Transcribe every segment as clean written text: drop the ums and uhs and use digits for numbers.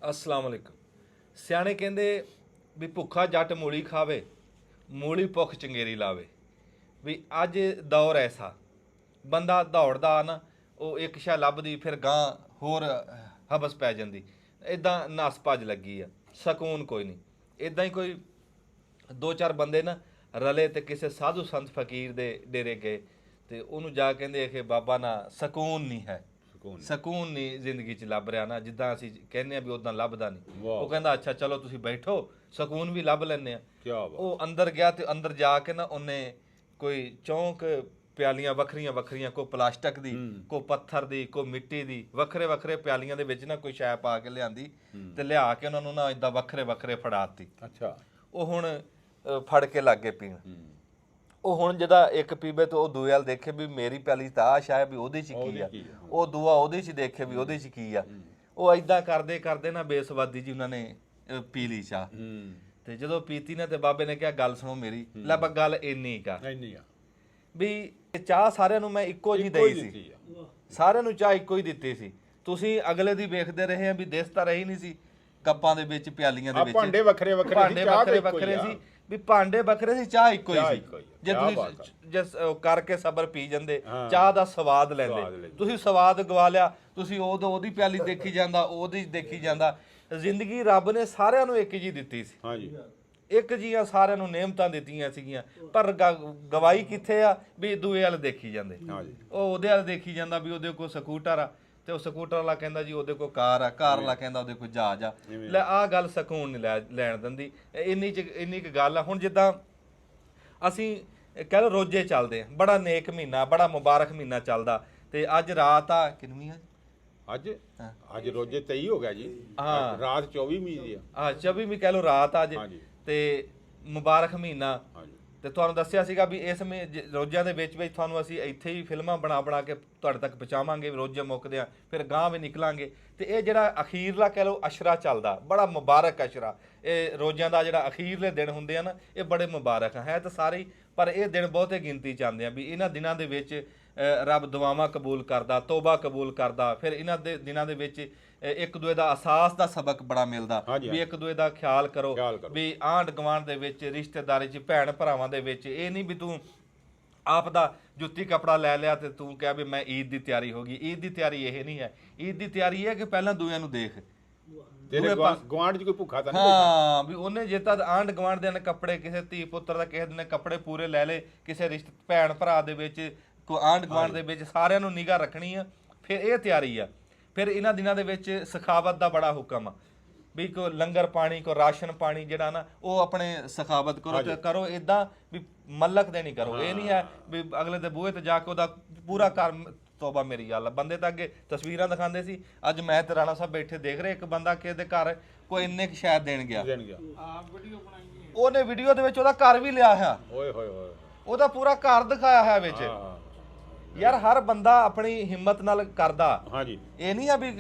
अस्सलाम वालेकुम। सियाणे कहंदे भी भुखा जट मूली खावे, मूली भुख चंगेरी लावे। भी अज दौर ऐसा बंदा दौड़दा ना, ਉਹ ਇੱਕ ਸ਼ੈ ਲੱਭਦੀ ਫਿਰ ਗਾਂ ਹੋਰ ਹਬਸ ਪੈ ਜਾਂਦੀ। ਇਦਾਂ ਨਸ ਭੱਜ ਲੱਗੀ ਆ, ਸਕੂਨ ਕੋਈ ਨਹੀਂ। ਇਦਾਂ ਹੀ ਕੋਈ ਦੋ ਚਾਰ ਬੰਦੇ ਨਾ ਰਲੇ ਤੇ ਕਿਸੇ ਸਾਧੂ ਸੰਤ ਫਕੀਰ ਦੇ ਡੇਰੇ ਗਏ ਤੇ ਉਹਨੂੰ ਜਾ ਕਹਿੰਦੇ ਕਿ ਬਾਬਾ ਨਾ ਸਕੂਨ ਨਹੀਂ ਹੈ, ਸਕੂਨ ਨਹੀਂ ਜ਼ਿੰਦਗੀ 'ਚ ਲੱਭ ਰਿਹਾ ਨਾ, ਜਿੱਦਾਂ ਅਸੀਂ ਕਹਿੰਦੇ ਆ ਵੀ ਉਦਾਂ ਲੱਭਦਾ ਨਹੀਂ। ਉਹ ਕਹਿੰਦਾ ਅੱਛਾ ਚਲੋ ਤੁਸੀਂ ਬੈਠੋ, ਸਕੂਨ ਵੀ ਲੱਭ ਲੈਂਦੇ ਆ। ਉਹ ਅੰਦਰ ਗਿਆ ਤੇ ਅੰਦਰ ਜਾ ਕੇ ਨਾ ਉਹਨੇ ਕੋਈ ਚੌਂਕ ਪਿਆਲੀਆਂ ਵੱਖਰੀਆਂ ਵੱਖਰੀਆਂ, ਕੋਈ ਪਲਾਸਟਿਕ ਦੀ, ਕੋਈ ਪੱਥਰ ਦੀ, ਕੋਈ ਮਿੱਟੀ ਦੀ, ਵੱਖਰੇ ਵੱਖਰੇ ਪਿਆਲੀਆਂ ਦੇ ਵਿੱਚ ਨਾ ਕੋਈ ਸ਼ੈ ਪਾ ਕੇ ਲਿਆਂਦੀ ਤੇ ਲਿਆ ਕੇ ਉਹਨਾਂ ਨੂੰ ਨਾ ਇਦਾਂ ਵੱਖਰੇ ਵੱਖਰੇ ਫੜਾਤੀ। ਅੱਛਾ ਉਹ ਹੁਣ ਫੜ ਕੇ ਲੱਗੇ ਪੀਣ। ਉਹ ਹੁਣ ਜਿਹਦਾ ਇੱਕ ਪੀਵੇ ਤੇ ਉਹ ਦੂਏ ਵਾਲ ਦੇਖੇ ਵੀ ਮੇਰੀ ਪਿਆਲੀ ਤਾਂ ਆ ਸ਼ਾਇਦ ਵੀ ਉਹਦੇ 'ਚ ਕੀ ਆ, ਉਹ ਦੂਆ ਉਹਦੇ 'ਚ ਦੇਖੇ ਵੀ ਉਹਦੇ 'ਚ ਕੀ ਆ। ਉਹ ਇਦਾਂ ਕਰਦੇ ਕਰਦੇ ਨਾ ਬੇਸਵਾਦੀ ਜੀ ਉਹਨਾਂ ਨੇ ਪੀ ਲਈ ਚਾਹ। ਤੇ ਜਦੋਂ ਪੀਤੀ ਨਾ ਤੇ ਬਾਬੇ ਨੇ ਕਿਹਾ ਗੱਲ ਸੁਣੋ ਮੇਰੀ। ਲੈ ਬਸ ਗੱਲ ਇੰਨੀ ਕਾ ਵੀ ਚਾਹ ਸਾਰਿਆਂ ਨੂੰ ਮੈਂ ਇੱਕੋ ਜੀ ਦੇਈ ਸੀ, ਸਾਰਿਆਂ ਨੂੰ ਚਾਹ ਇੱਕੋ ਹੀ ਦਿੱਤੀ ਸੀ। ਤੁਸੀਂ ਅਗਲੇ ਦੀ ਵੇਖਦੇ ਰਹੇ ਆ ਵੀ ਦਿਸ ਤਾਂ ਰਹੀ ਨਹੀਂ ਸੀ ਕੱਪਾਂ ਦੇ ਵਿੱਚ, ਪਿਆਲੀਆਂ ਦੇ ਵਿੱਚ ਭਾਂਡੇ ਵੱਖਰੇ ਵੱਖਰੇ ਸੀ, ਵੀ ਭਾਂਡੇ ਵੱਖਰੇ ਸੀ, ਚਾਹ ਇੱਕੋ ਹੀ ਸੀ। ਜੇ ਤੁਸੀਂ ਜਿਸ ਕਰਕੇ ਸਬਰ ਪੀ ਜਾਂਦੇ, ਚਾਹ ਦਾ ਸਵਾਦ ਲੈਂਦੇ। ਤੁਸੀਂ ਸਵਾਦ ਗਵਾ ਲਿਆ, ਤੁਸੀਂ ਉਹਦੀ ਪਿਆਲੀ ਦੇਖੀ ਜਾਂਦਾ, ਉਹਦੀ ਦੇਖੀ ਜਾਂਦਾ। ਜ਼ਿੰਦਗੀ ਰੱਬ ਨੇ ਸਾਰਿਆਂ ਨੂੰ ਇੱਕ ਜੀ ਦਿੱਤੀ ਸੀ, ਇੱਕ ਜੀਆਂ ਸਾਰਿਆਂ ਨੂੰ ਨਿਯਮਤਾਂ ਦਿੱਤੀਆਂ ਸੀਗੀਆਂ, ਪਰ ਗਵਾਈ ਕਿੱਥੇ ਆ ਵੀ ਦੂਏ ਵਾਲ ਦੇਖੀ ਜਾਂਦੇ। ਉਹ ਉਹਦੇ ਵਾਲ ਦੇਖੀ ਜਾਂਦਾ ਵੀ ਉਹਦੇ ਕੋਲ ਸਕੂਟਰ ਆ ਤੇ ਉਹ ਸਕੂਟਰ ਵਾਲਾ ਕਹਿੰਦਾ ਜੀ ਉਹਦੇ ਕੋਲ ਕਾਰ ਆ, ਕਾਰ ਵਾਲਾ ਕਹਿੰਦਾ ਉਹਦੇ ਕੋਲ ਜਹਾਜ਼ ਆ। ਲੈ ਆਹ ਗੱਲ ਸਕੂਨ ਨਹੀਂ ਲੈਣ ਦਿੰਦੀ। ਇੰਨੀ ਕੁ ਗੱਲ ਆ। ਹੁਣ ਜਿੱਦਾਂ ਅਸੀਂ ਕਹਿ ਲਓ ਰੋਜ਼ੇ ਚੱਲਦੇ ਆ, ਬੜਾ ਨੇਕ ਮਹੀਨਾ, ਬੜਾ ਮੁਬਾਰਕ ਮਹੀਨਾ ਚੱਲਦਾ ਤੇ ਅੱਜ ਰਾਤ ਆ ਕਿੰਨਵੀਂ ਆ ਅੱਜ ਰੋਜ਼ੇ 23 ਹੋ ਗਿਆ ਜੀ। ਹਾਂ ਰਾਤ 24ਵੀਂ ਦੀ ਆ। 24ਵੀਂ ਕਹਿ ਲਓ ਰਾਤ ਅੱਜ ਤੇ ਮੁਬਾਰਕ ਮਹੀਨਾ। ਤੇ ਤੁਹਾਨੂੰ ਦੱਸਿਆ ਸੀਗਾ ਵੀ ਇਸ ਰੋਜ਼ਿਆਂ ਦੇ ਵਿੱਚ ਤੁਹਾਨੂੰ ਅਸੀਂ ਇੱਥੇ ਹੀ ਫਿਲਮਾਂ ਬਣਾ ਕੇ ਤੁਹਾਡੇ ਤੱਕ ਪਹੁੰਚਾਵਾਂਗੇ। ਰੋਜ਼ੇ ਮੁੱਕਦੇ ਆ ਫਿਰ ਗਾਂਹ ਵੀ ਨਿਕਲਾਂਗੇ। ਤੇ ਇਹ ਜਿਹੜਾ ਅਖੀਰਲਾ ਕਹਿ ਲਓ ਅਸ਼ਰਾ ਚੱਲਦਾ, ਬੜਾ ਮੁਬਾਰਕ ਅਸ਼ਰਾ। ਇਹ ਰੋਜ਼ਿਆਂ ਦਾ ਜਿਹੜਾ ਅਖੀਰਲੇ ਦਿਨ ਹੁੰਦੇ ਆ ਨਾ, ਇਹ ਬੜੇ ਮੁਬਾਰਕ ਹੈ ਤਾਂ ਸਾਰੇ ਹੀ, ਪਰ ਇਹ ਦਿਨ ਬਹੁਤੇ ਗਿਣਤੀ 'ਚ ਆਉਂਦੇ ਆ। ਵੀ ਇਹਨਾਂ ਦਿਨਾਂ ਦੇ ਵਿੱਚ ਰੱਬ ਦੁਆਵਾਂ ਕਬੂਲ ਕਰਦਾ, ਤੋਬਾ ਕਬੂਲ ਕਰਦਾ। ਫਿਰ ਇਹਨਾਂ ਦੇ ਦਿਨਾਂ ਦੇ ਵਿੱਚ ਇੱਕ ਦੂਏ ਦਾ ਅਹਿਸਾਸ ਦਾ ਸਬਕ ਬੜਾ ਮਿਲਦਾ ਵੀ ਇੱਕ ਦੂਏ ਦਾ ਖਿਆਲ ਕਰੋ। ਵੀ ਆਂਢ ਗੁਆਂਢ ਦੇ ਵਿੱਚ, ਰਿਸ਼ਤੇਦਾਰੀ 'ਚ, ਭੈਣ ਭਰਾਵਾਂ ਦੇ ਵਿੱਚ ਇਹ ਨਹੀਂ ਵੀ ਤੂੰ ਆਪ ਦਾ ਜੁੱਤੀ ਕੱਪੜਾ ਲੈ ਲਿਆ ਤੇ ਤੂੰ ਕਿਹਾ ਵੀ ਮੈਂ ਈਦ ਦੀ ਤਿਆਰੀ ਹੋ ਗਈ। ਈਦ ਦੀ ਤਿਆਰੀ ਇਹ ਨਹੀਂ ਹੈ। ਈਦ ਦੀ ਤਿਆਰੀ ਇਹ ਹੈ ਕਿ ਪਹਿਲਾਂ ਦੂਜਿਆਂ ਨੂੰ ਦੇਖ, ਗੁਆਂਢ 'ਚ ਕੋਈ ਭੁੱਖਾ ਤਾਂ ਨਹੀਂ। ਹਾਂ ਵੀ ਉਹਨੇ ਜੇ ਤਾਂ ਆਂਢ ਗੁਆਂਢ ਦੇ ਨੇ ਕੱਪੜੇ, ਕਿਸੇ ਧੀ ਪੁੱਤਰ ਦਾ ਕਿਸੇ ਨੇ ਕੱਪੜੇ ਪੂਰੇ ਲੈ ਲਏ, ਕਿਸੇ ਭੈਣ ਭਰਾ ਦੇ ਵਿੱਚ, ਕੋਈ ਆਂਢ ਗੁਆਂਢ ਦੇ ਵਿੱਚ, ਸਾਰਿਆਂ ਨੂੰ ਨਿਗਾਹ ਰੱਖਣੀ ਆ। ਫਿਰ ਇਹ ਤਿਆਰੀ ਆ। ਫਿਰ ਇਹਨਾਂ ਦਿਨਾਂ ਦੇ ਵਿੱਚ ਸਖਾਵਤ ਦਾ ਬੜਾ ਹੁਕਮ ਆ ਵੀ ਕੋਈ ਲੰਗਰ ਪਾਣੀ, ਕੋਈ ਰਾਸ਼ਨ ਪਾਣੀ ਜਿਹੜਾ ਨਾ ਉਹ ਆਪਣੇ ਸਖਾਵਤ ਕਰੋ ਤੇ ਕਰੋ ਇਦਾਂ ਵੀ ਮਲਕ ਦੇ ਨਹੀਂ ਕਰੋ। ਇਹ ਨਹੀਂ ਹੈ ਵੀ ਅਗਲੇ ਦੇ ਬੂਹੇ ਤੇ ਜਾ ਕੇ ਉਹਦਾ ਪੂਰਾ ਕਰ ਤੋਬਾ ਮੇਰੀ ਗੱਲ। ਬੰਦੇ ਤਾਂ ਅੱਗੇ ਤਸਵੀਰਾਂ ਦਿਖਾਉਂਦੇ ਸੀ, ਅੱਜ ਮੈਂ ਤੇ ਰਾਣਾ ਸਾਹਿਬ ਬੈਠੇ ਦੇਖ ਰਹੇ ਇੱਕ ਬੰਦਾ ਕਿਸੇ ਦੇ ਘਰ ਕੋਈ ਇੰਨੇ ਕੁ ਸ਼ਾਇਦ ਦੇਣ ਗਿਆ, ਉਹਨੇ ਵੀਡੀਓ ਦੇ ਵਿੱਚ ਉਹਦਾ ਘਰ ਵੀ ਲਿਆ ਹੈ, ਉਹਦਾ ਪੂਰਾ ਘਰ ਦਿਖਾਇਆ ਹੈ ਵਿੱਚ। ਯਾਰ ਹਰ ਬੰਦਾ ਆਪਣੀ ਹਿੰਮਤ ਨਾਲ ਕਰਦਾ। ਇਹ ਨਹੀਂ ਆ ਵੀ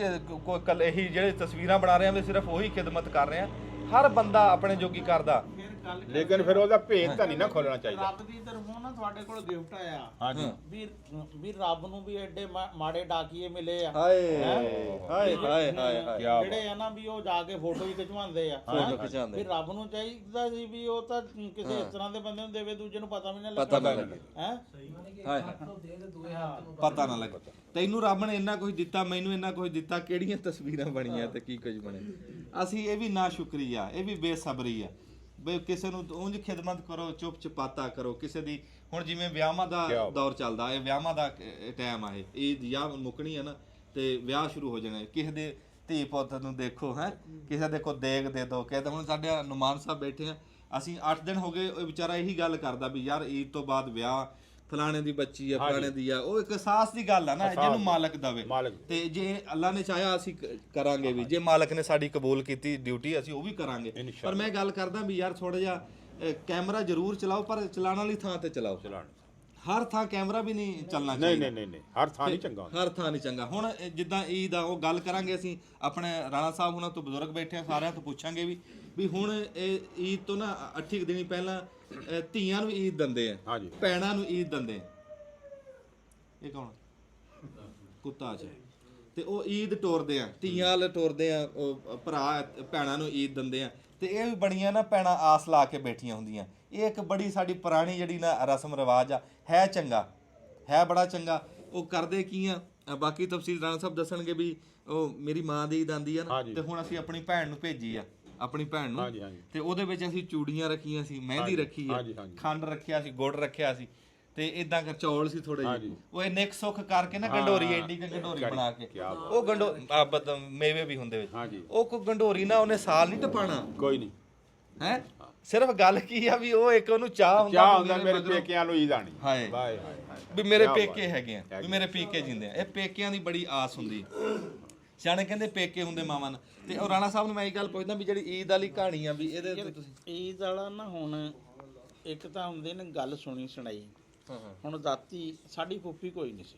ਕੋਈ ਕੱਲ ਇਹੀ ਜਿਹੜੇ ਤਸਵੀਰਾਂ ਬਣਾ ਰਹੇ ਆ ਵੀ ਸਿਰਫ ਉਹੀ ਖਿਦਮਤ ਕਰ ਰਹੇ ਆ। ਹਰ ਬੰਦਾ ਆਪਣੇ ਜੋਗੀ ਕਰਦਾ, ਲੇਕਿਨ ਫਿਰ ਉਹਦਾ ਭੇਦ ਤਾਂ ਨਹੀਂ ਨਾ ਖੋਲਣਾ ਚਾਹੀਦਾ। ਰੱਬ ਦੀ ਤਰਫੋਂ ਨਾ ਤੁਹਾਡੇ ਕੋਲ ਗਿਫਟ ਆਇਆ ਵੀ ਰੱਬ ਨੂੰ ਵੀ ਐਡੇ ਮਾੜੇ ਡਾਕੀਏ ਮਿਲੇ ਆ। ਹਾਏ ਜਿਹੜੇ ਆ ਨਾ ਵੀ ਉਹ ਜਾ ਕੇ ਫੋਟੋ ਹੀ ਖਿਚਵਾਉਂਦੇ ਆ। ਵੀ ਰੱਬ ਨੂੰ ਚਾਹੀਦਾ ਸੀ ਵੀ ਉਹ ਤਾਂ ਕਿਸੇ ਇਸ ਤਰ੍ਹਾਂ ਦੇ ਬੰਦੇ ਨੂੰ ਦੇਵੇ ਦੂਜੇ ਨੂੰ ਪਤਾ ਵੀ ਨਾ ਲੱਗੇ। ਪਤਾ ਨਾ ਲੱਗੇ। ਤੈਨੂੰ ਰੱਬ ਨੇ ਇੰਨਾ ਕੁਝ ਦਿੱਤਾ, ਮੈਨੂੰ ਇੰਨਾ ਕੁਝ ਦਿੱਤਾ, ਕਿਹੜੀਆਂ ਤਸਵੀਰਾਂ ਬਣੀਆਂ ਤੇ ਕੀ ਕੁਝ ਬਣਿਆ। ਅਸੀਂ ਇਹ ਵੀ ਨਾ ਸ਼ੁਕਰੀ ਆ, ਇਹ ਵੀ ਬੇਸਬਰੀ ਆ ਬਈ ਕਿਸੇ ਨੂੰ ਉਂਝ ਖਿਦਮਤ ਕਰੋ, ਚੁੱਪ ਚਪਾਤਾ ਕਰੋ ਕਿਸੇ ਦੀ। ਹੁਣ ਜਿਵੇਂ ਵਿਆਹਾਂ ਦਾ ਦੌਰ ਚੱਲਦਾ, ਇਹ ਵਿਆਹਾਂ ਦਾ ਟਾਈਮ ਆ, ਇਹ ਵਿਆਹ ਮੁੱਕਣੀ ਆ ਨਾ ਤੇ ਵਿਆਹ ਸ਼ੁਰੂ ਹੋ ਜਾਣੇ। ਕਿਸੇ ਦੇ ਧੀ ਪੁੱਤ ਨੂੰ ਦੇਖੋ ਹੈ, ਕਿਸੇ ਦੇ ਕੋਲ ਦੇਗ ਦੇ ਦੋ। ਕਹਿੰਦੇ ਹੁਣ ਸਾਡੇ ਨੁਮਾਨ ਸਾਹਿਬ ਬੈਠੇ ਆ, ਅਸੀਂ 8 ਦਿਨ ਹੋ ਗਏ, ਉਹ ਵਿਚਾਰਾ ਇਹੀ ਗੱਲ ਕਰਦਾ ਵੀ ਯਾਰ ਈਦ ਤੋਂ ਬਾਅਦ ਵਿਆਹ ਫਲਾਣੇ ਦੀ ਬੱਚੀ ਆ, ਫਲਾਣੇ ਦੀ ਆ। ਉਹ ਇੱਕ ਅਹਿਸਾਸ ਦੀ ਗੱਲ ਆ ਨਾ, ਜਿਹਨੂੰ ਮਾਲਕ ਦਵੇ। ਤੇ ਜੇ ਅੱਲਾ ਨੇ ਚਾਹਿਆ ਅਸੀਂ ਕਰਾਂਗੇ ਵੀ, ਜੇ ਮਾਲਕ ਨੇ ਸਾਡੀ ਕਬੂਲ ਕੀਤੀ ਡਿਊਟੀ ਅਸੀਂ ਉਹ ਵੀ ਕਰਾਂਗੇ। ਪਰ ਮੈਂ ਗੱਲ ਕਰਦਾ ਵੀ ਯਾਰ ਥੋੜਾ ਜਿਹਾ ਕੈਮਰਾ ਜ਼ਰੂਰ ਚਲਾਓ, ਪਰ ਚਲਾਉਣ ਵਾਲੀ ਥਾਂ ਤੇ ਚਲਾਓ। ਹਰ ਥਾਂ ਕੈਮਰਾ ਵੀ ਨਹੀਂ ਚੱਲਣਾ ਚਾਹੀਦਾ। ਨਹੀਂ ਹਰ ਥਾਂ ਨਹੀਂ ਚੰਗਾ, ਹਰ ਥਾਂ ਨਹੀਂ ਚੰਗਾ। ਹੁਣ ਜਿੱਦਾਂ ਈਦ ਆ ਉਹ ਗੱਲ ਕਰਾਂਗੇ ਅਸੀਂ, ਆਪਣੇ ਰਾਣਾ ਸਾਹਿਬ ਉਹਨਾਂ ਤੋਂ ਬਜ਼ੁਰਗ ਬੈਠੇ ਆ, ਸਾਰਿਆਂ ਤੋਂ ਪੁੱਛਾਂਗੇ ਵੀ ਹੁਣ ਇਹ ਈਦ ਤੋਂ ਨਾ 8 ਦਿਨ ਪਹਿਲਾਂ ਧੀਆਂ ਨੂੰ ਈਦ ਦਿੰਦੇ ਆ, ਭੈਣਾਂ ਨੂੰ ਈਦ ਦਿੰਦੇ ਆ। ਇਹ ਕੌਣ ਕੁੱਤਾ ਚ ਤੇ ਉਹ ਈਦ ਟੋਰਦੇ ਆ, ਧੀਆਂ ਵਾਲੇ ਟੋਰਦੇ ਆ, ਉਹ ਭਰਾ ਭੈਣਾਂ ਨੂੰ ਈਦ ਦਿੰਦੇ ਆ। ਤੇ ਇਹ ਵੀ ਬੜੀਆਂ ਨਾ ਭੈਣਾਂ ਆਸ ਲਾ ਕੇ ਬੈਠੀਆਂ ਹੁੰਦੀਆਂ। ਇਹ ਇੱਕ ਬੜੀ ਸਾਡੀ ਪੁਰਾਣੀ ਜਿਹੜੀ ਨਾ ਰਸਮ ਰਿਵਾਜ ਆ, ਹੈ ਚੰਗਾ, ਹੈ ਬੜਾ ਚੰਗਾ। ਉਹ ਕਰਦੇ ਕੀ ਆ, ਬਾਕੀ ਤਫਸੀਲ ਰਾਣਾ ਸਾਹਿਬ ਦੱਸਣਗੇ ਵੀ ਉਹ ਮੇਰੀ ਮਾਂ ਦੀ ਈਦ ਆਂਦੀ ਆ ਨਾ, ਤੇ ਹੁਣ ਅਸੀਂ ਆਪਣੀ ਭੈਣ ਨੂੰ ਭੇਜੀ ਆ, ਆਪਣੀ ਭੈਣ ਨੂੰ, ਤੇ ਉਹਦੇ ਵਿੱਚ ਅਸੀਂ ਚੂੜੀਆਂ ਰੱਖੀਆਂ ਸੀ, ਮਹਿੰਦੀ ਰੱਖੀ ਆ, ਖੰਡ ਰੱਖਿਆ ਸੀ, ਗੁੜ ਰੱਖਿਆ ਸੀ, ਤੇ ਇਦਾਂ ਕਰ ਚੌਲ ਸੀ ਥੋੜੇ ਜਿਹੇ, ਉਹ ਇਹ ਨਿਕ ਸੁੱਖ ਕਰਕੇ ਨਾ ਗੰਡੋਰੀ, ਐਡੀ ਕੁ ਗੰਡੋਰੀ ਬਣਾ ਕੇ, ਉਹ ਮੇਵੇ ਵੀ ਹੁੰਦੇ ਵਿੱਚ, ਉਹ ਕੋ ਗੰਡੋਰੀ ਨਾ ਉਹਨੇ ਸਾਲ ਨਹੀਂ ਟਪਾਣਾ, ਕੋਈ ਨਹੀਂ ਹੈ। ਸਿਰਫ ਗੱਲ ਕੀ ਆ ਵੀ ਉਹ ਇੱਕ ਉਹਨੂੰ ਚਾਹ ਹੁੰਦਾ ਮੇਰੇ ਪੇਕਿਆਂ ਨੂੰ ਈਦ ਆਣੀ, ਹਾਏ ਵੀ ਮੇਰੇ ਪੇਕੇ ਹੈਗੇ ਆ, ਵੀ ਮੇਰੇ ਪੇਕੇ ਜਿੰਦੇ ਆ। ਇਹ ਪੇਕਿਆਂ ਦੀ ਬੜੀ ਆਸ ਹੁੰਦੀ, ਸਿਆਣੇ ਕਹਿੰਦੇ ਪੇਕੇ ਹੁੰਦੇ ਮਾਵਾਂ ਨਾਲ। ਤੇ ਉਹ ਰਾਣਾ ਸਾਹਿਬ ਨੂੰ ਮੈਂ ਇਹ ਗੱਲ ਪੁੱਛਦਾ ਵੀ ਜਿਹੜੀ ਈਦ ਵਾਲੀ ਕਹਾਣੀ ਆ ਵੀ ਇਹਦੇ ਤੇ ਤੁਸੀਂ ਈਦ ਵਾਲਾ ਨਾ, ਹੁਣ ਇੱਕ ਤਾਂ ਹੁੰਦੇ ਨੇ ਗੱਲ ਸੁਣੀ ਸੁਣਾਈ। ਹੁਣ ਦਾਤੀ ਸਾਡੀ ਫੁੱਫੀ ਕੋਈ ਨਹੀਂ ਸੀ,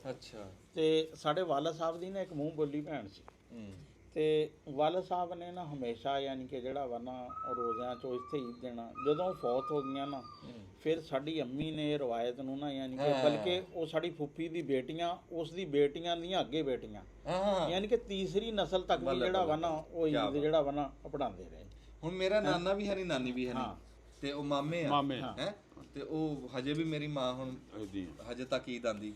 ਅੱਛਾ, ਤੇ ਸਾਡੇ ਵਾਲਾ ਸਾਹਿਬ ਦੀ ਨਾ ਇੱਕ ਮੂੰਹ ਬੋਲੀ ਭੈਣ ਸੀ, ਤੇ ਵਾਲਾ ਸਾਹਿਬ ਨੇ ਨਾ ਹਮੇਸ਼ਾ ਯਾਨੀ ਕਿ ਜਿਹੜਾ ਵਾ ਨਾ ਰੋਜ਼ਿਆਂ 'ਚੋਂ ਇੱਥੇ ਈਦ ਦੇਣਾ। ਜਦੋਂ ਫੌਤ ਹੋ ਗਈਆਂ ਨਾ, ਫਿਰ ਸਾਡੀ ਅੰਮੀ ਨੇ ਰਵਾਇਤ ਨੂੰ ਨਾ ਯਾਨੀ ਕਿ ਬਲਕਿ ਉਹ ਸਾਡੀ ਫੁੱਫੀ ਦੀ ਬੇਟੀਆਂ, ਉਸ ਦੀ ਬੇਟੀਆਂ ਦੀਆਂ ਅੱਗੇ ਬੇਟੀਆਂ, ਯਾਨੀ ਕਿ ਤੀਸਰੀ ਨਸਲ ਤੱਕ ਵੀ ਜਿਹੜਾ ਵਾ ਨਾ ਉਹ ਈਦ ਜਿਹੜਾ ਵਾ ਨਾ ਅਪਣਾਉਂਦੇ ਰਹੇ। ਹੁਣ ਮੇਰਾ ਨਾਨਾ ਵੀ ਹੈ ਨਹੀਂ, ਨਾਨੀ ਵੀ ਹੈ ਨਹੀਂ, ਤੇ ਉਹ ਮਾਮੇ ਆ ਹੈ, ਤੇ ਉਹ ਹਜੇ ਵੀ ਮੇਰੀ ਮਾਂ ਹੁਣ ਹਜੇ ਤੱਕ ਈਦ ਆਂਦੀ।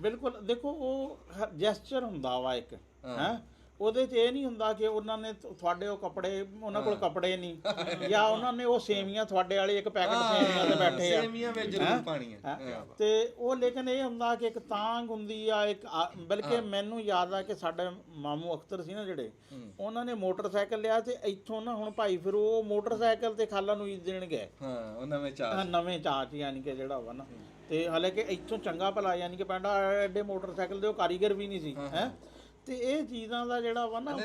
ਬਿਲਕੁਲ, ਦੇਖੋ ਉਹ ਜੈਸਚਰ ਹੁੰਦਾ ਵਾ ਇੱਕ, ਹੈ ਉਹਦੇ 'ਚ ਇਹ ਨਹੀਂ ਹੁੰਦਾ ਕਿ ਉਹਨਾਂ ਨੇ ਤੁਹਾਡੇ ਉਹ ਕੱਪੜੇ, ਉਹਨਾਂ ਕੋਲ ਕੱਪੜੇ ਨਹੀਂ, ਜਾਂ ਉਹਨਾਂ ਨੇ ਉਹ ਸੇਵੀਆਂ ਤੁਹਾਡੇ ਵਾਲੇ ਇੱਕ ਪੈਕਟ ਸੇਵੀਆਂ ਤੇ ਬੈਠੇ ਆ, ਸੇਵੀਆਂ ਵਿੱਚ ਜ਼ਰੂਰ ਪਾਣੀ ਹੈ, ਤੇ ਉਹ ਲੇਕਿਨ ਇਹ ਹੁੰਦਾ ਕਿ ਇੱਕ ਤਾਂਗ ਹੁੰਦੀ ਆ ਇੱਕ। ਬਲਕਿ ਮੈਨੂੰ ਯਾਦ ਆ ਕਿ ਸਾਡੇ ਮਾਮੂ ਅਖਤਰ ਸੀ ਨਾ ਜਿਹੜੇ, ਉਹਨਾਂ ਨੇ ਮੋਟਰਸਾਈਕਲ ਲਿਆ, ਤੇ ਇੱਥੋਂ ਨਾ ਹੁਣ ਭਾਈ ਫਿਰ ਉਹ ਮੋਟਰਸਾਈਕਲ ਤੇ ਖਾਲਾ ਨੂੰ ਈਦ ਦੇਣ ਗਏ, ਉਹ ਨਵੇਂ ਚਾਚ ਯਾਨੀ ਕਿ ਜਿਹੜਾ ਵਾ ਨਾ। ਤੇ ਹਾਲਾਂਕਿ ਇੱਥੋਂ ਚੰਗਾ ਭਲਾ ਯਾਨੀ ਕਿ ਪਿੰਡ ਐਡੇ ਮੋਟਰਸਾਈਕਲ ਦੇ ਉਹ ਕਾਰੀਗਰ ਵੀ ਨਹੀਂ ਸੀ, ਹੈ। ਤੇ ਇਹ ਚੀਜ਼ਾਂ ਦਾ ਜਿਹੜਾ ਵਾ ਨਾ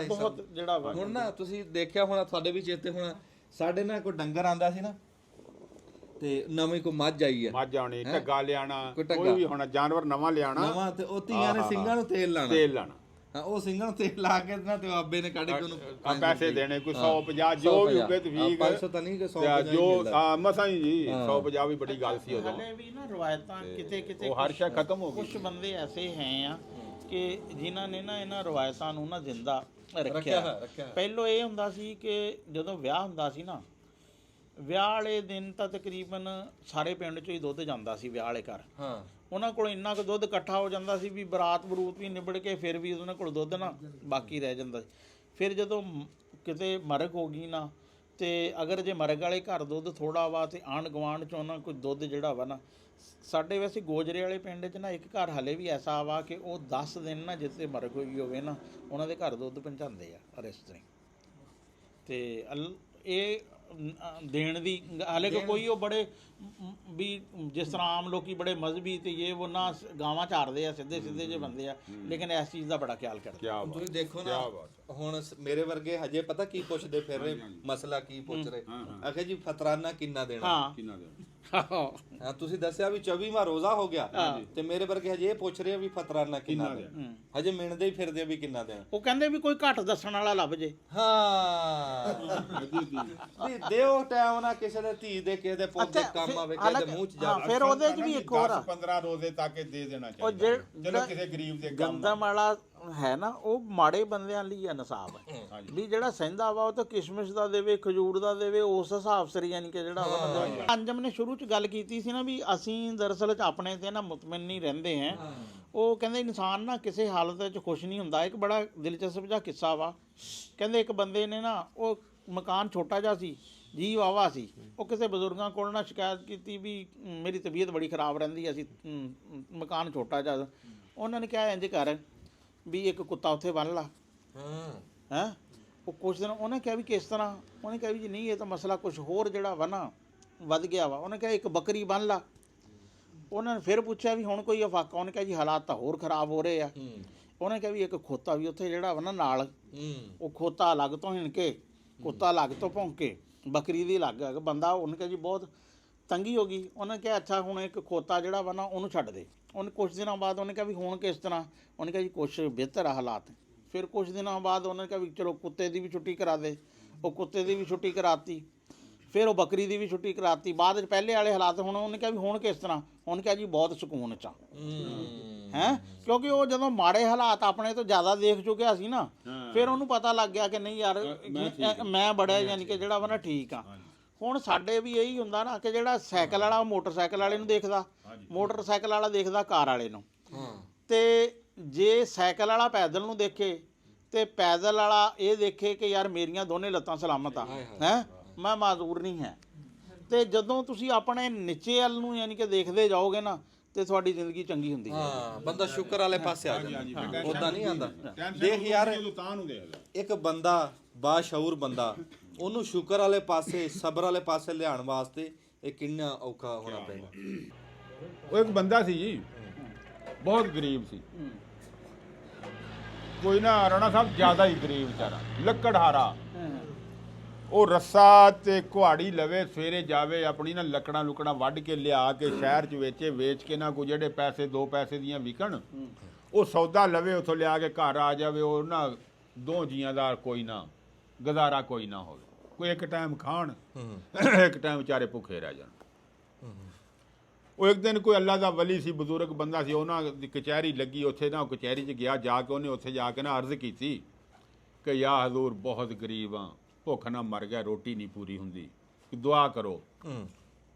ਬਹੁਤ ਜਿਹੜਾ ਵਾ। ਹੁਣ ਨਾ ਤੁਸੀਂ ਦੇਖਿਆ ਹੋਣਾ, ਤੁਹਾਡੇ ਵੀ ਚੇਤੇ ਹੋਣਾ, ਸਾਡੇ ਨਾਲ ਕੋਈ ਡੰਗਰ ਆਂਦਾ ਸੀ ਨਾ, ਤੇ ਨਵੀਂ ਕੋਈ ਮੱਝ ਆਈ ਆ, ਮੱਝ ਆਉਣੀ, ਢੱਗਾ ਲਿਆਣਾ, ਕੋਈ ਵੀ ਹੋਣਾ ਜਾਨਵਰ ਨਵਾਂ ਲਿਆਣਾ, ਨਵਾਂ, ਤੇ ਉਹ ਧੀਆਂ ਨੇ ਸਿੰਘਾਂ ਨੂੰ ਤੇਲ ਲਾਣਾ, ਹਾਂ ਉਹ ਸਿੰਘਾਂ ਨੂੰ ਤੇਲ ਲਾ ਕੇ ਨਾ, ਤੇ ਆਬੇ ਨੇ ਕੱਢ ਕੇ ਉਹਨੂੰ ਪੈਸੇ ਦੇਣੇ, ਕੋਈ 150 ਜੋ ਵੀ ਹੋਵੇ, ਤੇ 500 ਤਾਂ ਨਹੀਂ, 100 ਜੋ ਮਸਾਂ ਹੀ ਜੀ 150 ਵੀ ਬੜੀ ਗੱਲ ਸੀ ਉਦੋਂ। ਹਲੇ ਵੀ ਨਾ ਰਵਾਇਤਾਂ ਕਿਤੇ ਕਿਤੇ ਉਹ ਹਰ ਸ਼ੈ ਖਤਮ ਹੋ ਗਈ। ਕੁਝ ਬੰਦੇ ਐਸੇ ਹੈ ਆ ਕਿ ਜਿਨ੍ਹਾਂ ਨੇ ਨਾ ਇਹਨਾਂ ਰਵਾਇਤਾਂ ਨੂੰ ਨਾ ਜ਼ਿੰਦਾ ਰੱਖਿਆ। ਪਹਿਲੋਂ ਇਹ ਹੁੰਦਾ ਸੀ ਕਿ ਜਦੋਂ ਵਿਆਹ ਹੁੰਦਾ ਸੀ ਨਾ, ਵਿਆਹ ਵਾਲੇ ਦਿਨ ਤਾਂ ਤਕਰੀਬਨ ਸਾਰੇ ਪਿੰਡ 'ਚੋਂ ਹੀ ਦੁੱਧ ਜਾਂਦਾ ਸੀ ਵਿਆਹ ਵਾਲੇ ਘਰ। ਉਹਨਾਂ ਕੋਲ ਇੰਨਾ ਕੁ ਦੁੱਧ ਇਕੱਠਾ ਹੋ ਜਾਂਦਾ ਸੀ ਵੀ ਬਰਾਤ ਬਰੂਤ ਵੀ ਨਿਬੜ ਕੇ ਫਿਰ ਵੀ ਉਹਨਾਂ ਕੋਲ ਦੁੱਧ ਨਾ ਬਾਕੀ ਰਹਿ ਜਾਂਦਾ ਸੀ। ਫਿਰ ਜਦੋਂ ਕਿਤੇ ਮਰਗ ਹੋ ਗਈ ਨਾ, ਤੇ ਅਗਰ ਜੇ ਮਰਗ ਵਾਲੇ ਘਰ ਦੁੱਧ ਥੋੜਾ ਵਾ, ਤੇ ਆਂਢ ਗੁਆਂਢ 'ਚੋਂ ਨਾ ਕੋਈ ਦੁੱਧ ਜਿਹੜਾ ਵਾ ਨਾ, ਸਾਡੇ ਵੈਸੇ ਗੋਜਰੇ ਵਾਲੇ ਪਿੰਡ 'ਚ ਨਾ ਇੱਕ ਘਰ ਹਲੇ ਵੀ ਐਸਾ ਵਾ ਕਿ ਉਹ 10 ਦਿਨ ਨਾ ਜਿੱਥੇ ਮਰਗ ਹੋਈ ਹੋਵੇ ਨਾ, ਉਹਨਾਂ ਦੇ ਘਰ ਦੁੱਧ ਪਹੁੰਚਾਉਂਦੇ ਆ ਰਿਸ਼ਤੇ। ਤੇ ਇਹ ਦੇਣ ਦੀ ਹਾਲੇ ਕੋਈ ਉਹ ਬੜੇ ਵੀ ਜਿਸ ਤਰ੍ਹਾਂ ਆਮ ਲੋਕੀ ਬੜੇ ਮਜ਼ਹਬੀ ਤੇ ਇਹ ਉਹ ਨਾ ਗਾਵਾਂ ਚਾਰਦੇ ਆ, ਸਿੱਧੇ ਸਿੱਧੇ ਜੇ ਬੰਦੇ ਆ, ਲੇਕਿਨ ਇਸ ਚੀਜ਼ ਦਾ ਬੜਾ ਖਿਆਲ ਕਰਦੇ। ਤੁਸੀਂ ਦੇਖੋ ਨਾ, ਹੁਣ ਮੇਰੇ ਵਰਗੇ ਹਜੇ ਪਤਾ ਕੀ ਪੁੱਛਦੇ ਫਿਰ ਰਹੇ, ਮਸਲਾ ਕੀ ਪੁੱਛ ਰਹੇ, ਆਖੇ ਜੀ ਫਤਰਾਨਾ ਕਿੰਨਾ ਦੇਣਾ, ਹਾਂ ਤੁਸੀਂ ਦੱਸਿਆ ਵੀ 24ਵਾਂ ਰੋਜ਼ਾ ਹੋ ਗਿਆ, ਤੇ ਮੇਰੇ ਵਰਗੇ ਹਜੇ ਇਹ ਪੁੱਛ ਰਹੇ ਵੀ ਫਤਰਾਨਾ ਕਿੰਨਾ ਦੇਣਾ, ਹਜੇ ਮਿਣਦੇ ਹੀ ਫਿਰਦੇ ਵੀ ਕਿੰਨਾ ਦੇਣਾ। ਉਹ ਕਹਿੰਦੇ ਵੀ ਕੋਈ ਘੱਟ ਦੱਸਣ ਵਾਲਾ ਲੱਭ ਜੇ, ਹਾਂ ਵੀ ਦਿਓ ਟਾਈਮ ਨਾ ਕਿਸੇ ਦੇ ਧੀ ਦੇ, ਕਿਸੇ ਦੇ ਪੁੱਤ ਦੇ ਕੰਮ ਆਵੇ, ਕਿਸੇ ਦੇ ਮੂੰਹ 'ਚ ਜਾਵੇ। ਫਿਰ ਉਹਦੇ 'ਚ ਵੀ ਇੱਕ ਹੋਰ 10-15 ਰੋਜ਼ੇ ਤੱਕ ਦੇ ਦੇਣਾ ਚਾਹੀਦਾ, ਚਲੋ ਕਿਸੇ ਗਰੀਬ ਦੇ ਗੰਦਮ ਵਾਲਾ ਹੈ ਨਾ, ਉਹ ਮਾੜੇ ਬੰਦਿਆਂ ਲਈ ਆ ਨਸਾਬ ਹੈ ਵੀ ਜਿਹੜਾ ਸਹਿੰਦਾ ਵਾ ਉਹ ਤਾਂ ਕਿਸ਼ਮਿਸ਼ ਦਾ ਦੇਵੇ, ਖਜੂਰ ਦਾ ਦੇਵੇ, ਉਸ ਹਿਸਾਬ ਸਿਰ ਯਾਨੀ ਕਿ ਜਿਹੜਾ ਵਾ। ਅੰਜਮ ਨੇ ਸ਼ੁਰੂ 'ਚ ਗੱਲ ਕੀਤੀ ਸੀ ਨਾ ਵੀ ਅਸੀਂ ਦਰਅਸਲ 'ਚ ਆਪਣੇ ਤੇ ਨਾ ਮੁਤਮਿਨ ਨਹੀਂ ਰਹਿੰਦੇ ਹਾਂ। ਉਹ ਕਹਿੰਦੇ ਇਨਸਾਨ ਨਾ ਕਿਸੇ ਹਾਲਤ ਵਿੱਚ ਖੁਸ਼ ਨਹੀਂ ਹੁੰਦਾ। ਇੱਕ ਬੜਾ ਦਿਲਚਸਪ ਜਿਹਾ ਕਿੱਸਾ ਵਾ, ਕਹਿੰਦੇ ਇੱਕ ਬੰਦੇ ਨੇ ਨਾ, ਉਹ ਮਕਾਨ ਛੋਟਾ ਜਿਹਾ ਸੀ, ਜੀ ਵਾਵਾ ਸੀ, ਉਹ ਕਿਸੇ ਬਜ਼ੁਰਗਾਂ ਕੋਲ ਨਾ ਸ਼ਿਕਾਇਤ ਕੀਤੀ ਵੀ ਮੇਰੀ ਤਬੀਅਤ ਬੜੀ ਖਰਾਬ ਰਹਿੰਦੀ, ਅਸੀਂ ਮਕਾਨ ਛੋਟਾ ਜਿਹਾ। ਉਹਨਾਂ ਨੇ ਕਿਹਾ ਇੰਜ ਕਰ ਵੀ ਇੱਕ ਕੁੱਤਾ ਉੱਥੇ ਬੰਨ੍ਹ ਲਾ, ਹੈਂ। ਉਹ ਕੁਛ ਦਿਨ ਉਹਨੇ ਕਿਹਾ ਵੀ ਕਿਸ ਤਰ੍ਹਾਂ, ਉਹਨੇ ਕਿਹਾ ਵੀ ਜੀ ਨਹੀਂ ਇਹ ਤਾਂ ਮਸਲਾ ਕੁਛ ਹੋਰ ਜਿਹੜਾ ਵਾ ਨਾ ਵੱਧ ਗਿਆ ਵਾ। ਉਹਨੇ ਕਿਹਾ ਇੱਕ ਬੱਕਰੀ ਬੰਨ੍ਹ ਲਾ। ਉਹਨਾਂ ਨੇ ਫਿਰ ਪੁੱਛਿਆ ਵੀ ਹੁਣ ਕੋਈ ਅਫਾਕਾ, ਉਹਨੇ ਕਿਹਾ ਜੀ ਹਾਲਾਤ ਤਾਂ ਹੋਰ ਖਰਾਬ ਹੋ ਰਹੇ ਆ। ਉਹਨੇ ਕਿਹਾ ਵੀ ਇੱਕ ਖੋਤਾ ਵੀ ਉੱਥੇ ਜਿਹੜਾ ਵਾ ਨਾ ਨਾਲ, ਉਹ ਖੋਤਾ ਅਲੱਗ ਤੋਂ ਹਿਣ ਕੇ, ਕੁੱਤਾ ਅਲੱਗ ਤੋਂ ਭੌਂਕੇ, ਬੱਕਰੀ ਦੀ ਅਲੱਗ ਹੈ। ਬੰਦਾ ਉਹਨੇ ਕਿਹਾ ਜੀ ਬਹੁਤ ਤੰਗੀ ਹੋ ਗਈ। ਉਹਨੇ ਕਿਹਾ ਅੱਛਾ ਹੁਣ ਇੱਕ ਖੋਤਾ ਜਿਹੜਾ ਵਾ ਨਾ ਉਹਨੂੰ ਛੱਡ ਦੇ। ਉਹਨੇ ਕੁਛ ਦਿਨਾਂ ਬਾਅਦ ਉਹਨੇ ਕਿਹਾ ਵੀ ਹੁਣ ਕਿਸ ਤਰ੍ਹਾਂ, ਉਹਨੇ ਕਿਹਾ ਜੀ ਕੁਛ ਬਿਹਤਰ ਆ ਹਾਲਾਤ। ਫਿਰ ਕੁਛ ਦਿਨਾਂ ਬਾਅਦ ਉਹਨੇ ਕਿਹਾ ਵੀ ਚਲੋ ਕੁੱਤੇ ਦੀ ਵੀ ਛੁੱਟੀ ਕਰਾ ਦੇ। ਉਹ ਕੁੱਤੇ ਦੀ ਵੀ ਛੁੱਟੀ ਕਰਾਤੀ, ਫਿਰ ਉਹ ਬੱਕਰੀ ਦੀ ਵੀ ਛੁੱਟੀ ਕਰਾਤੀ। ਬਾਅਦ ਵਿੱਚ ਪਹਿਲੇ ਵਾਲੇ ਹਾਲਾਤ ਹੁਣ ਉਹਨੇ ਕਿਹਾ ਵੀ ਹੁਣ ਕਿਸ ਤਰ੍ਹਾਂ, ਉਹਨੇ ਕਿਹਾ ਜੀ ਬਹੁਤ ਸਕੂਨ 'ਚ ਆ। ਹੈ ਕਿਉਂਕਿ ਉਹ ਜਦੋਂ ਮਾੜੇ ਹਾਲਾਤ ਆਪਣੇ ਤੋਂ ਜ਼ਿਆਦਾ ਦੇਖ ਚੁੱਕਿਆ ਸੀ ਨਾ ਫਿਰ ਉਹਨੂੰ ਪਤਾ ਲੱਗ ਗਿਆ ਕਿ ਨਹੀਂ ਯਾਰ ਮੈਂ ਬੜਾ ਯਾਨੀ ਕਿ ਜਿਹੜਾ ਵਾ ਨਾ ਠੀਕ ਆ। ਹੁਣ ਸਾਡੇ ਵੀ ਇਹੀ ਹੁੰਦਾ ਨਾ ਕਿ ਜਿਹੜਾ ਸਾਈਕਲ ਵਾਲਾ ਮੋਟਰਸਾਈਕਲ ਵਾਲੇ ਨੂੰ ਦੇਖਦਾ, ਮੋਟਰਸਾਈਕਲ ਵਾਲਾ ਦੇਖਦਾ ਕਾਰ ਵਾਲੇ ਨੂੰ, ਤੇ ਜੇ ਸਾਈਕਲ ਵਾਲਾ ਪੈਦਲ ਨੂੰ ਦੇਖੇ ਤੇ ਪੈਦਲ ਵਾਲਾ ਇਹ ਦੇਖੇ ਕਿ ਯਾਰ ਮੇਰੀਆਂ ਦੋਨੇ ਲੱਤਾਂ ਸਲਾਮਤ ਆ, ਹੈ ਮੈਂ ਮਾਜ਼ੂਰ ਨਹੀਂ ਹੈ। ਤੇ ਜਦੋਂ ਤੁਸੀਂ ਆਪਣੇ ਨੀਚੇ ਵੱਲ ਨੂੰ ਯਾਨੀ ਕਿ ਦੇਖਦੇ ਜਾਓਗੇ ਨਾ ਤੇ ਤੁਹਾਡੀ ਜ਼ਿੰਦਗੀ ਚੰਗੀ ਹੁੰਦੀ ਹੈ। ਹਾਂ, ਬੰਦਾ ਸ਼ੁਕਰ ਵਾਲੇ ਪਾਸੇ ਆ ਜਾਂਦਾ, ਉਦਾਂ ਨਹੀਂ ਆਂਦਾ। ਦੇਖ ਯਾਰ, ਇੱਕ ਬੰਦਾ ਬਾਸ਼ਊਰ ਬੰਦਾ ਉਹਨੂੰ ਸ਼ੁਕਰ ਵਾਲੇ ਪਾਸੇ, ਸਬਰ ਵਾਲੇ ਪਾਸੇ ਲਿਆਉਣ ਵਾਸਤੇ ਇਹ ਕਿੰਨਾ ਔਖਾ ਹੋਣਾ ਪੈਂਦਾ। ਉਹ ਇੱਕ ਬੰਦਾ ਸੀ ਜੀ, ਬਹੁਤ ਗਰੀਬ ਸੀ, ਕੋਈ ਨਾ ਰਾਣਾ ਸਾਹਿਬ ਜ਼ਿਆਦਾ ਹੀ ਗਰੀਬ ਵਿਚਾਰਾ, ਲੱਕੜਹਾਰਾ। ਉਹ ਰੱਸਾ ਤੇ ਕੁਹਾੜੀ ਲਵੇ, ਸਵੇਰੇ ਜਾਵੇ, ਆਪਣੀ ਨਾ ਲੱਕੜਾਂ ਲੁਕੜਾਂ ਵੱਢ ਕੇ ਲਿਆ ਕੇ ਸ਼ਹਿਰ 'ਚ ਵੇਚੇ, ਵੇਚ ਕੇ ਨਾ ਕੋਈ ਜਿਹੜੇ ਪੈਸੇ 2 ਪੈਸੇ ਦੀਆਂ ਵਿਕਣ, ਉਹ ਸੌਦਾ ਲਵੇ, ਉੱਥੋਂ ਲਿਆ ਕੇ ਘਰ ਆ ਜਾਵੇ। ਉਹ ਨਾ 2 ਜੀਆਂ ਦਾ ਕੋਈ ਨਾ ਗੁਜ਼ਾਰਾ ਕੋਈ ਨਾ ਹੋਵੇ, ਕੋਈ ਇੱਕ ਟਾਈਮ ਖਾਣ, ਇੱਕ ਟਾਈਮ ਵਿਚਾਰੇ ਭੁੱਖੇ ਰਹਿ ਜਾਣ। ਉਹ ਇੱਕ ਦਿਨ ਕੋਈ ਅੱਲਾ ਦਾ ਵਲੀ ਸੀ, ਬਜ਼ੁਰਗ ਬੰਦਾ ਸੀ, ਉਹਨਾਂ ਦੀ ਕਚਹਿਰੀ ਲੱਗੀ, ਉੱਥੇ ਨਾ ਉਹ ਕਚਹਿਰੀ 'ਚ ਗਿਆ, ਜਾ ਕੇ ਉਹਨੇ ਉੱਥੇ ਜਾ ਕੇ ਨਾ ਅਰਜ਼ ਕੀਤੀ ਕਿ ਯਾ ਹਜ਼ੂਰ ਬਹੁਤ ਗਰੀਬ ਆ, ਭੁੱਖ ਨਾਲ ਮਰ ਗਿਆ, ਰੋਟੀ ਨਹੀਂ ਪੂਰੀ ਹੁੰਦੀ, ਦੁਆ ਕਰੋ।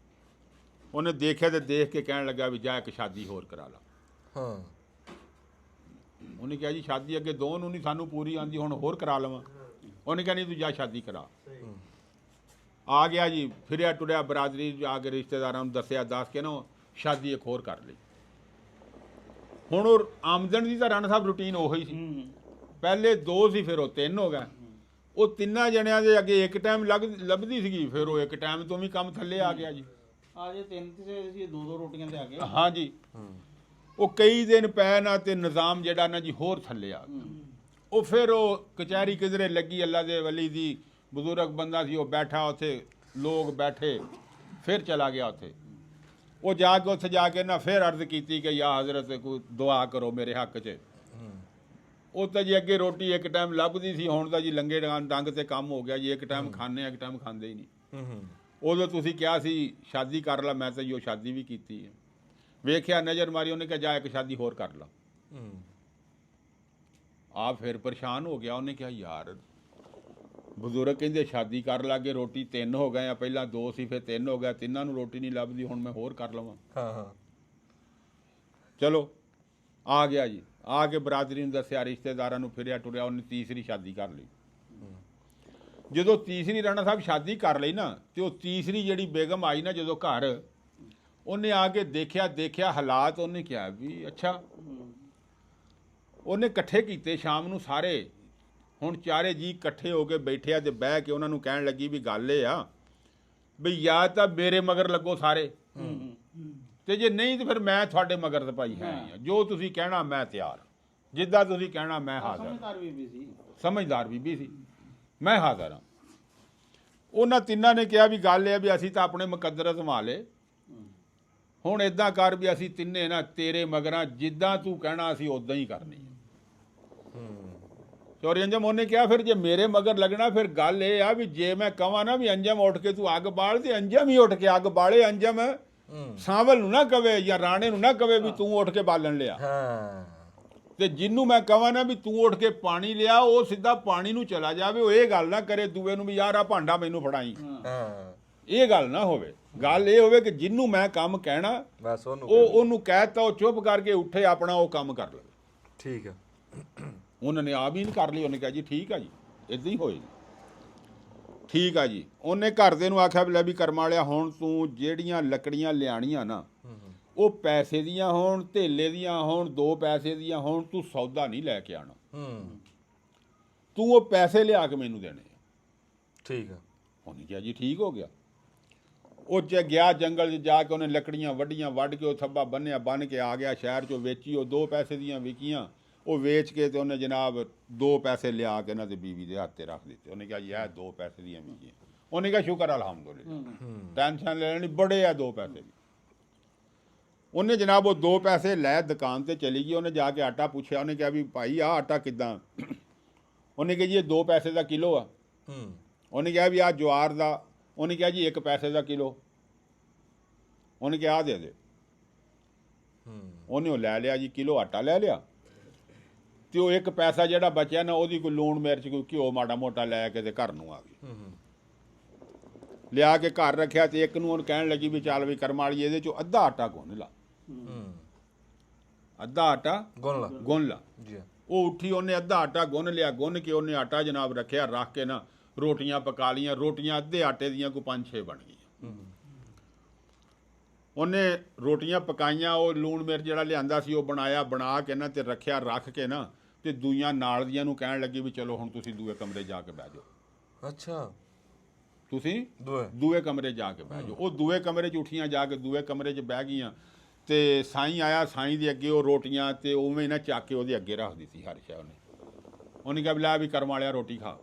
ਉਹਨੇ ਦੇਖਿਆ ਤੇ ਦੇਖ ਕੇ ਕਹਿਣ ਲੱਗਾ ਵੀ ਜਾ ਇੱਕ ਸ਼ਾਦੀ ਹੋਰ ਕਰਾ ਲਾ। ਹਾਂ, ਉਹਨੇ ਕਿਹਾ ਜੀ ਸ਼ਾਦੀ ਅੱਗੇ 2 ਨੂੰ ਨਹੀਂ ਸਾਨੂੰ ਪੂਰੀ ਆਉਂਦੀ, ਹੁਣ ਹੋਰ ਕਰਾ ਲਵਾਂ। ਉਹਨੇ ਕਿਹਾ ਨਹੀਂ ਤੂੰ ਜਾ ਸ਼ਾਦੀ ਕਰਾ। ਆ ਗਿਆ ਜੀ, ਫਿਰਿਆ ਟੁਰਿਆ ਬਰਾਦਰੀ ਜਾ ਕੇ ਰਿਸ਼ਤੇਦਾਰਾਂ ਨੂੰ ਦੱਸਿਆ, ਦੱਸ ਕੇ ਨਾ ਸ਼ਾਦੀ ਇੱਕ ਹੋਰ ਕਰ ਲਈ। ਹੁਣ ਉਹ ਆਮਦਨ ਦੀ ਤਾਂ ਰਾਣਾ ਸਾਹਿਬ ਰੂਟੀਨ ਉਹੀ ਸੀ, ਪਹਿਲੇ 2 ਸੀ, ਫਿਰ ਉਹ 3 ਹੋ ਗਏ। ਉਹ 3 ਜਣਿਆਂ ਦੇ ਅੱਗੇ ਇੱਕ ਟਾਈਮ ਲੱਭਦੀ ਸੀਗੀ, ਫਿਰ ਉਹ ਇੱਕ ਟਾਈਮ ਤੋਂ ਵੀ ਕੰਮ ਥੱਲੇ ਆ ਗਿਆ ਜੀ। ਆ ਜੇ 3 ਤੇ ਸੀ 2 ਰੋਟੀਆਂ ਤੇ ਆ ਗਏ। ਹਾਂ ਜੀ, ਉਹ ਕਈ ਦਿਨ ਪੈ ਨਾ ਤੇ ਨਿਜ਼ਾਮ ਜਿਹੜਾ ਨਾ ਜੀ ਹੋਰ ਥੱਲੇ ਆ ਗਿਆ। ਉਹ ਫਿਰ ਉਹ ਕਚਹਿਰੀ ਕਿਧਰੇ ਲੱਗੀ, ਅੱਲਾ ਦੇ ਵਲੀ ਦੀ, ਬਜ਼ੁਰਗ ਬੰਦਾ ਸੀ, ਉਹ ਬੈਠਾ ਉੱਥੇ, ਲੋਕ ਬੈਠੇ, ਫਿਰ ਚਲਾ ਗਿਆ ਉੱਥੇ। ਉਹ ਜਾ ਕੇ ਉੱਥੇ ਜਾ ਕੇ ਨਾ ਫਿਰ ਅਰਜ਼ ਕੀਤੀ ਕਿ ਯਾ ਹਜ਼ਰਤ ਕੋਈ ਦੁਆ ਕਰੋ ਮੇਰੇ ਹੱਕ 'ਚ। ਉਹ ਤਾਂ ਜੀ ਅੱਗੇ ਰੋਟੀ ਇੱਕ ਟਾਈਮ ਲੱਭਦੀ ਸੀ, ਹੁਣ ਤਾਂ ਜੀ ਲੰਗੇ ਡੰਗ ਤੇ ਕੰਮ ਹੋ ਗਿਆ ਜੀ, ਇੱਕ ਟਾਈਮ ਖਾਂਦੇ, ਇੱਕ ਟਾਈਮ ਖਾਂਦੇ ਹੀ ਨਹੀਂ। ਉਦੋਂ ਤੁਸੀਂ ਕਿਹਾ ਸੀ ਸ਼ਾਦੀ ਕਰ ਲਾ, ਮੈਂ ਤਾਂ ਜੀ ਉਹ ਸ਼ਾਦੀ ਵੀ ਕੀਤੀ ਹੈ। ਵੇਖਿਆ, ਨਜ਼ਰ ਮਾਰੀ, ਉਹਨੇ ਕਿਹਾ ਜਾ ਇੱਕ ਸ਼ਾਦੀ ਹੋਰ ਕਰ ਲਾ। ਆਪ ਫਿਰ ਪਰੇਸ਼ਾਨ ਹੋ ਗਿਆ। ਉਹਨੇ ਕਿਹਾ ਯਾਰ ਬਜ਼ੁਰਗ ਕਹਿੰਦੇ ਸ਼ਾਦੀ ਕਰ ਲਾਗੇ, ਰੋਟੀ 3 ਹੋ ਗਏ ਆ, ਪਹਿਲਾਂ 2 ਸੀ, ਫਿਰ 3 ਹੋ ਗਿਆ, 3 ਨੂੰ ਰੋਟੀ ਨਹੀਂ ਲੱਭਦੀ, ਹੁਣ ਮੈਂ ਹੋਰ ਕਰ ਲਵਾਂ। ਹਾਂ, ਚਲੋ ਆ ਗਿਆ ਜੀ, ਆ ਕੇ ਬਰਾਦਰੀ ਨੂੰ ਦੱਸਿਆ, ਰਿਸ਼ਤੇਦਾਰਾਂ ਨੂੰ ਫਿਰਿਆ ਟੁਰਿਆ, ਉਹਨੇ ਤੀਸਰੀ ਸ਼ਾਦੀ ਕਰ ਲਈ। ਜਦੋਂ ਤੀਸਰੀ ਰਾਣਾ ਸਾਹਿਬ ਸ਼ਾਦੀ ਕਰ ਲਈ ਨਾ, ਤੇ ਉਹ ਤੀਸਰੀ ਜਿਹੜੀ ਬੇਗਮ ਆਈ ਨਾ ਜਦੋਂ ਘਰ, ਉਹਨੇ ਆ ਕੇ ਦੇਖਿਆ ਹਾਲਾਤ, ਉਹਨੇ ਕਿਹਾ ਵੀ ਅੱਛਾ। ਉਹਨੇ ਇਕੱਠੇ ਕੀਤੇ ਸ਼ਾਮ ਨੂੰ ਸਾਰੇ, ਹੁਣ ਚਾਰੇ ਜੀ ਇਕੱਠੇ ਹੋ ਕੇ ਬੈਠਿਆ ਤੇ ਬਹਿ ਕੇ ਉਹਨਾਂ ਨੂੰ ਕਹਿਣ ਲੱਗੀ ਵੀ ਗੱਲ ਇਹ ਆ ਵੀ ਜਾਂ ਤਾਂ ਮੇਰੇ ਮਗਰ ਲੱਗੋ ਸਾਰੇ, ਤੇ ਜੇ ਨਹੀਂ ਤੇ ਫਿਰ ਮੈਂ ਤੁਹਾਡੇ ਮਗਰ ਤੇ ਭਾਈ ਹੈ ਹੀ ਆ, ਜੋ ਤੁਸੀਂ ਕਹਿਣਾ ਮੈਂ ਤਿਆਰ, ਜਿੱਦਾਂ ਤੁਸੀਂ ਕਹਿਣਾ ਮੈਂ ਹਾਜ਼ਰ। ਸਮਝਦਾਰ ਬੀਬੀ ਸੀ, ਮੈਂ ਹਾਜ਼ਰ ਹਾਂ। ਉਹਨਾਂ ਤਿੰਨਾਂ ਨੇ ਕਿਹਾ ਵੀ ਗੱਲ ਇਹ ਵੀ ਅਸੀਂ ਤਾਂ ਆਪਣੇ ਮੁਕੱਦਰ ਅਜ਼ਮਾ ਲਏ, ਹੁਣ ਇਦਾਂ ਕਰ ਵੀ ਅਸੀਂ ਤਿੰਨੇ ਨਾ ਤੇਰੇ ਮਗਰਾਂ, ਜਿੱਦਾਂ ਤੂੰ ਕਹਿਣਾ ਅਸੀਂ ਉਦਾਂ ਹੀ ਕਰਨੀ ਹੈ। ਚੋਰੀ ਅੰਜਮ ਉਹਨੇ ਕਿਹਾ ਫਿਰ ਜੇ ਮੇਰੇ ਮਗਰ ਲੱਗਣਾ, ਫਿਰ ਗੱਲ ਇਹ ਆ ਵੀ ਜੇ ਮੈਂ ਕਹਾਂ ਨਾ ਵੀ ਅੰਜਮ ਉੱਠ ਕੇ ਤੂੰ ਅੱਗ ਬਾਲ, ਤੇ ਅੰਜਮ ਹੀ ਉੱਠ ਕੇ ਅੱਗ ਬਾਲੇ। ਅੰਜਮ ਸਾਂਵਲ ਨੂੰ ਨਾ ਕਵੇ ਜਾਂ ਰਾਣੇ ਨੂੰ ਨਾ ਕਵੇ ਵੀ ਤੂੰ ਉੱਠ ਕੇ ਬਾਲਣ ਲਿਆ। ਤੇ ਜਿਹਨੂੰ ਮੈਂ ਕਹਾਂ ਨਾ ਵੀ ਤੂੰ ਉੱਠ ਕੇ ਪਾਣੀ ਲਿਆ, ਉਹ ਸਿੱਧਾ ਪਾਣੀ ਨੂੰ ਚਲਾ ਜਾਵੇ। ਉਹ ਇਹ ਗੱਲ ਨਾ ਕਰੇ ਦੂਏ ਨੂੰ ਵੀ ਯਾਰ ਆ ਭਾਂਡਾ ਮੈਨੂੰ ਫੜਾਈ, ਇਹ ਗੱਲ ਨਾ ਹੋਵੇ। ਗੱਲ ਇਹ ਹੋਵੇ ਕਿ ਜਿਹਨੂੰ ਮੈਂ ਕੰਮ ਕਹਿਣਾ ਬਸ ਉਹਨੂੰ ਕਹਿਤਾ, ਉਹ ਚੁੱਪ ਕਰਕੇ ਉੱਠੇ, ਆਪਣਾ ਉਹ ਕੰਮ ਕਰ ਲਵੇ। ਠੀਕ ਹੈ। ਉਹਨਾਂ ਨੇ ਆਪ ਹੀ ਨਹੀਂ ਕਰ ਲਈ। ਉਹਨੇ ਕਿਹਾ ਜੀ ਠੀਕ ਆ ਜੀ, ਇਦਾਂ ਹੀ ਹੋਏਗੀ, ਠੀਕ ਆ ਜੀ। ਉਹਨੇ ਘਰ ਦੇ ਨੂੰ ਆਖਿਆ ਵੀ ਲੈ ਵੀ ਕਰਮ ਵਾਲਿਆ, ਹੁਣ ਤੂੰ ਜਿਹੜੀਆਂ ਲੱਕੜੀਆਂ ਲਿਆਣੀਆਂ ਨਾ, ਉਹ ਪੈਸੇ ਦੀਆਂ ਹੋਣ, ਧੇਲੇ ਦੀਆਂ ਹੋਣ, 2 ਪੈਸੇ ਦੀਆਂ ਹੋਣ, ਤੂੰ ਸੌਦਾ ਨਹੀਂ ਲੈ ਕੇ ਆਣਾ, ਤੂੰ ਉਹ ਪੈਸੇ ਲਿਆ ਕੇ ਮੈਨੂੰ ਦੇਣੇ। ਠੀਕ ਆ। ਉਹਨੇ ਕਿਹਾ ਜੀ ਠੀਕ ਹੋ ਗਿਆ। ਉਹ ਚ ਗਿਆ ਜੰਗਲ 'ਚ ਜਾ ਕੇ, ਉਹਨੇ ਲੱਕੜੀਆਂ ਵੱਢੀਆਂ, ਵੱਢ ਕੇ ਉਹ ਥੱਬਾ ਬੰਨਿਆ, ਬੰਨ ਕੇ ਆ ਗਿਆ ਸ਼ਹਿਰ 'ਚੋਂ, ਵੇਚੀ। ਉਹ 2 ਪੈਸੇ ਦੀਆਂ ਵਿਕੀਆਂ, ਉਹ ਵੇਚ ਕੇ ਤੇ ਉਹਨੇ ਜਨਾਬ 2 ਪੈਸੇ ਲਿਆ ਕੇ ਇਹਨਾਂ ਦੇ ਬੀਵੀ ਦੇ ਹੱਥ ਤੇ ਰੱਖ ਦਿੱਤੇ। ਉਹਨੇ ਕਿਹਾ ਇਹ 2 ਪੈਸੇ ਦੀਆਂ ਵਿਕੀਆਂ। ਉਹਨੇ ਕਿਹਾ ਸ਼ੁਕਰ ਅਲਹਮਦੁਲਿਲਾ, ਟੈਨਸ਼ਨ ਲੈਣੀ, ਬੜੇ ਆ 2 ਪੈਸੇ ਦੀ। ਉਹਨੇ ਜਨਾਬ ਉਹ 2 ਪੈਸੇ ਲੈ ਦੁਕਾਨ ਤੇ ਚਲੀ ਗਈ। ਉਹਨੇ ਜਾ ਕੇ ਆਟਾ ਪੁੱਛਿਆ, ਉਹਨੇ ਕਿਹਾ ਵੀ ਭਾਈ ਆਹ ਆਟਾ ਕਿੱਦਾਂ? ਉਹਨੇ ਕਿਹਾ ਜੀ ਇਹ 2 ਪੈਸੇ ਦਾ ਕਿਲੋ ਆ। ਉਹਨੇ ਕਿਹਾ ਵੀ ਆਹ ਜਵਾਰ ਦਾ? ਉਹਨੇ ਕਿਹਾ ਜੀ 1 ਪੈਸੇ ਦਾ ਕਿਲੋ। ਉਹਨੇ ਕਿਹਾ ਆ ਦੇ ਦੇ। ਉਹਨੇ ਉਹ ਲੈ ਲਿਆ ਜੀ, ਕਿਲੋ ਆਟਾ ਲੈ ਲਿਆ, ਤੇ ਉਹ 1 ਪੈਸਾ ਜਿਹੜਾ ਬਚਿਆ ਨਾ ਉਹਦੀ ਕੋਈ ਲੂਣ ਮਿਰਚ ਕੋਈ ਘਿਓ ਮਾੜਾ ਮੋਟਾ ਲੈ ਕੇ ਤੇ ਘਰ ਨੂੰ ਆ ਗਈ। ਲਿਆ ਕੇ ਘਰ ਰੱਖਿਆ ਤੇ ਇੱਕ ਨੂੰ ਉਹਨੂੰ ਕਹਿਣ ਲੱਗੀ ਵੀ ਚੱਲ ਵੀ ਕਰਮ ਵਾਲੀ ਇਹਦੇ ਚੋਂ ਅੱਧਾ ਆਟਾ ਗੁੰਨ ਲਾ, ਅੱਧਾ ਆਟਾ ਗੁੰਨ ਲਾ ਜੀ। ਉਹ ਉੱਠੀ, ਉਹਨੇ ਅੱਧਾ ਆਟਾ ਗੁੰਨ ਲਿਆ, ਗੁੰਨ ਕੇ ਉਹਨੇ ਆਟਾ ਜਨਾਬ ਰੱਖਿਆ, ਰੱਖ ਕੇ ਨਾ ਰੋਟੀਆਂ ਪਕਾ ਲਈਆਂ। ਰੋਟੀਆਂ ਅੱਧੇ ਆਟੇ ਦੀਆਂ ਕੋਈ 5-6 ਬਣ ਗਈਆਂ। ਉਹਨੇ ਰੋਟੀਆਂ ਪਕਾਈਆਂ, ਉਹ ਲੂਣ ਮਿਰਚ ਜਿਹੜਾ ਲਿਆਂਦਾ ਸੀ ਉਹ ਬਣਾਇਆ, ਬਣਾ ਕੇ ਨਾ ਤੇ ਰੱਖਿਆ, ਰੱਖ ਕੇ ਨਾ ਤੇ ਦੂਈਆਂ ਨਾਲ ਦੀਆਂ ਨੂੰ ਕਹਿਣ ਲੱਗੀ ਵੀ ਚਲੋ ਹੁਣ ਤੁਸੀਂ ਦੂਏ ਕਮਰੇ ਜਾ ਕੇ ਬਹਿ ਜਾਓ। ਅੱਛਾ, ਤੁਸੀਂ ਦੂਏ ਕਮਰੇ ਜਾ ਕੇ ਬਹਿ ਜਾਓ। ਉਹ ਦੂਏ ਕਮਰੇ 'ਚ ਉੱਠੀਆਂ, ਜਾ ਕੇ ਦੂਏ ਕਮਰੇ 'ਚ ਬਹਿ ਗਈਆਂ ਤੇ ਸਾਈਂ ਆਇਆ, ਸਾਈਂ ਦੇ ਅੱਗੇ ਉਹ ਰੋਟੀਆਂ ਤੇ ਉਵੇਂ ਨਾ ਚੱਕ ਕੇ ਉਹਦੇ ਅੱਗੇ ਰੱਖ ਦਿੱਤੀ ਹਰ ਸ਼ੈ। ਉਹਨੇ ਕਿਹਾ ਵੀ ਲੈ ਵੀ ਕਰਮ ਵਾਲਿਆ ਰੋਟੀ ਖਾ।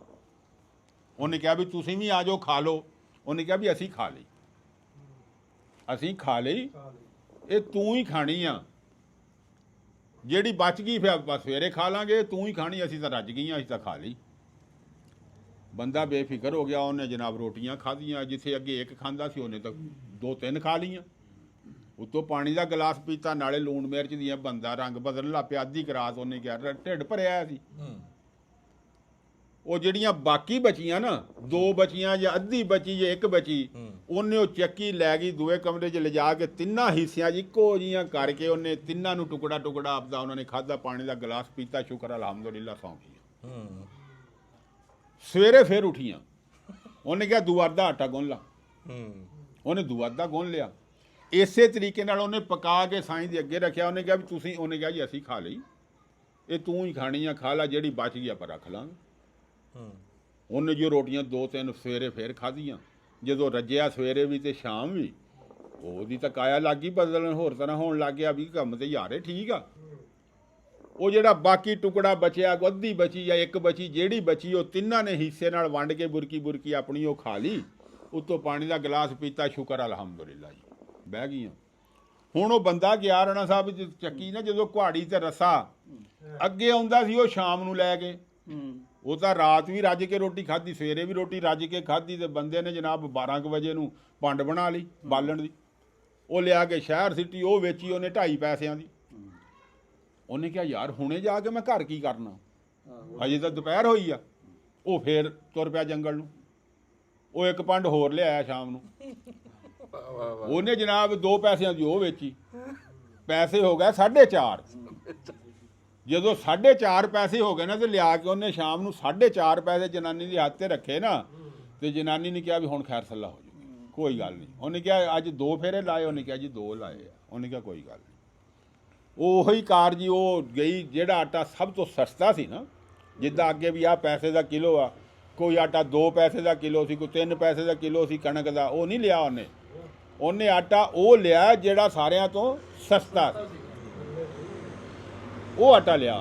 ਉਹਨੇ ਕਿਹਾ ਵੀ ਤੁਸੀਂ ਵੀ ਆ ਜਾਓ ਖਾ ਲਓ। ਉਹਨੇ ਕਿਹਾ ਵੀ ਅਸੀਂ ਖਾ ਲਈ, ਅਸੀਂ ਖਾ ਲਈ, ਇਹ ਤੂੰ ਹੀ ਖਾਣੀ ਆ, ਜਿਹੜੀ ਬਚ ਗਈ ਫਿਰ ਆਪਾਂ ਸਵੇਰੇ ਖਾ ਲਾਂਗੇ, ਤੂੰ ਹੀ ਖਾਣੀ, ਅਸੀਂ ਤਾਂ ਰੱਜ ਗਈਆਂ, ਅਸੀਂ ਤਾਂ ਖਾ ਲਈ। ਬੰਦਾ ਬੇਫਿਕਰ ਹੋ ਗਿਆ, ਉਹਨੇ ਜਨਾਬ ਰੋਟੀਆਂ ਖਾਧੀਆਂ, ਜਿੱਥੇ ਅੱਗੇ ਇੱਕ ਖਾਂਦਾ ਸੀ ਉਹਨੇ ਤਾਂ 2-3 ਖਾ ਲਈਆਂ। ਉੱਤੋਂ ਪਾਣੀ ਦਾ ਗਲਾਸ ਪੀਤਾ, ਨਾਲੇ ਲੂਣ ਮਿਰਚ ਦੀਆਂ, ਬੰਦਾ ਰੰਗ ਬਦਲਣ ਲੱਗ ਪਿਆ। ਅੱਧੀ ਕਰਾਤ ਉਹਨੇ ਕਿਹਾ ਢਿੱਡ ਭਰਿਆ ਸੀ। ਉਹ ਜਿਹੜੀਆਂ ਬਾਕੀ ਬਚੀਆਂ ਨਾ, 2 ਬਚੀਆਂ ਜਾਂ ਅੱਧੀ ਬਚੀ ਜਾਂ 1 ਬਚੀ, ਉਹਨੇ ਉਹ ਚੱਕੀ ਲੈ ਗਈ ਦੂਏ ਕਮਰੇ 'ਚ ਲਿਜਾ ਕੇ 3 ਹਿੱਸਿਆਂ 'ਚ ਇੱਕੋ ਜੀਆਂ ਕਰਕੇ ਉਹਨੇ 3 ਨੂੰ ਟੁਕੜਾ ਟੁਕੜਾ ਆਪਦਾ ਉਹਨਾਂ ਨੇ ਖਾਧਾ, ਪਾਣੀ ਦਾ ਗਲਾਸ ਪੀਤਾ, ਸ਼ੁਕਰ ਅਲਹਮਦੁਲਿਲਾ, ਸੌਂ ਗਈਆਂ। ਸਵੇਰੇ ਫਿਰ ਉੱਠੀਆਂ, ਉਹਨੇ ਕਿਹਾ ਦੂਆ ਅੱਧਾ ਆਟਾ ਗੁੰਨ ਲਾ। ਉਹਨੇ ਦੂਆ ਅੱਧਾ ਗੁੰਨ ਲਿਆ। ਇਸੇ ਤਰੀਕੇ ਨਾਲ ਉਹਨੇ ਪਕਾ ਕੇ ਸਾਈਂ ਦੇ ਅੱਗੇ ਰੱਖਿਆ। ਉਹਨੇ ਕਿਹਾ ਵੀ ਤੁਸੀਂ, ਉਹਨੇ ਕਿਹਾ ਜੀ ਅਸੀਂ ਖਾ ਲਈ, ਇਹ ਤੂੰ ਹੀ ਖਾਣੀ ਆ, ਖਾ ਲਾ, ਜਿਹੜੀ ਬਚ ਗਈ ਆਪਾਂ ਰੱਖ ਲਾਂਗੇ। ਉਹਨੇ ਜੋ ਰੋਟੀਆਂ 2-3 ਸਵੇਰੇ ਫੇਰ ਖਾਧੀਆਂ। ਜਦੋਂ ਰੱਜਿਆ ਸਵੇਰੇ ਵੀ ਤੇ ਸ਼ਾਮ ਵੀ, ਉਹਦੀ ਤਾਂ ਕਾਇਆ ਲੱਗ ਗਈ ਬਦਲਣ, ਹੋਰ ਤਰ੍ਹਾਂ ਹੋਣ ਲੱਗ ਗਿਆ ਵੀ ਕੰਮ ਤੇ ਯਾਰੇ ਠੀਕ ਆ। ਉਹ ਜਿਹੜਾ ਬਾਕੀ ਟੁਕੜਾ ਬਚਿਆ, ਅੱਧੀ ਬਚੀ ਜਾਂ 1 ਬਚੀ, ਜਿਹੜੀ ਬਚੀ ਉਹ 3 ਨੇ ਹਿੱਸੇ ਨਾਲ ਵੰਡ ਕੇ ਬੁਰਕੀ ਬੁਰਕੀ ਆਪਣੀ ਉਹ ਖਾ ਲਈ। ਉੱਤੋਂ ਪਾਣੀ ਦਾ ਗਲਾਸ ਪੀਤਾ, ਸ਼ੁਕਰ ਅਲਹਮਦੁਲਿਲਾ ਜੀ, ਬਹਿ ਗਈਆਂ। ਹੁਣ ਉਹ ਬੰਦਾ ਗਿਆ ਰਾਣਾ ਸਾਹਿਬ ਚੱਕੀ ਨਾ, ਜਦੋਂ ਕੁਹਾੜੀ ਤੇ ਰੱਸਾ ਅੱਗੇ ਆਉਂਦਾ ਸੀ ਉਹ ਸ਼ਾਮ ਨੂੰ ਲੈ ਕੇ, ਉਹ ਤਾਂ ਰਾਤ ਵੀ ਰੱਜ ਕੇ ਰੋਟੀ ਖਾਧੀ, ਸਵੇਰੇ ਵੀ ਰੋਟੀ ਰੱਜ ਕੇ ਖਾਧੀ, ਤੇ ਬੰਦੇ ਨੇ ਜਨਾਬ 12 ਵਜੇ ਨੂੰ ਪੰਡ ਬਣਾ ਲਈ ਬਾਲਣ ਦੀ। ਉਹ ਲਿਆ ਕੇ ਸ਼ਹਿਰ ਸਿੱਟੀ, ਉਹ ਵੇਚੀ ਉਹਨੇ 2.5 ਪੈਸਿਆਂ ਦੀ। ਉਹਨੇ ਕਿਹਾ ਯਾਰ ਹੁਣੇ ਜਾ ਕੇ ਮੈਂ ਘਰ ਕੀ ਕਰਨਾ, ਹਜੇ ਤਾਂ ਦੁਪਹਿਰ ਹੋਈ ਆ। ਉਹ ਫੇਰ ਤੁਰ ਪਿਆ ਜੰਗਲ ਨੂੰ। ਉਹ 1 ਪੰਡ ਹੋਰ ਲਿਆਇਆ ਸ਼ਾਮ ਨੂੰ। ਉਹਨੇ ਜਨਾਬ 2 ਪੈਸਿਆਂ ਦੀ ਉਹ ਵੇਚੀ, ਪੈਸੇ ਹੋ ਗਏ 4.5। ਜਦੋਂ 4.5 ਪੈਸੇ ਹੋ ਗਏ ਨਾ, ਤੇ ਲਿਆ ਕੇ ਉਹਨੇ ਸ਼ਾਮ ਨੂੰ 4.5 ਪੈਸੇ ਜਨਾਨੀ ਦੇ ਹੱਥ ਤੇ ਰੱਖੇ ਨਾ, ਤੇ ਜਨਾਨੀ ਨੇ ਕਿਹਾ ਵੀ ਹੁਣ ਖੈਰ ਸੱਲਾ ਹੋ ਜੂਗੀ, ਕੋਈ ਗੱਲ ਨਹੀਂ। ਉਹਨੇ ਕਿਹਾ ਅੱਜ 2 ਫੇਰੇ ਲਾਏ, ਉਹਨੇ ਕਿਹਾ ਜੀ 2 ਲਾਏ ਆ। ਉਹਨੇ ਕਿਹਾ ਕੋਈ ਗੱਲ ਨਹੀਂ। ਉਹੀ ਕਾਰ ਜੀ ਉਹ ਗਈ, ਜਿਹੜਾ ਆਟਾ ਸਭ ਤੋਂ ਸਸਤਾ ਸੀ ਨਾ, ਜਿੱਦਾਂ ਅੱਗੇ ਵੀ ਆਹ ਪੈਸੇ ਦਾ ਕਿਲੋ ਆ, ਕੋਈ ਆਟਾ 2 ਪੈਸੇ ਦਾ ਕਿਲੋ ਸੀ, ਕੋਈ 3 ਪੈਸੇ ਦਾ ਕਿਲੋ ਸੀ ਕਣਕ ਦਾ, ਉਹ ਨਹੀਂ ਲਿਆ ਉਹਨੇ ਆਟਾ ਉਹ ਲਿਆ ਜਿਹੜਾ ਸਾਰਿਆਂ ਤੋਂ ਸਸਤਾ ਸੀ, ਉਹ ਆਟਾ ਲਿਆ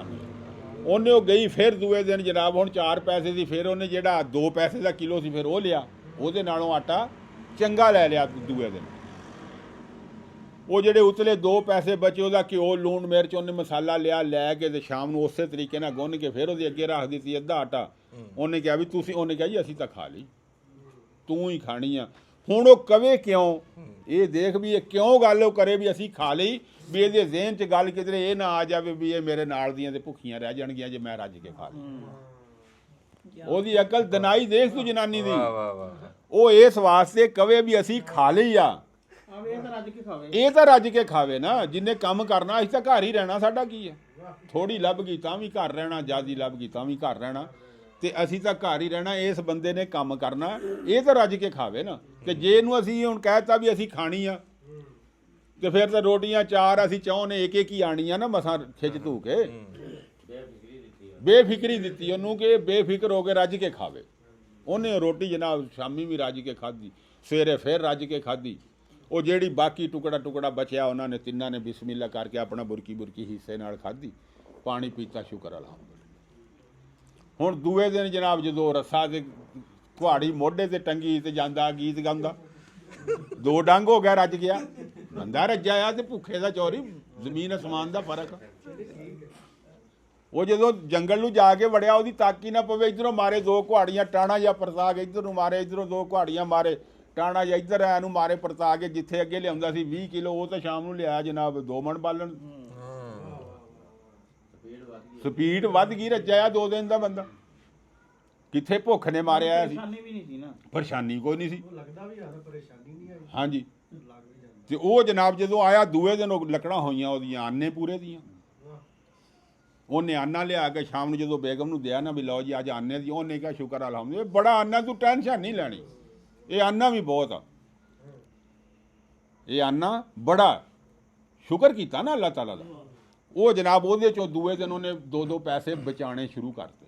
ਉਹਨੇ। ਉਹ ਗਈ ਫਿਰ ਦੂਏ ਦਿਨ ਜਨਾਬ, ਹੁਣ 4 ਪੈਸੇ ਦੀ, ਫਿਰ ਉਹਨੇ ਜਿਹੜਾ 2 ਪੈਸੇ ਦਾ ਕਿਲੋ ਸੀ ਫਿਰ ਉਹ ਲਿਆ, ਉਹਦੇ ਨਾਲੋਂ ਆਟਾ ਚੰਗਾ ਲੈ ਲਿਆ ਦੂਏ ਦਿਨ। ਉਹ ਜਿਹੜੇ ਉਤਲੇ 2 ਪੈਸੇ ਬਚੇ, ਉਹਦਾ ਘਿਓ ਲੂਣ ਮਿਰਚ ਉਹਨੇ ਮਸਾਲਾ ਲਿਆ, ਲੈ ਕੇ ਤੇ ਸ਼ਾਮ ਨੂੰ ਉਸੇ ਤਰੀਕੇ ਨਾਲ ਗੁੰਨ ਕੇ ਫਿਰ ਉਹਦੇ ਅੱਗੇ ਰੱਖ ਦਿੱਤੀ ਅੱਧਾ ਆਟਾ। ਉਹਨੇ ਕਿਹਾ ਵੀ ਤੁਸੀਂ, ਉਹਨੇ ਕਿਹਾ ਜੀ ਅਸੀਂ ਤਾਂ ਖਾ ਲਈ, ਤੂੰ ਹੀ ਖਾਣੀ ਆ। ਹੁਣ ਉਹ ਕਵੇ ਕਿਉਂ, ਇਹ ਦੇਖ ਵੀ ਇਹ ਕਿਉਂ ਗੱਲ ਉਹ ਕਰੇ ਵੀ ਅਸੀਂ ਖਾ ਲਈ, ਵੀ ਇਹਦੇ ਜ਼ਿਹਨ 'ਚ ਗੱਲ ਕਿਧਰੇ ਇਹ ਨਾ ਆ ਜਾਵੇ ਵੀ ਇਹ ਮੇਰੇ ਨਾਲ ਦੀਆਂ ਤੇ ਭੁੱਖੀਆਂ ਰਹਿ ਜਾਣਗੀਆਂ ਜੇ ਮੈਂ ਰੱਜ ਕੇ ਖਾ ਲਈ। ਉਹਦੀ ਅਕਲ ਦਨਾਈ ਦੇਖ ਤੂੰ ਜਨਾਨੀ ਦੀ। ਉਹ ਇਸ ਵਾਸਤੇ ਕਵੇ ਵੀ ਅਸੀਂ ਖਾ ਲਈ ਆ, ਇਹ ਤਾਂ ਰੱਜ ਕੇ ਖਾਵੇ ਨਾ। ਜਿੰਨੇ ਕੰਮ ਕਰਨਾ, ਅਸੀਂ ਤਾਂ ਘਰ ਹੀ ਰਹਿਣਾ, ਸਾਡਾ ਕੀ ਹੈ। ਥੋੜੀ ਲੱਭ ਗਈ ਤਾਂ ਵੀ ਘਰ ਰਹਿਣਾ, ਜ਼ਿਆਦੀ ਲੱਭ ਗਈ ਤਾਂ ਵੀ ਘਰ ਰਹਿਣਾ, ਤੇ ਅਸੀਂ ਤਾਂ ਘਰ ਹੀ ਰਹਿਣਾ। ਇਸ ਬੰਦੇ ਨੇ ਕੰਮ ਕਰਨਾ, ਇਹ ਤਾਂ ਰੱਜ ਕੇ ਖਾਵੇ ਨਾ। ਕਿ ਜੇ ਇਹਨੂੰ ਅਸੀਂ ਹੁਣ ਕਹਿਤਾ ਵੀ ਅਸੀਂ ਖਾਣੀ ਆ, ਤੇ ਫਿਰ ਤਾਂ ਰੋਟੀਆਂ 4 ਅਸੀਂ ਚਾਹੁੰਦੇ 1-1 ਹੀ ਆਣੀਆਂ ਨਾ, ਮਸਾਂ ਖਿੱਚ ਧੂ ਕੇ। ਬੇਫਿਕਰੀ ਦਿੱਤੀ ਉਹਨੂੰ ਕਿ ਬੇਫਿਕਰ ਹੋ ਕੇ ਰੱਜ ਕੇ ਖਾਵੇ। ਉਹਨੇ ਰੋਟੀ ਜਨਾਬ ਸ਼ਾਮੀ ਵੀ ਰੱਜ ਕੇ ਖਾਧੀ, ਸਵੇਰੇ ਫਿਰ ਰੱਜ ਕੇ ਖਾਧੀ। ਉਹ ਜਿਹੜੀ ਬਾਕੀ ਟੁਕੜਾ ਬਚਿਆ, ਉਹਨਾਂ ਨੇ 3 ਨੇ ਬਿਸਮਿਲ੍ਲਾ ਕਰਕੇ ਆਪਣਾ ਬੁਰਕੀ ਹਿੱਸੇ ਨਾਲ ਖਾਧੀ, ਪਾਣੀ ਪੀਤਾ, ਸ਼ੁਕਰ ਅਲਹਮਦੁਲਿਲਾ। ਹੁਣ ਦੂਏ ਦਿਨ ਜਨਾਬ ਜਦੋਂ ਰੱਸਾ ਤੇ ਕੁਹਾੜੀ ਮੋਢੇ ਤੇ ਟੰਗੀ ਤੇ ਜਾਂਦਾ ਗੀਤ ਗਾਉਂਦਾ, 2 ਡੰਗ ਹੋ ਗਿਆ, ਰੱਜ ਗਿਆ। ਬੰਦਾ ਰੱਜਾ ਆ ਤੇ ਭੁੱਖੇ ਦਾ ਚੋਰੀ, ਜ਼ਮੀਨ ਅਸਮਾਨ ਦਾ ਫਰਕ। ਉਹ ਜਦੋਂ ਜੰਗਲ ਨੂੰ ਜਾ ਕੇ ਵੜਿਆ, ਉਹਦੀ ਤਾਕੀ ਨਾ ਪਵੇ, ਇੱਧਰੋਂ ਮਾਰੇ 2 ਕੁਹਾੜੀਆਂ, ਟਾਣਾ ਜਾਂ ਪਰਤਾ ਕੇ ਇੱਧਰ ਨੂੰ ਮਾਰੇ, ਇੱਧਰੋਂ 2 ਕੁਹਾੜੀਆਂ ਮਾਰੇ, ਟਾਣਾ ਜਾਂ ਇੱਧਰ ਐ ਨੂੰ ਮਾਰੇ ਪਰਤਾ ਕੇ। ਜਿੱਥੇ ਅੱਗੇ ਲਿਆਉਂਦਾ ਸੀ 20 ਕਿਲੋ, ਉਹ ਤਾਂ ਸ਼ਾਮ ਨੂੰ ਲਿਆ ਜਨਾਬ 2 ਮਣ ਬਾਲਣ ਸਪੀਡ ਵੱਧ ਗਈ, ਰੱਜਿਆ 2 ਦਿਨ ਦਾ ਬੰਦਾ ਕਿੱਥੇ ਭੁੱਖ ਨੇ ਮਾਰਿਆ ਸੀ। ਪਰੇਸ਼ਾਨੀ ਵੀ ਨਹੀਂ ਸੀ ਨਾ, ਪਰੇਸ਼ਾਨੀ ਕੋਈ ਨਹੀਂ ਸੀ, ਲੱਗਦਾ ਵੀ ਯਾਰ ਪਰੇਸ਼ਾਨੀ ਨਹੀਂ ਆਈ, ਹਾਂਜੀ। ਲੱਗ ਵੀ ਜਾਂਦਾ। ਤੇ ਉਹ ਜਨਾਬ ਜਦੋਂ ਆਇਆ ਦੂਏ ਦਿਨ ਉਹ ਲੱਕੜਾਂ ਹੋਈਆਂ ਉਹਦੀਆਂ ਆਨੇ ਪੂਰੇ ਦੀਆਂ। ਉਹਨੇ ਆਨਾ ਲਿਆ ਕੇ ਸ਼ਾਮ ਨੂੰ ਜਦੋਂ ਬੇਗਮ ਨੂੰ ਦਿਆ ਨਾ ਵੀ ਲਓ ਜੀ ਅੱਜ ਆਨੇ ਦੀ, ਉਹਨੇ ਕਿਹਾ ਸ਼ੁਕਰ ਅਲਹਮਦੁਲਿਲਾ, ਬੜਾ ਆਨਾ, ਤੂੰ ਟੈਨਸ਼ਨ ਨਹੀਂ ਲੈਣੀ, ਇਹ ਆਨਾ ਵੀ ਬਹੁਤ ਆ, ਇਹ ਆਨਾ ਬੜਾ ਸ਼ੁਕਰ ਕੀਤਾ ਨਾ ਅੱਲਾਹ ਤਾਲਾ ਦਾ। ਉਹ ਜਨਾਬ ਉਹਦੇ ਚੋਂ ਦੂਏ ਦਿਨ ਉਹਨੇ 2-2 ਪੈਸੇ ਬਚਾਣੇ ਸ਼ੁਰੂ ਕਰਤੇ,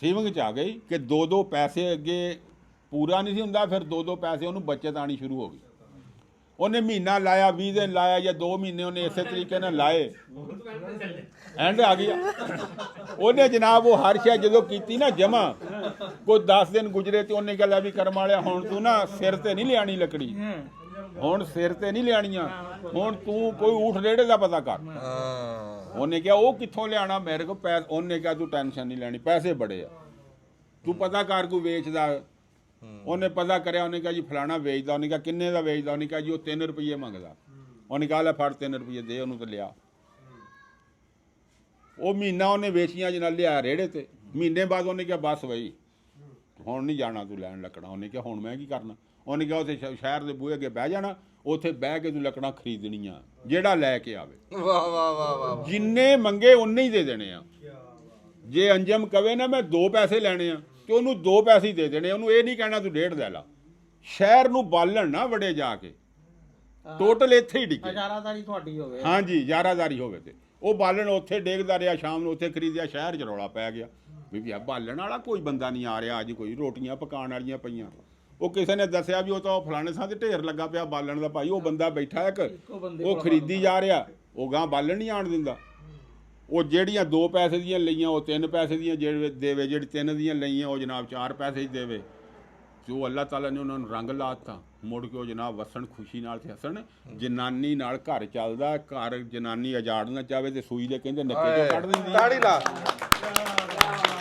ਸੇਵਿੰਗ ਚ ਆ ਗਈ ਕਿ 2-2 ਪੈਸੇ ਅੱਗੇ ਪੂਰਾ ਨਹੀਂ ਸੀ ਹੁੰਦਾ, ਫਿਰ 2-2 ਪੈਸੇ ਉਹਨੂੰ ਬੱਚਤ ਆਣੀ ਸ਼ੁਰੂ ਹੋ ਗਈ। ਉਹਨੇ ਮਹੀਨਾ ਲਾਇਆ, 20 ਦਿਨ ਲਾਇਆ ਜਾਂ 2 ਮਹੀਨੇ ਉਹਨੇ ਇਸੇ ਤਰੀਕੇ ਨਾਲ ਲਾਏ, ਐਂਡ ਆ ਗਿਆ। ਉਹਨੇ ਜਨਾਬ ਉਹ ਹਰ ਸ਼ੈ ਜਦੋਂ ਕੀਤੀ ਨਾ ਜਮਾ, ਕੋਈ 10 ਦਿਨ ਗੁਜ਼ਰੇ ਤੇ ਉਹਨੇ ਕਿਹਾ ਵੀ ਕਰਮ ਵਾਲਿਆ ਹੁਣ ਤੂੰ ਨਾ ਸਿਰ ਤੇ ਨਹੀਂ ਲਿਆਣੀ ਲੱਕੜੀ, ਹੁਣ ਸਿਰ ਤੇ ਨਹੀਂ ਲਿਆਣੀਆਂ, ਹੁਣ ਤੂੰ ਕੋਈ ਊਠ ਰੇੜੇ ਦਾ ਪਤਾ ਕਰ। ਉਹਨੇ ਕਿਹਾ ਉਹ ਕਿੱਥੋਂ ਲਿਆਣਾ ਮੇਰੇ ਕੋਲ ਪੈਸੇ, ਉਹਨੇ ਕਿਹਾ ਤੂੰ ਟੈਨਸ਼ਨ ਨਹੀਂ ਲੈਣੀ, ਪੈਸੇ ਬੜੇ ਆ, ਤੂੰ ਪਤਾ ਕਰ ਕੋਈ ਵੇਚਦਾ। ਉਹਨੇ ਪਤਾ ਕਰਿਆ, ਉਹਨੇ ਕਿਹਾ ਜੀ ਫਲਾਣਾ ਵੇਚਦਾ। ਉਹਨੇ ਕਿਹਾ ਕਿੰਨੇ ਦਾ ਵੇਚਦਾ? ਉਹਨੇ ਕਿਹਾ ਜੀ ਉਹ 3 ਰੁਪਏ ਮੰਗਦਾ। ਉਹਨੇ ਕਿਹਾ ਲੈ ਫੜ 3 ਰੁਪਏ ਦੇ ਉਹਨੂੰ ਤੇ ਲਿਆ। ਉਹ ਮਹੀਨਾ ਉਹਨੇ ਵੇਚੀਆਂ ਜਨਾਬ ਲਿਆ ਰੇੜੇ ਤੇ। ਮਹੀਨੇ ਬਾਅਦ ਉਹਨੇ ਕਿਹਾ ਬਸ ਬਈ ਹੁਣ ਨਹੀਂ ਜਾਣਾ ਤੂੰ ਲੈਣ ਲੱਕੜਾਂ। ਉਹਨੇ ਕਿਹਾ ਹੁਣ ਮੈਂ ਕੀ ਕਰਨਾ? ਉਹਨੇ ਕਿਹਾ ਉੱਥੇ ਸ਼ਹਿਰ ਦੇ ਬੂਹੇ ਅੱਗੇ ਬਹਿ ਜਾਣਾ, ਉੱਥੇ ਬਹਿ ਕੇ ਤੂੰ ਲੱਕੜਾਂ ਖਰੀਦਣੀਆਂ, ਜਿਹੜਾ ਲੈ ਕੇ ਆਵੇ। ਵਾਹ ਵਾਹ ਵਾਹ ਵਾਹ, ਜਿੰਨੇ ਮੰਗੇ ਉਨੇ ਹੀ ਦੇ ਦੇਣੇ ਆ। ਜੇ ਅੰਜਮ ਕਵੇ ਨਾ ਮੈਂ 2 ਪੈਸੇ ਲੈਣੇ ਆ ਤੇ ਉਹਨੂੰ 2 ਪੈਸੇ ਹੀ ਦੇ ਦੇਣੇ, ਉਹਨੂੰ ਇਹ ਨਹੀਂ ਕਹਿਣਾ ਤੂੰ 1.5 ਲੈ ਲਾ। ਸ਼ਹਿਰ ਨੂੰ ਬਾਲਣ ਨਾ ਵੜੇ ਜਾ ਕੇ, ਟੋਟਲ ਇੱਥੇ ਹੀ ਡਿੱਗੇ। ਹਜ਼ਾਰਾਦਾਰੀ ਤੁਹਾਡੀ ਹੋਵੇ, ਹਾਂਜੀ ਯਾਰਾਦਾਰੀ ਹੋਵੇ ਤੇ ਉਹ ਬਾਲਣ ਉੱਥੇ ਡੇਗਦਾ ਰਿਹਾ, ਸ਼ਾਮ ਨੂੰ ਉੱਥੇ ਖਰੀਦਿਆ, ਸ਼ਹਿਰ 'ਚ ਰੌਲਾ ਪੈ ਗਿਆ ਵੀ ਆ ਬਾਲਣ ਵਾਲਾ ਕੋਈ ਬੰਦਾ ਨਹੀਂ ਆ ਰਿਹਾ ਅੱਜ, ਕੋਈ ਰੋਟੀਆਂ ਪਕਾਉਣ ਵਾਲੀਆਂ ਪਈਆਂ। ਉਹ ਕਿਸੇ ਨੇ ਦੱਸਿਆ ਵੀ ਉਹ ਤਾਂ ਉਹ ਫਲਾਣੇ ਥਾਂ ਤੇ ਢੇਰ ਲੱਗਾ ਪਿਆ ਬਾਲਣ ਦਾ ਭਾਈ, ਉਹ ਬੰਦਾ ਬੈਠਾ ਇੱਕ, ਉਹ ਖਰੀਦੀ ਜਾ ਰਿਹਾ, ਉਹ ਗਾਂ ਬਾਲਣ ਨਹੀਂ ਆਣ ਦਿੰਦਾ। ਉਹ ਜਿਹੜੀਆਂ 2 ਪੈਸੇ ਦੀਆਂ ਲਈਆਂ ਉਹ 3 ਪੈਸੇ ਦੀਆਂ ਦੇਵੇ, ਜਿਹੜੀ 3 ਦੀਆਂ ਲਈਆਂ ਉਹ ਜਨਾਬ 4 ਪੈਸੇ ਹੀ ਦੇਵੇ। ਤੇ ਉਹ ਅੱਲਾਹ ਤਾਲਾ ਨੇ ਉਹਨਾਂ ਨੂੰ ਰੰਗ ਲਾਤਾ, ਮੁੜ ਕੇ ਉਹ ਜਨਾਬ ਵਸਣ ਖੁਸ਼ੀ ਨਾਲ ਤੇ ਹੱਸਣ। ਜਨਾਨੀ ਨਾਲ ਘਰ ਚੱਲਦਾ, ਘਰ ਜਨਾਨੀ ਉਜਾੜਨਾ ਚਾਹਵੇ ਤੇ ਸੂਈ ਦੇ ਕਹਿੰਦੇ ਨੱਕੇ ਚੋਂ ਕੱਢ ਦਿੰਦੀ। ਤਾੜੀ ਲਾ,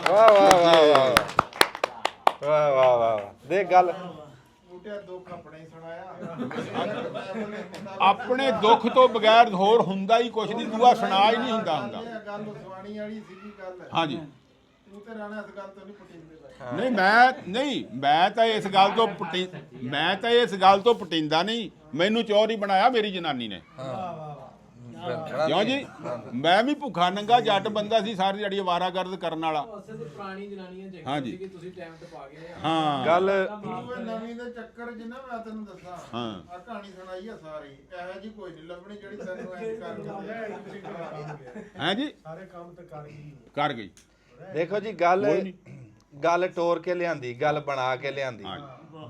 ਵਾਹ ਵਾਹ ਵਾਹ ਵਾਹ ਵਾਹ ਵਾਹ ਵਾਹ। ਦੇਖ ਗੱਲ, ਆਪਣੇ ਦੁੱਖ ਤੋਂ ਬਗੈਰ ਹੋਰ ਹੁੰਦਾ ਹੀ ਕੁਛ ਨਹੀਂ, ਦੂਆ ਸੁਣਾ ਹੀ ਨਹੀਂ ਹੁੰਦਾ। ਗੱਲ ਸੁਆਣੀ ਵਾਲੀ ਸੀਗੀ ਗੱਲ, ਹਾਂਜੀ ਤੂੰ ਤੇ ਰਾਣਾ ਇਸ ਗੱਲ ਤੋਂ ਨਹੀਂ ਪਟਿੰਦੇ। ਮੈਂ ਤਾਂ ਇਸ ਗੱਲ ਤੋਂ ਪਟਿੰਦਾ ਨਹੀਂ। ਮੈਨੂੰ ਚੋਰ ਹੀ ਬਣਾਇਆ ਮੇਰੀ ਜਨਾਨੀ ਨੇ, ਕਿਉਂ ਜੀ? ਮੈਂ ਵੀ ਭੁੱਖਾ ਨੰਗਾ ਜੱਟ ਬੰਦਾ ਸੀ, ਸਾਰੀ ਦਿਹਾੜੀ ਅਵਾਰਾਗਰਦ ਕਰਨ ਵਾਲਾ। ਪੁਰਾਣੀ ਜਨਾਨੀਆਂ ਚ ਹਾਂਜੀ ਤੁਸੀਂ ਟਾਈਮ ਤੇ ਪਾ ਗਏ ਹਾਂ ਗੱਲ ਨਵੀਂ ਦੇ ਚੱਕਰ ਜਿੰਨਾ ਮੈਂ ਤੈਨੂੰ ਦੱਸਾਂ, ਹਾਂ ਆ ਕਹਾਣੀ ਸੁਣਾਈ ਆ ਸਾਰੀ, ਇਹੋ ਜੀ ਕੋਈ ਨਹੀਂ ਲੱਭਣੀ ਜਿਹੜੀ ਤੈਨੂੰ ਐਂ ਕਰ ਹੈ ਜੀ, ਸਾਰੇ ਕੰਮ ਤੇ ਕਰ ਗਈ। ਦੇਖੋ ਜੀ, ਕੋਈ ਨਹੀਂ। ਗੱਲ ਟੋਰ ਕੇ ਲਿਆਂਦੀ, ਗੱਲ ਬਣਾ ਕੇ ਲਿਆਂਦੀ,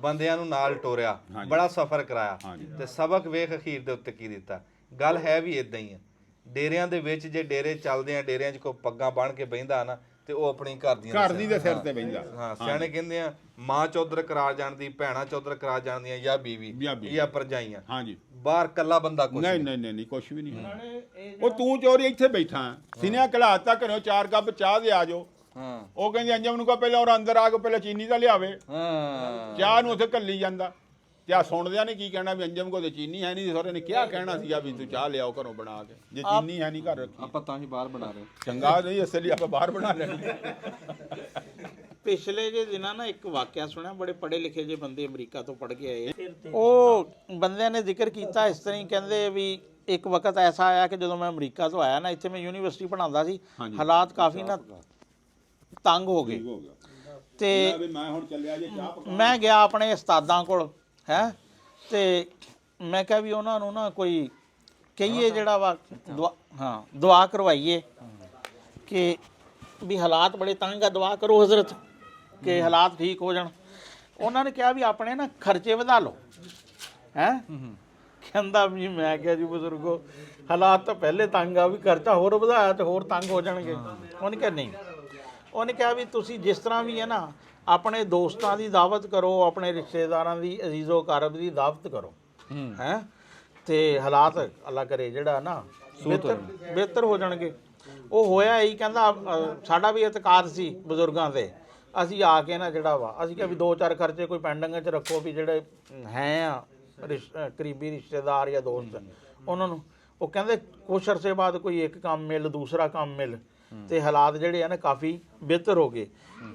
ਬੰਦਿਆਂ ਨੂੰ ਨਾਲ ਟੋਰਿਆ, ਹਾਂਜੀ। ਬੜਾ ਸਫ਼ਰ ਕਰਾਇਆ ਹਾਂਜੀ। ਤੇ ਸਬਕ ਵੇਖ ਅਖੀਰ ਦੇ ਉੱਤੇ ਕੀ ਦਿੱਤਾ। ਗੱਲ ਹੈ ਵੀ ਇਦਾਂ ਹੀ ਆ। ਡੇਰਿਆਂ ਦੇ ਵਿੱਚ ਜੇ ਡੇਰੇ ਚੱਲਦੇ ਆ, ਡੇਰਿਆਂ 'ਚ ਕੋਈ ਪੱਗਾਂ ਬੰਨ੍ਹ ਕੇ ਬਹਿੰਦਾ ਨਾ ਤੇ ਉਹ ਆਪਣੀ ਘਰ ਦੀ ਦੇ ਸਿਰ ਤੇ ਬਹਿੰਦਾ। ਹਾਂ, ਸਿਆਣੇ ਕਹਿੰਦੇ ਆ ਮਾਂ ਚੌਧਰ ਕਰਾ ਜਾਣਦੀ, ਭੈਣਾਂ ਚੌਧਰ ਕਰਾ ਜਾਣਦੀਆਂ, ਜਾਂ ਬੀਵੀ ਜਾਂ ਭਰਜਾਈਆਂ। ਹਾਂਜੀ, ਬਾਹਰ ਕੱਲਾ ਬੰਦਾ ਕੁਛ ਨਹੀਂ ਕੁਛ ਵੀ ਨਹੀਂ। ਉਹ ਤੂੰ ਚੋਰੀ ਇੱਥੇ ਬੈਠਾ, ਸਿਨਿਆ ਘਲਾਤਾ ਘਰੋਂ 4 ਕੱਪ ਚਾਹ ਦੇ ਆ ਜਾਓ। ਹਾਂ ਉਹ ਕਹਿੰਦੇ ਅੰਜਮ ਨੂੰ ਕਹ ਪਹਿਲਾਂ ਉਹ ਅੰਦਰ ਆ ਕੇ ਪਹਿਲਾਂ ਚੀਨੀ ਤਾਂ ਲਿਆਵੇ। ਹਾਂ, ਚਾਹ ਨੂੰ ਉੱਥੇ ਘੱਲੀ ਜਾਂਦਾ ਤੇ ਆ ਸੁਣਦਿਆਂ ਨੇ ਕੀ ਕਹਿਣਾ ਵੀ ਅੰਜਮ ਕੋਲ ਤੇ ਚੀਨੀ ਹੈ ਨਹੀਂ। ਸਹੁਰੇ ਨੇ ਕਿਹਾ ਕਹਿਣਾ ਸੀਗਾ ਵੀ ਤੂੰ ਚਾਹ ਲਿਆਓ ਘਰੋਂ ਬਣਾ ਕੇ, ਜੇ ਚੀਨੀ ਹੈ ਨਹੀਂ ਘਰ ਰੱਖੀ। ਆਪਾਂ ਤਾਂ ਹੀ ਬਾਹਰ ਬਣਾ ਰਹੇ। ਚੰਗਾ ਨਹੀਂ, ਇਸ ਲਈ ਆਪਾਂ ਬਾਹਰ ਬਣਾ ਲੈਣੀ। ਪਿਛਲੇ ਜੇ ਦਿਨਾਂ ਨਾ ਇੱਕ ਵਾਕਿਆ ਸੁਣਿਆ, ਬੜੇ ਪੜ੍ਹੇ ਲਿਖੇ ਜੇ ਬੰਦੇ ਅਮਰੀਕਾ ਤੋਂ ਪੜ੍ਹ ਕੇ ਆਏ। ਉਹ ਬੰਦਿਆਂ ਨੇ ਜ਼ਿਕਰ ਕੀਤਾ ਇਸ ਤਰ੍ਹਾਂ ਹੀ, ਕਹਿੰਦੇ ਵੀ ਇੱਕ ਵਕਤ ਐਸਾ ਆਇਆ ਕਿ ਜਦੋਂ ਮੈਂ ਅਮਰੀਕਾ ਤੋਂ ਆਇਆ ਨਾ, ਇੱਥੇ ਮੈਂ ਯੂਨੀਵਰਸਿਟੀ ਪੜ੍ਹਾਉਂਦਾ ਸੀ, ਹਾਲਾਤ ਕਾਫੀ ਨਾ ਤੰਗ ਹੋ ਗਏ ਤੇ ਮੈਂ ਹੁਣ ਚੱਲਿਆ ਜੇ ਚਾਹ ਮੈਂ ਗਿਆ ਆਪਣੇ ਉਸਤਾਦਾਂ ਕੋਲ ਹੈ, ਤੇ ਮੈਂ ਕਿਹਾ ਵੀ ਉਹਨਾਂ ਨੂੰ ਨਾ ਕੋਈ ਕਹੀਏ ਜਿਹੜਾ ਵਾ ਦੁਆ ਕਰਵਾਈਏ ਕਿ ਵੀ ਹਾਲਾਤ ਬੜੇ ਤੰਗ ਆ, ਦੁਆ ਕਰੋ ਹਜ਼ਰਤ ਕਿ ਹਾਲਾਤ ਠੀਕ ਹੋ ਜਾਣ। ਉਹਨਾਂ ਨੇ ਕਿਹਾ ਵੀ ਆਪਣੇ ਨਾ ਖਰਚੇ ਵਧਾ ਲਓ ਹੈ। ਕਹਿੰਦਾ ਵੀ ਮੈਂ ਕਿਹਾ ਜੀ ਬਜ਼ੁਰਗੋ ਹਾਲਾਤ ਤਾਂ ਪਹਿਲੇ ਤੰਗ ਆ, ਵੀ ਖਰਚਾ ਹੋਰ ਵਧਾਇਆ ਤੇ ਹੋਰ ਤੰਗ ਹੋ ਜਾਣਗੇ। ਉਹਨੇ ਕਿਹਾ ਨਹੀਂ, ਉਹਨੇ ਕਿਹਾ ਵੀ ਤੁਸੀਂ ਜਿਸ ਤਰ੍ਹਾਂ ਵੀ ਹੈ ਨਾ ਆਪਣੇ ਦੋਸਤਾਂ ਦੀ ਦਾਵਤ ਕਰੋ, ਆਪਣੇ ਰਿਸ਼ਤੇਦਾਰਾਂ ਦੀ, ਅਜ਼ੀਜ਼ੋ ਕਾਰਬ ਦੀ ਦਾਵਤ ਕਰੋ ਹੈ, ਤੇ ਹਾਲਾਤ ਅੱਲਾ ਕਰੇ ਜਿਹੜਾ ਨਾ ਬਿਹਤਰ ਹੋ ਜਾਣਗੇ। ਉਹ ਹੋਇਆ ਹੀ, ਕਹਿੰਦਾ ਸਾਡਾ ਵੀ ਇਤਕਾਦ ਸੀ ਬਜ਼ੁਰਗਾਂ ਤੇ, ਅਸੀਂ ਆ ਕੇ ਨਾ ਜਿਹੜਾ ਵਾ ਅਸੀਂ ਕਿਹਾ ਵੀ 2-4 ਖਰਚੇ ਕੋਈ ਪੈਂਡਿੰਗ 'ਚ ਰੱਖੋ ਵੀ ਜਿਹੜੇ ਹੈ ਆ ਕਰੀਬੀ ਰਿਸ਼ਤੇਦਾਰ ਜਾਂ ਦੋਸਤ ਉਹਨਾਂ ਨੂੰ। ਉਹ ਕਹਿੰਦੇ ਕੁਛ ਅਰਸੇ ਬਾਅਦ ਕੋਈ ਇੱਕ ਕੰਮ ਮਿਲ ਦੂਸਰਾ ਕੰਮ ਮਿਲ ਤੇ ਹਾਲਾਤ ਜਿਹੜੇ ਆ ਨਾ ਕਾਫੀ ਬਿਹਤਰ ਹੋ ਗਏ।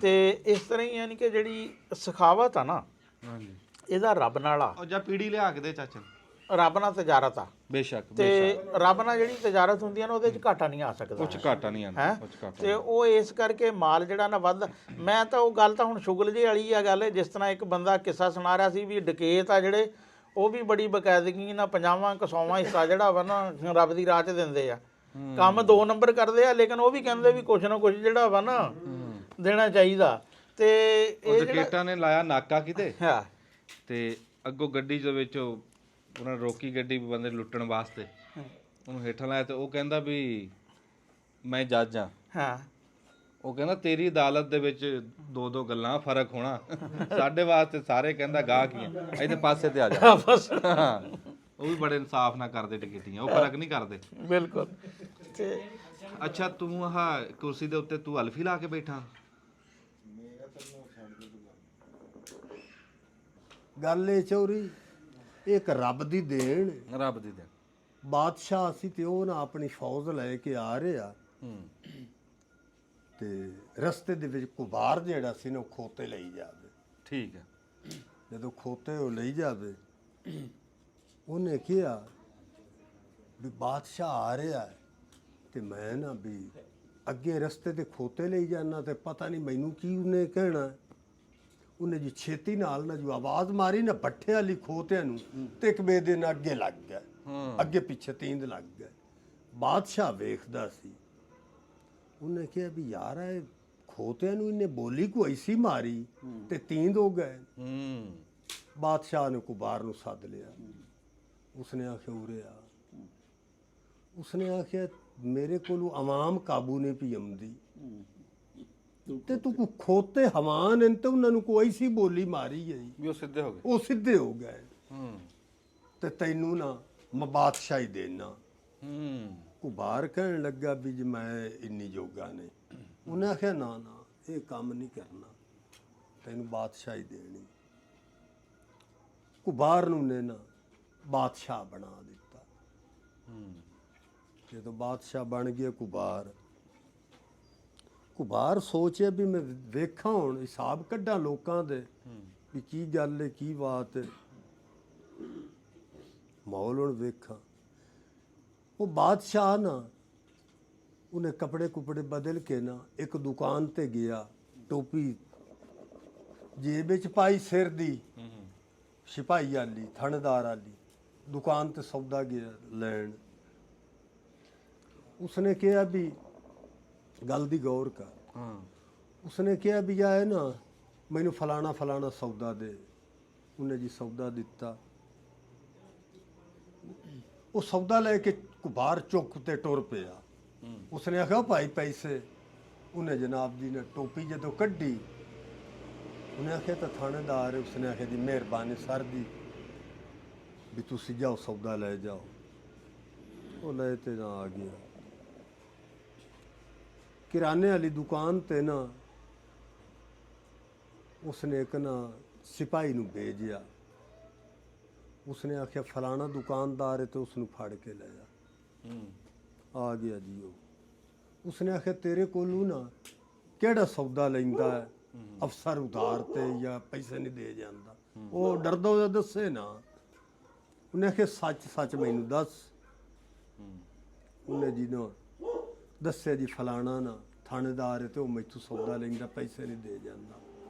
ਤੇ ਇਸ ਤਰ੍ਹਾਂ ਹੀ ਯਾਨੀ ਕਿ ਜਿਹੜੀ ਸਖਾਵਤ ਆ ਨਾ ਹਾਂਜੀ ਇਹਦਾ ਰੱਬ ਨਾਲ ਆ, ਉਹ ਜਾਂ ਪੀੜੀ ਲਿਆ ਕੇ ਦੇ ਚਾਚਾ ਰੱਬ ਨਾਲ ਤਜਾਰਤ ਆ ਬੇਸ਼ੱਕ ਤੇ ਰੱਬ ਨਾਲ ਜਿਹੜੀ ਤਜਾਰਤ ਹੁੰਦੀ ਆ ਨਾ ਉਹਦੇ 'ਚ ਘਾਟਾ ਨਹੀਂ ਆ ਸਕਦਾ ਕੁਝ ਘਾਟਾ ਨਹੀਂ ਆਉਂਦਾ ਹੈਂ ਕੁਝ ਘਾਟਾ ਤੇ ਉਹ ਇਸ ਕਰਕੇ ਮਾਲ ਜਿਹੜਾ ਨਾ ਵੱਧ। ਮੈਂ ਤਾਂ ਉਹ ਗੱਲ ਤਾਂ ਹੁਣ ਸ਼ੁਗਲ ਜਿਹੀ ਵਾਲੀ ਆ ਗੱਲ, ਜਿਸ ਤਰ੍ਹਾਂ ਇੱਕ ਬੰਦਾ ਕਿੱਸਾ ਸੁਣਾ ਰਿਹਾ ਸੀ ਵੀ ਡਕੈਤ ਆ ਜਿਹੜੇ ਉਹ ਵੀ ਬੜੀ ਬਕਾਇਦਗੀ ਨਾਲ 50ਵਾਂ ਹਿੱਸਾ ਜਿਹੜਾ ਵਾ ਨਾ ਰੱਬ ਦੀ ਰਾਹ 'ਚ ਦਿੰਦੇ ਆ। ਕੰਮ 2 ਨੰਬਰ ਕਰਦੇ ਆ ਲੇਕਿਨ ਉਹ ਵੀ ਕਹਿੰਦੇ ਵੀ ਕੁਛ ਨਾ ਕੁਛ ਜਿਹੜਾ ਵਾ ਨਾ ਦੇਣਾ ਚਾਹੀਦਾ। ਤੇ ਇਹ ਡਕੈਤਾਂ ਨੇ ਲਾਇਆ ਨਾਕਾ ਕਿਤੇ ਹਾਂ ਤੇ ਅੱਗੋਂ ਗੱਡੀ ਦੇ ਵਿੱਚ ਉਹਨਾਂ ਨੇ ਰੋਕੀ ਗੱਡੀ ਬੰਦੇ ਲੁੱਟਣ ਵਾਸਤੇ, ਉਹਨੂੰ ਹੇਠਾਂ ਲਾਇਆ ਤੇ ਉਹ ਕਹਿੰਦਾ ਵੀ ਮੈਂ ਜੱਜ ਆ। ਹਾਂ ਉਹ ਕਹਿੰਦਾ ਤੇਰੀ ਅਦਾਲਤ ਦੇ ਵਿੱਚ 2 ਗੱਲਾਂ ਫਰਕ ਹੋਣਾ, ਸਾਡੇ ਵਾਸਤੇ ਸਾਰੇ ਕਹਿੰਦਾ ਗਾਹ ਕੀ ਆ, ਇਹਦੇ ਪਾਸੇ ਤੇ ਆ ਜਾ। ਬਸ ਹਾਂ, ਉਹ ਵੀ ਬੜੇ ਇਨਸਾਫ ਨਾਲ ਕਰਦੇ ਟਿਕਟੀਆਂ, ਉਹ ਫਰਕ ਨਹੀਂ ਕਰਦੇ। ਬਿਲਕੁਲ। ਤੇ ਅੱਛਾ ਤੂੰ ਆਹ ਕੁਰਸੀ ਦੇ ਉੱਤੇ ਤੂੰ ਅਲਫੀ ਲਾ ਕੇ ਬੈਠਾ? ਗੱਲ ਇਹ ਚੋਰੀ ਇੱਕ ਰੱਬ ਦੀ ਦੇਣ ਹੈ। ਰੱਬ ਦੀ ਦੇਣ। ਬਾਦਸ਼ਾਹ ਸੀ ਤੇ ਉਹ ਨਾ ਆਪਣੀ ਫੌਜ ਲੈ ਕੇ ਆ ਰਿਹਾ ਤੇ ਰਸਤੇ ਦੇ ਵਿੱਚ ਕੁਬਾਰ ਜਿਹੜਾ ਸੀ ਨਾ ਉਹ ਖੋਤੇ ਲਈ ਜਾਵੇ। ਠੀਕ ਹੈ। ਜਦੋਂ ਖੋਤੇ ਉਹ ਲਈ ਜਾਵੇ ਉਹਨੇ ਕਿਹਾ ਵੀ ਬਾਦਸ਼ਾਹ ਆ ਰਿਹਾ ਹੈ ਤੇ ਮੈਂ ਨਾ ਵੀ ਅੱਗੇ ਰਸਤੇ ਤੇ ਖੋਤੇ ਲਈ ਜਾਣਾ ਤੇ ਪਤਾ ਨਹੀਂ ਮੈਨੂੰ ਕੀ ਉਹਨੇ ਕਹਿਣਾ। ਉਹਨੇ ਜੀ ਛੇਤੀ ਨਾਲ ਨਾ ਜੋ ਆਵਾਜ਼ ਮਾਰੀ ਨਾ ਪੱਠੇ ਵਾਲੀ ਖੋਤਿਆਂ ਨੂੰ ਤੇ ਇੱਕ ਬੇਦੇ ਨਾਲ ਅੱਗੇ ਲੱਗ ਗਿਆ, ਅੱਗੇ ਪਿੱਛੇ ਤੀਂਦ ਲੱਗ ਗਿਆ। ਬਾਦਸ਼ਾਹ ਵੇਖਦਾ ਸੀ, ਉਹਨੇ ਕਿਹਾ ਵੀ ਯਾਰ ਇਹ ਖੋਤਿਆਂ ਨੂੰ ਇਹਨੇ ਬੋਲੀ ਕੋਈ ਸੀ ਮਾਰੀ ਤੇ ਤੀਂਦ ਹੋ ਗਏ। ਬਾਦਸ਼ਾਹ ਨੇ ਕੁਬਾਰ ਨੂੰ ਸੱਦ ਲਿਆ। ਉਸਨੇ ਆਖਿਆ ਉਰੇ ਆ। ਉਸਨੇ ਆਖਿਆ ਮੇਰੇ ਕੋਲੋਂ ਆਵਾਮ ਕਾਬੂ ਨਹੀਂ ਪਈ ਆਉਂਦੀ ਤੇ ਤੂੰ ਕੋ ਖੋਤੇ ਹਵਾਨ ਨੇ ਤੇ ਉਹਨਾਂ ਨੂੰ ਕੋਈ ਸੀ ਬੋਲੀ ਮਾਰੀ ਗਈ ਵੀ ਉਹ ਸਿੱਧੇ ਹੋ ਗਏ। ਉਹ ਸਿੱਧੇ ਹੋ ਗਏ ਤੇ ਤੈਨੂੰ ਨਾ ਮੈਂ ਬਾਦਸ਼ਾਹੀ ਦੇਣਾ। ਕੁਬਾਰ ਕਹਿਣ ਲੱਗਾ ਵੀ ਜੇ ਮੈਂ ਇੰਨੀ ਜੋਗਾ ਨੇ। ਉਹਨੇ ਆਖਿਆ ਨਾ ਨਾ ਇਹ ਕੰਮ ਨਹੀਂ ਕਰਨਾ, ਤੈਨੂੰ ਬਾਦਸ਼ਾਹੀ ਦੇਣੀ। ਕੁਬਾਰ ਨੂੰ ਨੇ ਨਾ ਬਾਦਸ਼ਾਹ ਬਣਾ ਦਿੱਤਾ। ਜਦੋਂ ਬਾਦਸ਼ਾਹ ਬਣ ਗਿਆ ਕੁਬਾਰ ਸੋਚਿਆ ਵੀ ਮੈਂ ਵੇਖਾਂ ਹੁਣ ਹਿਸਾਬ ਕੱਢਾਂ ਲੋਕਾਂ ਦੇ ਵੀ ਕੀ ਗੱਲ ਹੈ ਕੀ ਬਾਤ ਹੈ, ਮਾਹੌਲ ਹੁਣ ਵੇਖਾਂ। ਉਹ ਬਾਦਸ਼ਾਹ ਨਾ ਉਹਨੇ ਕੱਪੜੇ ਕੁਪੜੇ ਬਦਲ ਕੇ ਨਾ ਇੱਕ ਦੁਕਾਨ ਤੇ ਗਿਆ, ਟੋਪੀ ਜੇਬ ਵਿੱਚ ਪਾਈ ਸਿਰ ਦੀ, ਸਿਪਾਹੀ ਵਾਲੀ ਥਾਣੇਦਾਰ ਵਾਲੀ, ਦੁਕਾਨ ਤੇ ਸੌਦਾ ਗਿਆ ਲੈਣ। ਉਸਨੇ ਕਿਹਾ ਵੀ ਗੱਲ ਦੀ ਗੌਰ ਕਰ। ਉਸਨੇ ਕਿਹਾ ਵੀ ਆ ਨਾ ਮੈਨੂੰ ਫਲਾਣਾ ਫਲਾਣਾ ਸੌਦਾ ਦੇ। ਉਹਨੇ ਜੀ ਸੌਦਾ ਦਿੱਤਾ। ਉਹ ਸੌਦਾ ਲੈ ਕੇ ਕੁਬਾਰ ਚੁੱਕ ਤੇ ਟੁਰ ਪਿਆ। ਉਸਨੇ ਆਖਿਆ ਭਾਈ ਪੈਸੇ। ਉਹਨੇ ਜਨਾਬ ਜੀ ਨੇ ਟੋਪੀ ਜਦੋਂ ਕੱਢੀ, ਉਹਨੇ ਆਖਿਆ ਤਾਂ ਥਾਣੇਦਾਰ ਹੈ। ਉਸਨੇ ਆਖਿਆ ਜੀ ਮਿਹਰਬਾਨੀ ਸਰ ਦੀ ਵੀ ਤੁਸੀਂ ਜਾਓ ਸੌਦਾ ਲੈ ਜਾਓ। ਉਹ ਲੈ ਤੇ ਨਾ ਆ ਗਿਆ। किराने वाली दुकान ते ना उसने एक ना सिपाही नूं भेजिया। उसने आख्या फलाना दुकानदार है तो उसनूं फड़ के ले जा। आ गया जी वो। उसने आख्या तेरे कोलू ना केड़ा सौदा लैंदा है, अफसर उधार ते या पैसे नहीं दे जांदा। वो डरदा होया दसे ना। उन्हें आख्या सच सच मैनूं दस। उन्हें जी ना दस्या जी फलाना ना थानेदार है तो मैथों सौदा लैंदा पैसे नहीं दे जांदा।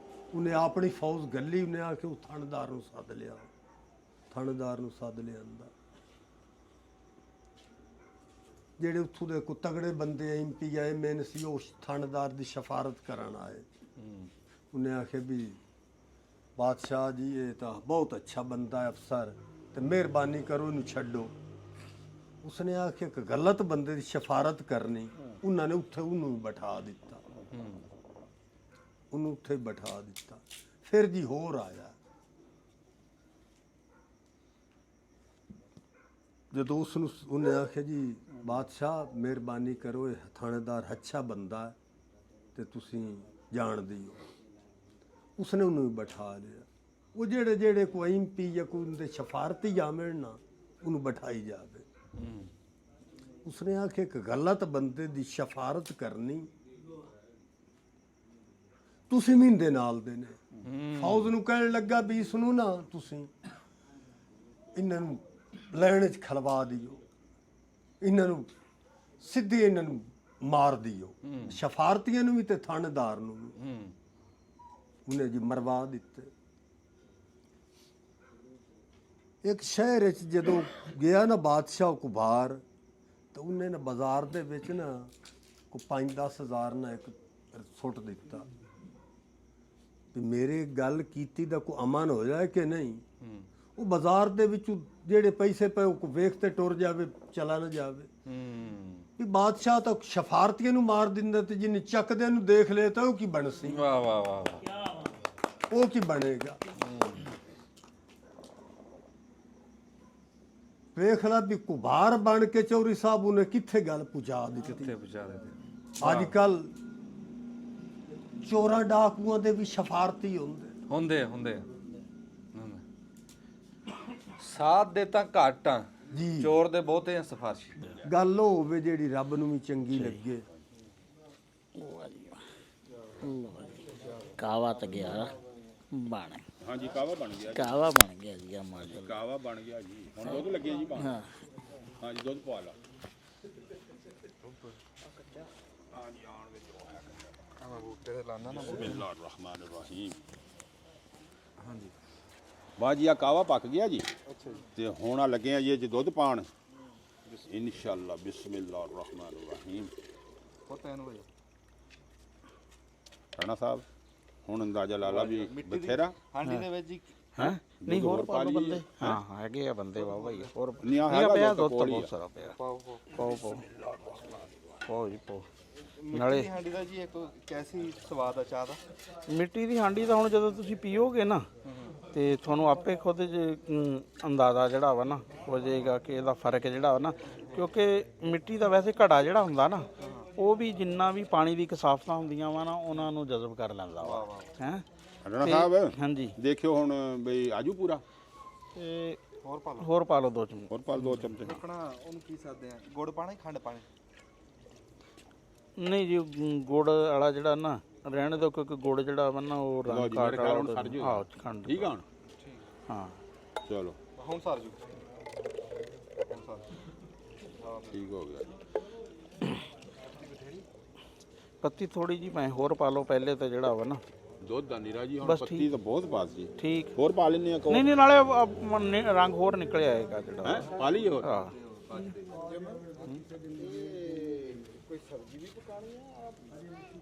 उन्हें अपनी फौज गली, उन्हें आके थानेदार नूं सद लिया। थानेदार नूं सद लिआंदा। ਜਿਹੜੇ ਉੱਥੋਂ ਦੇ ਕੋ ਤਗੜੇ ਬੰਦੇ ਐਮਪੀ ਆਏ ਮੈਨ ਸੀ ਉਹ ਥਾਣੇਦਾਰ ਦੀ ਸ਼ਫਾਰਤ ਕਰਨ ਆਏ। ਉਹਨੇ ਆਖਿਆ ਵੀ ਬਾਦਸ਼ਾਹ ਜੀ ਇਹ ਤਾਂ ਬਹੁਤ ਅੱਛਾ ਬੰਦਾ ਹੈ ਅਫਸਰ ਤੇ ਮਿਹਰਬਾਨੀ ਕਰੋ ਇਹਨੂੰ ਛੱਡੋ। ਉਸਨੇ ਆਖਿਆ ਕਿ ਗਲਤ ਬੰਦੇ ਦੀ ਸ਼ਫਾਰਤ ਕਰਨੀ। ਉਹਨਾਂ ਨੇ ਉੱਥੇ ਉਹਨੂੰ ਬਿਠਾ ਦਿੱਤਾ। ਉਹਨੂੰ ਉੱਥੇ ਬਿਠਾ ਦਿੱਤਾ। ਫਿਰ ਜੀ ਹੋਰ ਆਇਆ। ਜਦੋਂ ਉਸਨੂੰ ਉਹਨੇ ਆਖਿਆ ਜੀ ਬਾਦਸ਼ਾਹ ਮਿਹਰਬਾਨੀ ਕਰੋ ਇਹ ਥਾਣੇਦਾਰ ਅੱਛਾ ਬੰਦਾ ਹੈ ਤੇ ਤੁਸੀਂ ਜਾਣਦੇ ਹੋ। ਉਸਨੇ ਉਹਨੂੰ ਬਿਠਾ ਲਿਆ। ਉਹ ਜਿਹੜੇ ਜਿਹੜੇ ਕੋਈ ਐਮਪੀ ਜਾਂ ਕੋਈ ਉਹਦੇ ਸ਼ਫਾਰਤੀ ਜਾਮਣ ਨਾ ਉਹਨੂੰ ਬਿਠਾਈ ਜਾਵੇ। ਉਸਨੇ ਆਖਿਆ ਇੱਕ ਗਲਤ ਬੰਦੇ ਦੀ ਸ਼ਫਾਰਤ ਕਰਨੀ ਤੁਸੀਂ ਮਹੀਨੇ ਨਾਲ ਦੇ ਨੇ। ਫੌਜ ਨੂੰ ਕਹਿਣ ਲੱਗਾ ਵੀ ਇਸ ਨੂੰ ਨਾ ਤੁਸੀਂ ਇਹਨਾਂ ਨੂੰ ਲੈਣ 'ਚ ਖਲਵਾ ਦਿਓ, ਇਹਨਾਂ ਨੂੰ ਸਿੱਧੇ ਇਹਨਾਂ ਨੂੰ ਮਾਰ ਦਿਓ, ਸ਼ਫਾਰਤੀਆਂ ਨੂੰ ਵੀ ਤੇ ਥਾਣੇਦਾਰ ਨੂੰ ਵੀ। ਉਹਨੇ ਜੀ ਮਰਵਾ ਦਿੱਤੇ। ਇੱਕ ਸ਼ਹਿਰ ਵਿੱਚ ਜਦੋਂ ਗਿਆ ਨਾ ਬਾਦਸ਼ਾਹ ਕੁਬਾਰ, ਤਾਂ ਉਹਨੇ ਨਾ ਬਾਜ਼ਾਰ ਦੇ ਵਿੱਚ ਨਾ ਕੋ 5-10 ਹਜ਼ਾਰ ਨਾ ਇੱਕ ਸੁੱਟ ਦਿੱਤਾ ਵੀ ਮੇਰੇ ਗੱਲ ਕੀਤੀ ਦਾ ਕੋਈ ਅਮਨ ਹੋ ਜਾਏ ਕਿ ਨਹੀਂ। ਉਹ ਬਾਜ਼ਾਰ ਦੇ ਵਿੱਚ ਜਿਹੜੇ ਪੈਸੇ ਪਏ ਉਹ ਵੇਖ ਤੇ ਟੁਰ ਜਾਵੇ, ਚਲਾ ਨਾ ਜਾਵੇ। ਵੀ ਬਾਦਸ਼ਾਹ ਤਾਂ ਸ਼ਫਾਰਤੀਆਂ ਨੂੰ ਮਾਰ ਦਿੰਦਾ ਤੇ ਜਿਹਨੇ ਚੱਕਦਿਆਂ ਨੂੰ ਦੇਖ ਲਿਆ ਤਾਂ ਉਹ ਕੀ ਬਣ ਸੀ। ਵਾਹ ਵਾਹ ਵਾਹ, ਉਹ ਕੀ ਬਣੇਗਾ। ਵੇਖ ਲਾ ਵੀ ਕੁਬਾਰ ਬਣ ਕੇ ਚੌਧਰੀ ਸਾਹਿਬ ਉਹਨੇ ਕਿੱਥੇ ਗੱਲ ਪਹੁੰਚਾ ਦਿੱਤੀ। ਕਿੱਥੇ ਪਹੁੰਚਾ ਦਿੱਤੇ। ਅੱਜ ਕੱਲ ਚੋਰਾਂ ਡਾਕੂਆਂ ਦੇ ਵੀ ਸ਼ਫਾਰਤੀ ਹੁੰਦੇ। ਹੁੰਦੇ ਸਾਥ ਦੇ ਤਾਂ ਘੱਟ ਆ ਜੀ। ਚੋਰ ਦੇ ਬਹੁਤੇ ਆ ਸਿਫਾਰਸ਼ੀ। ਗੱਲ ਉਹ ਹੋਵੇ ਜਿਹੜੀ ਰੱਬ ਨੂੰ ਵੀ ਚੰਗੀ ਲੱਗੇ। ਕਾਵਾ ਤਾਂ ਗਿਆ ਬਣ ਹਾਂਜੀ ਕਾਵਾ ਬਣ ਗਿਆ ਜੀ। ਕਾਵਾ ਬਣ ਗਿਆ ਜੀ ਆ ਮਾਜਲ ਕਾਵਾ ਬਣ ਗਿਆ ਜੀ। ਹੁਣ ਦੁੱਧ ਲੱਗੇ ਜੀ ਬਣ। ਹਾਂ ਹਾਂਜੀ ਦੁੱਧ ਪਾ ਲਾ। ਬਿਸਮਿਲ੍ਲਾਹਿਰ ਰਹਿਮਾਨਿਰ ਰਹੀਮ। ਹਾਂਜੀ ਵਾਹ ਜੀ ਆ ਕਾਵਾ ਪੱਕ ਗਿਆ ਜੀ। ਅੱਛਾ ਜੀ। ਤੇ ਹੁਣ ਆ ਲੱਗੇ ਆ ਜੀ ਇਹ 'ਚ ਦੁੱਧ ਪਾਣ ਇਨਸ਼ਾਅੱਲਾ। ਬਿਸਮਿਲ੍ਲਾਹਿਰ ਰਹਿਮਾਨਿਰ ਰਹੀਮ। ਰਾਣਾ ਸਾਹਿਬ ਹੁਣ ਅੰਦਾਜ਼ਾ ਲਾ ਲਾ ਵੀ ਬਥੇਰਾ ਹਾਂਡੀ ਦੇ ਵਿੱਚ ਜੀ। ਹਾਂ ਨਹੀਂ ਹੋਰ ਪਾ ਲਓ ਬੰਦੇ। ਹਾਂ ਹੈਗੇ ਆ ਬੰਦੇ ਵਾਹ ਜੀ। ਹੋਰ ਨਹੀਂ ਆ ਨਹੀਂ ਹੈਗਾ ਪਿਆ ਦੁੱਧ ਦੁੱਧ ਤਾਂ ਤਾਂ ਬਹੁਤ ਸਾਰਾ ਪਿਆ। ਪਾਓ ਜੀ ਪਾਓ। ਨਾਲੇ ਹਾਂਡੀ ਦਾ ਜੀ ਇੱਕ ਕੈਸੀ ਸਵਾਦ ਆ ਚਾਹ ਦਾ। ਮਿੱਟੀ ਦੀ ਹਾਂਡੀ ਤਾਂ ਹੁਣ ਜਦੋਂ ਤੁਸੀਂ ਪੀਓਗੇ ਨਾ ਤੇ ਤੁਹਾਨੂੰ ਆਪੇ ਖੁਦ ਅੰਦਾਜ਼ਾ ਜਿਹੜਾ ਵਾ ਨਾ ਹੋ ਜਾਏਗਾ ਕਿ ਇਹਦਾ ਫਰਕ ਜਿਹੜਾ ਵਾ ਨਾ, ਕਿਉਂਕਿ ਮਿੱਟੀ ਦਾ ਵੈਸੇ ਘੜਾ ਜਿਹੜਾ ਹੁੰਦਾ ਨਾ ਉਹ ਵੀ ਜਿੰਨਾ ਵੀ ਪਾਣੀ ਦੀ ਕਸਾਫਤਾਂ ਹੁੰਦੀਆਂ ਵਾ ਨਾ ਉਹਨਾਂ ਨੂੰ ਜਜ਼ਬ ਕਰ ਲੈਂਦਾ ਵਾ ਹੈ। ਰਾਣਾ ਸਾਹਿਬ ਹਾਂਜੀ ਦੇਖਿਓ ਹੁਣ ਬਈ ਆਜੂ ਪੂਰਾ। ਤੇ ਹੋਰ ਪਾ ਲਓ 2 ਚਮਚ। ਹੋਰ ਪਾ ਲਓ 2 ਚਮਚੇ। ਆਪਣਾ ਉਹਨੂੰ ਕੀ ਸਕਦੇ ਆ, ਗੁੜ ਪਾਣਾ ਖੰਡ ਪਾਣੀ? ਨਹੀਂ ਜੀ ਗੁੜ ਵਾਲਾ ਜਿਹੜਾ ਨਾ ਰਹਿਣ ਦਿਓ, ਕਿਉਂਕਿ ਗੁੜ ਜਿਹੜਾ ਵਾ ਨਾ ਉਹ ਲਓ ਰੰਗ ਜੀ, ਮੇਰੇ ਕਾਟ ਖਿਆਲ ਹੁਣ ਸਰ ਜੂ। ਹਾਂ ਖੰਡ ਠੀਕ ਆ ਹੁਣ। ਹਾਂ ਚਲੋ ਹੁਣ ਸਰ ਜੂ। ਠੀਕ ਹੋ ਗਿਆ ਜੀ। ਪੱਤੀ ਥੋੜੀ ਜੀ ਮੈਂ ਹੋਰ ਪਾ ਲਓ ਪਹਿਲੇ ਤਾਂ ਜਿਹੜਾ ਵਾ ਨਾ ਦੁੱਧ ਦਾ ਨੀਰਾ ਜੀ। ਹੁਣ ਬਸ ਪੱਤੀ ਤਾਂ ਬਹੁਤ ਪਾਸ ਜੀ। ਠੀਕ। ਹੋਰ ਪਾ ਲੈਣੇ ਆ ਕੋ। ਨਹੀਂ ਨਾਲੇ ਰੰਗ ਹੋਰ ਨਿਕਲ ਆਏਗਾ ਜਿਹੜਾ। ਹੈ ਪਾ ਲਈ ਹੋਰ। ਹਾਂ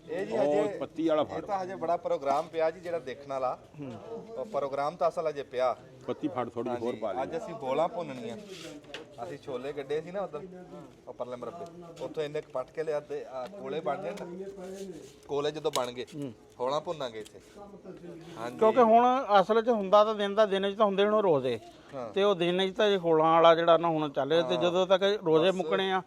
ਇਹ ਜੀ ਉਹ ਹਜੇ ਪੱਤੀ ਵਾਲਾ ਇਹ ਫੜ। ਤਾਂ ਹਜੇ ਬੜਾ ਪ੍ਰੋਗਰਾਮ ਪਿਆ ਜੀ ਜਿਹੜਾ ਦੇਖਣ ਵਾਲਾ। ਉਹ ਪ੍ਰੋਗਰਾਮ ਤਾਂ ਅਸਲ ਹਜੇ ਪਿਆ। ਪੱਤੀ ਫੜ ਥੋੜੀ ਹੋਰ ਪਾ ਲਈ। ਅੱਜ ਅਸੀਂ ਬੋਲਾਂ ਭੁੰਨਣੀਆਂ। ਅਸੀਂ ਛੋਲੇ ਗੱਡੇ ਸੀ ਨਾ ਉਧਰ ਉੱਪਰਲੇ ਮਰਬੇ, ਉੱਥੋਂ ਇੰਨੇ ਕੁ ਪੱਟ ਕੇ ਲਿਆਦੇ ਕੋਲੇ ਬਣ ਜਾਣ ਨਾ। ਕੋਲੇ ਜਦੋਂ ਬਣ ਗਏ ਹੋਲਾਂ ਭੁੰਨਾਂਗੇ ਇੱਥੇ। ਹਾਂਜੀ ਕਿਉਂਕਿ ਹੁਣ ਅਸਲ 'ਚ ਹੁੰਦਾ ਤਾਂ ਦਿਨ 'ਚ ਤਾਂ ਹੁੰਦੇ ਹੁਣ ਰੋਜ਼ੇ ਤੇ ਉਹ ਦਿਨ 'ਚ ਤਾਂ ਇਹ ਹੋਲਾਂ ਵਾਲਾ ਜਿਹੜਾ ਨਾ ਹੁਣ ਚੱਲੇ ਤੇ ਜਦੋਂ ਤੱਕ ਰੋਜ਼ੇ ਮੁੱਕਣੇ ਆ